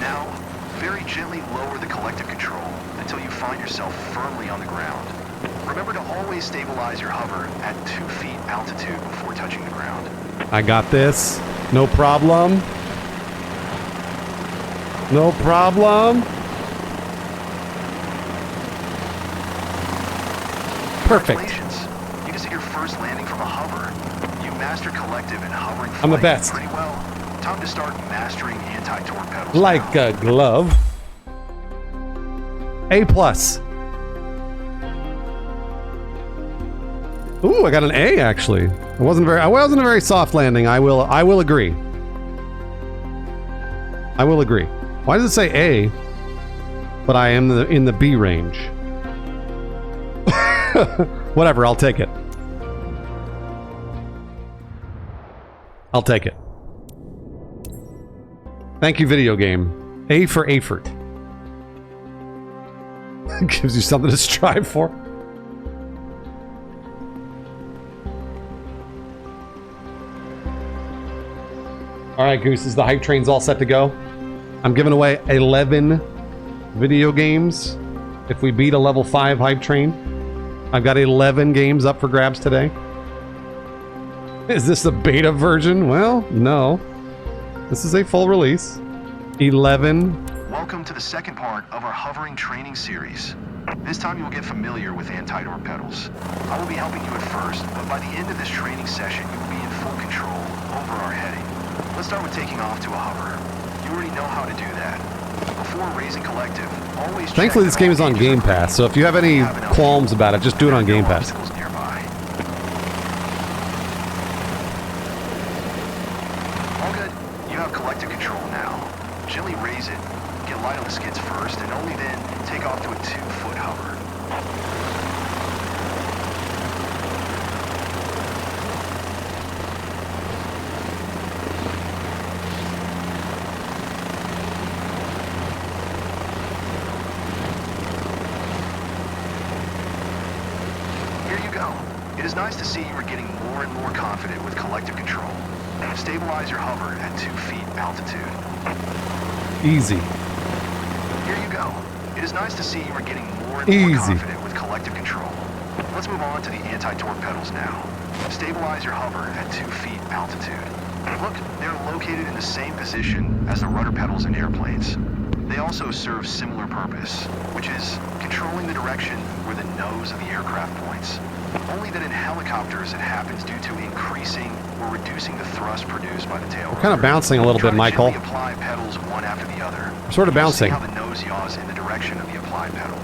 Now, very gently lower the collective control until you find yourself firmly on the ground. Remember to always stabilize your hover at 2 feet altitude before touching the ground. I got this. No problem. No problem. Perfect. Congratulations. You just did your first landing from a hover. You mastered collective and hovering I'm the flight best. pretty well. Time to start mastering anti-torque pedals. Like now. a glove. A+. Ooh, I got an A actually. It wasn't a very soft landing. I will agree. I will agree. Why does it say A? But I am in the B range. Whatever, I'll take it. I'll take it. Thank you, video game. A for Afert. Gives you something to strive for. Alright, Goose, the hype train's all set to go. I'm giving away 11 video games. If we beat a level 5 hype train, I've got 11 games up for grabs today. Is this a beta version? Well, no. This is a full release. 11. Welcome to the second part of our hovering training series. This time you will get familiar with anti-torque pedals. I will be helping you at first, but by the end of this training session, you will be in full control over our heading. Let's start with taking off to a hover. You already know how to do that. Before raising collective, always Thankfully, this game is on Game Pass, so if you have any qualms about it, just do it on Game Pass. All good. You have collective control now. Gently raise it, get light on the skids first, and only then take off to a 2-foot hover. Here you go. It is nice to see you are getting more and more confident with collective control. Stabilize your hover at 2 feet altitude. Easy. Here you go. It is nice to see you are getting more and more confident with collective control. Let's move on to the anti-torque pedals now. Stabilize your hover at 2 feet altitude. Look, they're located in the same position as the rudder pedals in airplanes. They also serve similar purpose, which is controlling the direction where the nose of the aircraft points. Only that in helicopters it happens due to increasing or reducing the thrust produced by the tail. We're kind of bouncing a little bit, Michael. Try to gently apply pedals one after the other. We're sort of bouncing. See how the nose yaws in the direction of the applied pedal.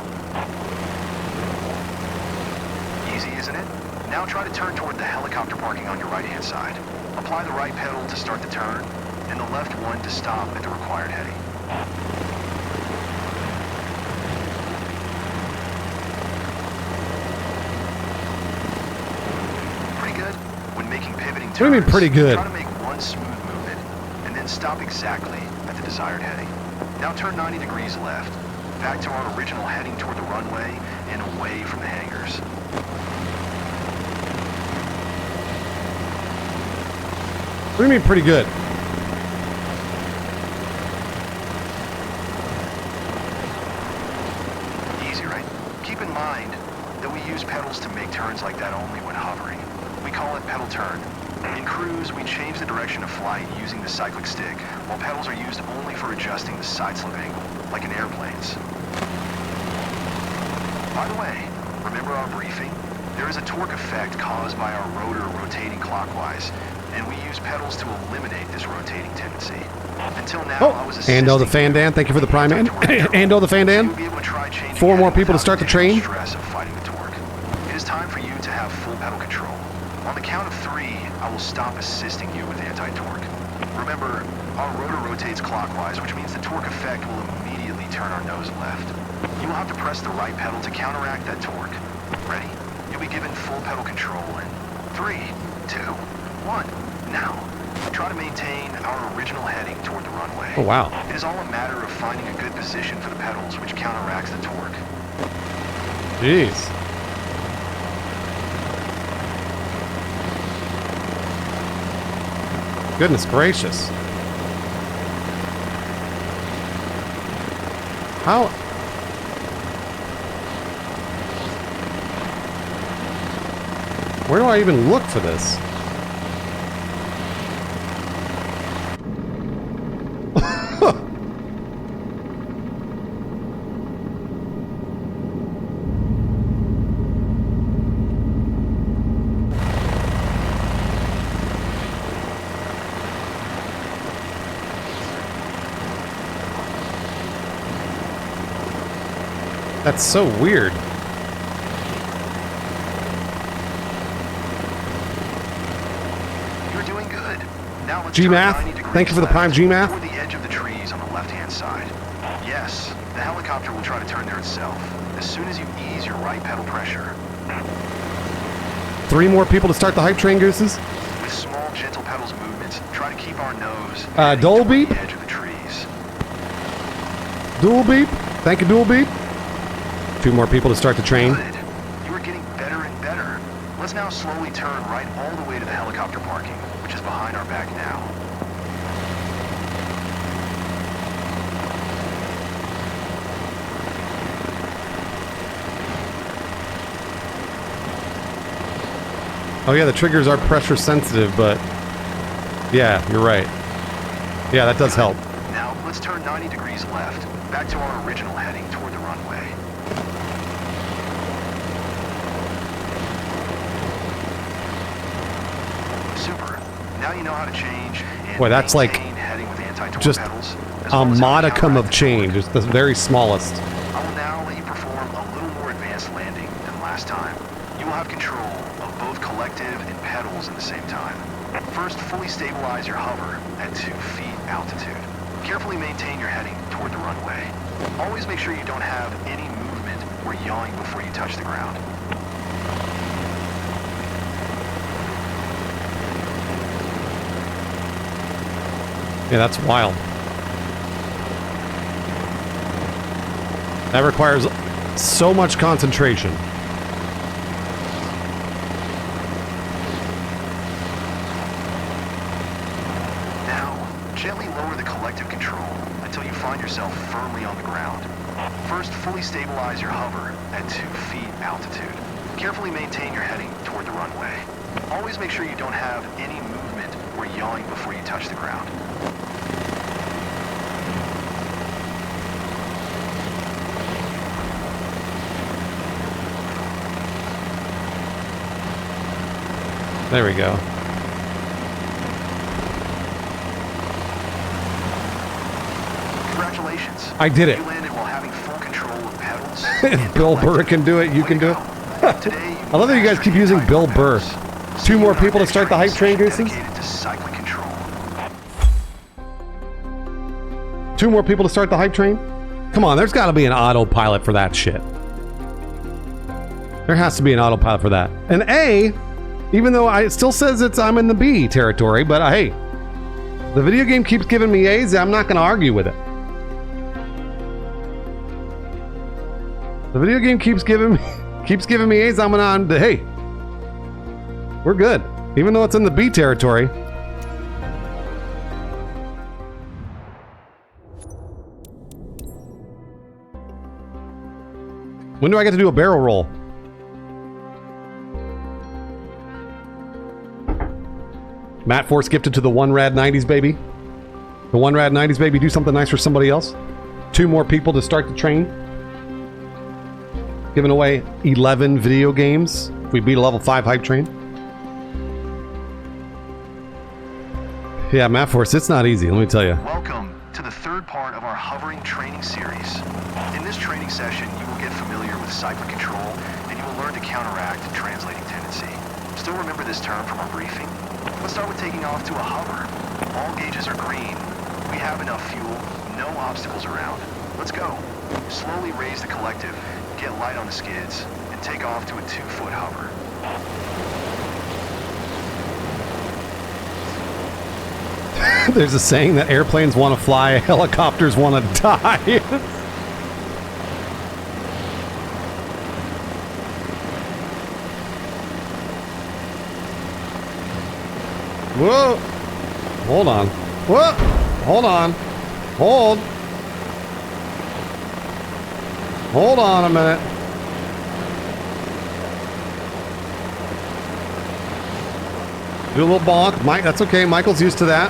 Easy, isn't it? Now try to turn toward the helicopter parking on your right-hand side. Apply the right pedal to start the turn, and the left one to stop at the required heading. Pretty good. When making pivoting turns, What do you mean pretty good? try to make one smooth movement, and then stop exactly at the desired heading. Now turn 90 degrees left, back to our original heading toward the runway and away from the hangars. What do you mean pretty good? Easy, right? Keep in mind that we use pedals to make turns like that only when hovering. We call it pedal turn. In cruise, we change the direction of flight using the cyclic stick, while pedals are used only for adjusting the side slip angle, like in airplanes. By the way, remember our briefing? There is a torque effect caused by our rotor rotating clockwise, and we use pedals to eliminate this rotating tendency. Until now, I was assisting Ando the Fandan, thank you for the prime. Ando the Fandan. 4 more people to start the train. Stress of fighting the torque. It is time for you to have full pedal control. On the count of 3, I will stop assisting you with anti-torque. Remember, our rotor rotates clockwise, which means the torque effect will immediately turn our nose left. You will have to press the right pedal to counteract that torque. Ready? You'll be given full pedal control in 3, 2, 1. Now, try to maintain our original heading toward the runway. Oh, wow. It is all a matter of finding a good position for the pedals, which counteracts the torque. Jeez. Goodness gracious. How? Where do I even look for this? That's so weird. You're doing good. Now let's G-Math, turn 90 degrees thank you for the prime, left G-Math. toward the edge of the trees on the left-hand side. Yes, the helicopter will try to turn there itself as soon as you ease your right pedal pressure. 3 more people to start the hype train, Gooses. With small, gentle pedals movements, try to keep our nose Dual beep. the edge of the trees. Dual beep. Thank you, Dual beep. 2 more people to start the train. Good. You are getting better and better. Let's now slowly turn right all the way to the helicopter parking, which is behind our back now. Oh yeah, the triggers are pressure sensitive, but yeah, you're right. Yeah, that does help. Now, let's turn 90 degrees left, back to our original heading toward the runway. Super. Now you know how to change and Boy, that's like maintain heading with anti-torque just pedals, as a well as how to modicum counteract of change. It's the very smallest. I will now let you perform a little more advanced landing than last time. You will have control of both collective and pedals at the same time. First, fully stabilize your hover at 2 feet altitude. Carefully maintain your heading toward the runway. Always make sure you don't have any movement or yawing before you touch the ground. Yeah, that's wild. That requires so much concentration. Now, gently lower the collective control until you find yourself firmly on the ground. First, fully stabilize your hover at 2 feet altitude. Carefully maintain your heading toward the runway. Always make sure you don't have any movement or yawing before you touch the ground. There we go. Congratulations. I did it. You landed while having full control of pedals. Bill Burr can do it. You can do it. I love that you guys keep using Bill Burr. 2 more people to start the hype train, Gooses? Dedicated to cycling control. 2 more people to start the hype train? Come on, there's got to be an autopilot for that shit. There has to be an autopilot for that. And A, even though it still says I'm in the B territory, but hey, the video game keeps giving me A's. I'm not going to argue with it. The video game keeps giving me A's. I'm on the hey. We're good, even though it's in the B territory. When do I get to do a barrel roll? Matt Force gifted to the One Rad 90s, baby. The One Rad 90s, baby. Do something nice for somebody else. 2 more people to start the train. Giving away 11 video games if we beat a level 5 hype train. Yeah, Matt Force, it's not easy, let me tell you. Welcome to the 3rd part of our hovering training series. In this training session, you will get familiar with cycling control, and you will learn to counteract translating tendency. Still remember this term from our briefing? Let's start with taking off to a hover. All gauges are green. We have enough fuel, no obstacles around. Let's go. Slowly raise the collective, get light on the skids, and take off to a 2-foot hover. There's a saying that airplanes want to fly, helicopters want to die. Whoa! Hold on. Whoa! Hold on. Hold. Hold on a minute. Do a little bonk. Mike, that's okay. Michael's used to that.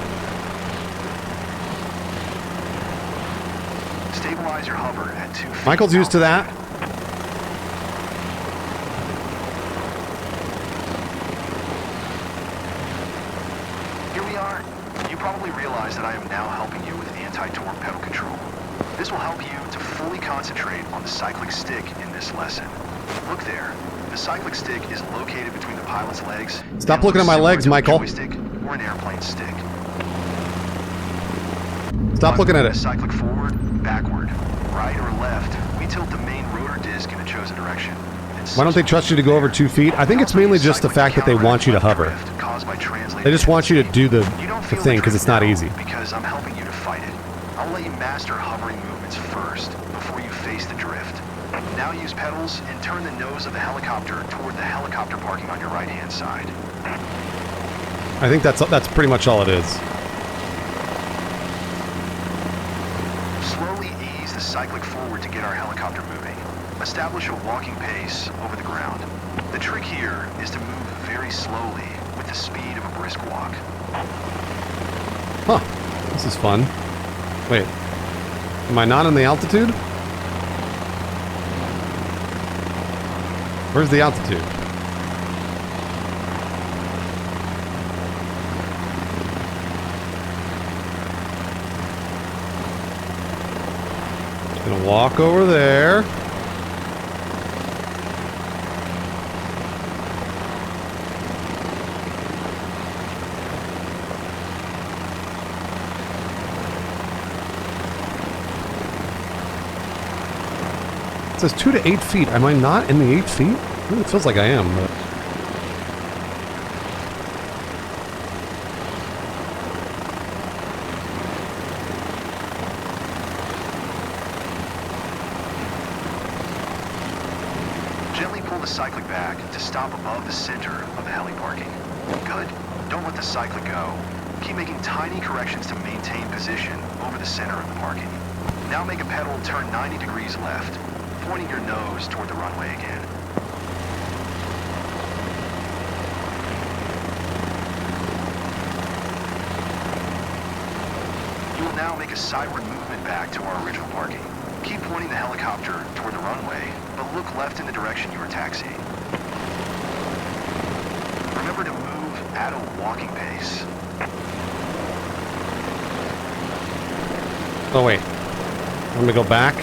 Stabilize your hover at 2 feet. Michael's used to that. Here we are. You probably realize that I am now helping you with anti-torque pedal control. This will help you to fully concentrate on the cyclic stick in this lesson. Look there. The cyclic stick is located between the pilot's legs. Stop looking at my legs, Michael. Joystick or an airplane stick. Stop looking at it. Cyclic forward, backward, right or left. We tilt the main rotor disc in a chosen direction. Why don't they trust you to go over 2 feet? I think it's mainly just the fact that they want you to hover. They just want you to do the thing because it's not easy. Because I'm helping you to fight it. I'll let you master hovering movements first before you face the drift. Now use pedals and turn the nose of the helicopter toward the helicopter parking on your right-hand side. I think that's pretty much all it is. Slowly ease the cyclic forward to get our helicopter moving. Establish a walking pace over the ground. The trick here is to move very slowly with the speed of a brisk walk. Huh. This is fun. Wait. Am I not in the altitude? Where's the altitude? Gonna walk over there. It says 2 to 8 feet. Am I not in the 8 feet? It feels like I am, but... Gently pull the cyclic back to stop above the center of the heli parking. Good. Don't let the cyclic go. Keep making tiny corrections to maintain position over the center of the parking. Now make a pedal turn 90 degrees left, pointing your nose toward the runway again. You will now make a sideward movement back to our original parking. Keep pointing the helicopter toward the runway, but look left in the direction you are taxiing. Remember to move at a walking pace. Oh wait, I'm gonna go back.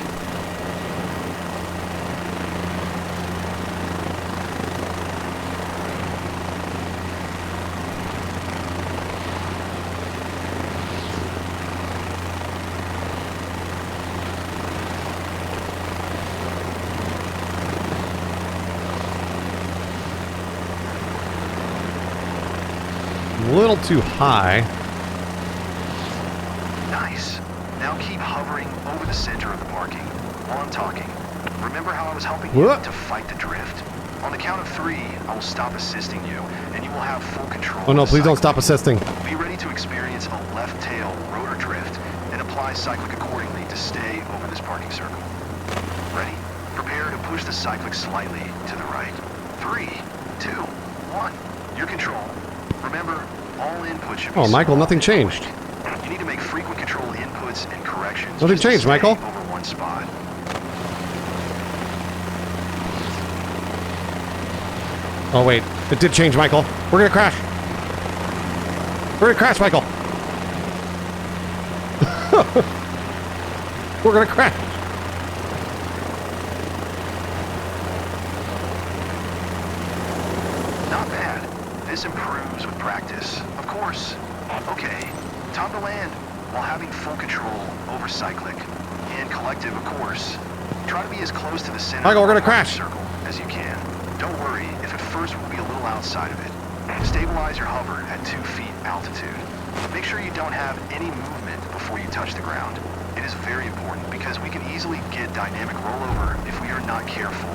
A little too high. Nice. Now keep hovering over the center of the parking while I'm talking. Remember how I was helping you to fight the drift? On the count of 3, I will stop assisting you, and you will have full control. Oh no, please don't stop assisting. Be ready to experience a left tail rotor drift and apply cyclic accordingly to stay over this parking circle. Ready? Prepare to push the cyclic slightly to the right. 3, 2, 1. Your control. Remember, all inputs should be Oh, Michael, nothing changed. You need to make frequent control inputs and corrections. Nothing changed, Michael. Over one spot. Oh wait, it did change, Michael. We're gonna crash. We're gonna crash, Michael. We're gonna crash. Not bad. This improves with practice, of course. Okay, time to land while having full control over cyclic and collective, of course. Try to be as close to the center Michael, we're gonna of the crash. circle as you can. Don't worry if at first we'll be a little outside of it. Stabilize your hover at 2 feet altitude. Make sure you don't have any movement before you touch the ground. It is very important because we can easily get dynamic rollover if we are not careful.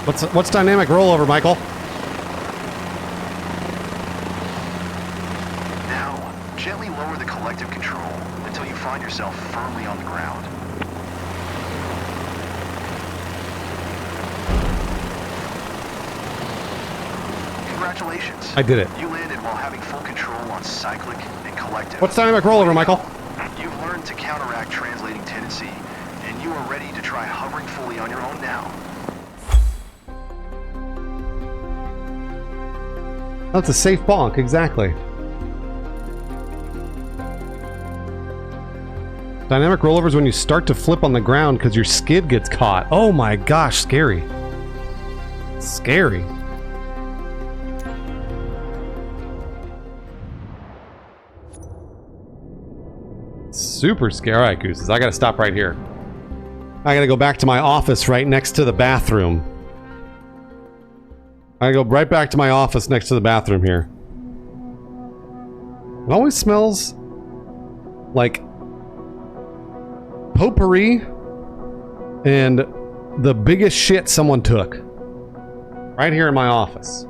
What's dynamic rollover, Michael? Now, gently lower the collective control until you find yourself firmly on the ground. Congratulations. I did it. You landed while having full control on cyclic and collective. What's dynamic rollover, Michael? You've learned to counteract translating tendency, and you are ready to try hovering fully on your own now. That's a safe bonk, exactly. Dynamic rollover is when you start to flip on the ground because your skid gets caught. Oh my gosh, scary. Scary. Super scary. Alright, Gooses, I gotta stop right here. I gotta go back to my office right next to the bathroom. I go right back to my office next to the bathroom here. It always smells like potpourri and the biggest shit someone took. Right here in my office.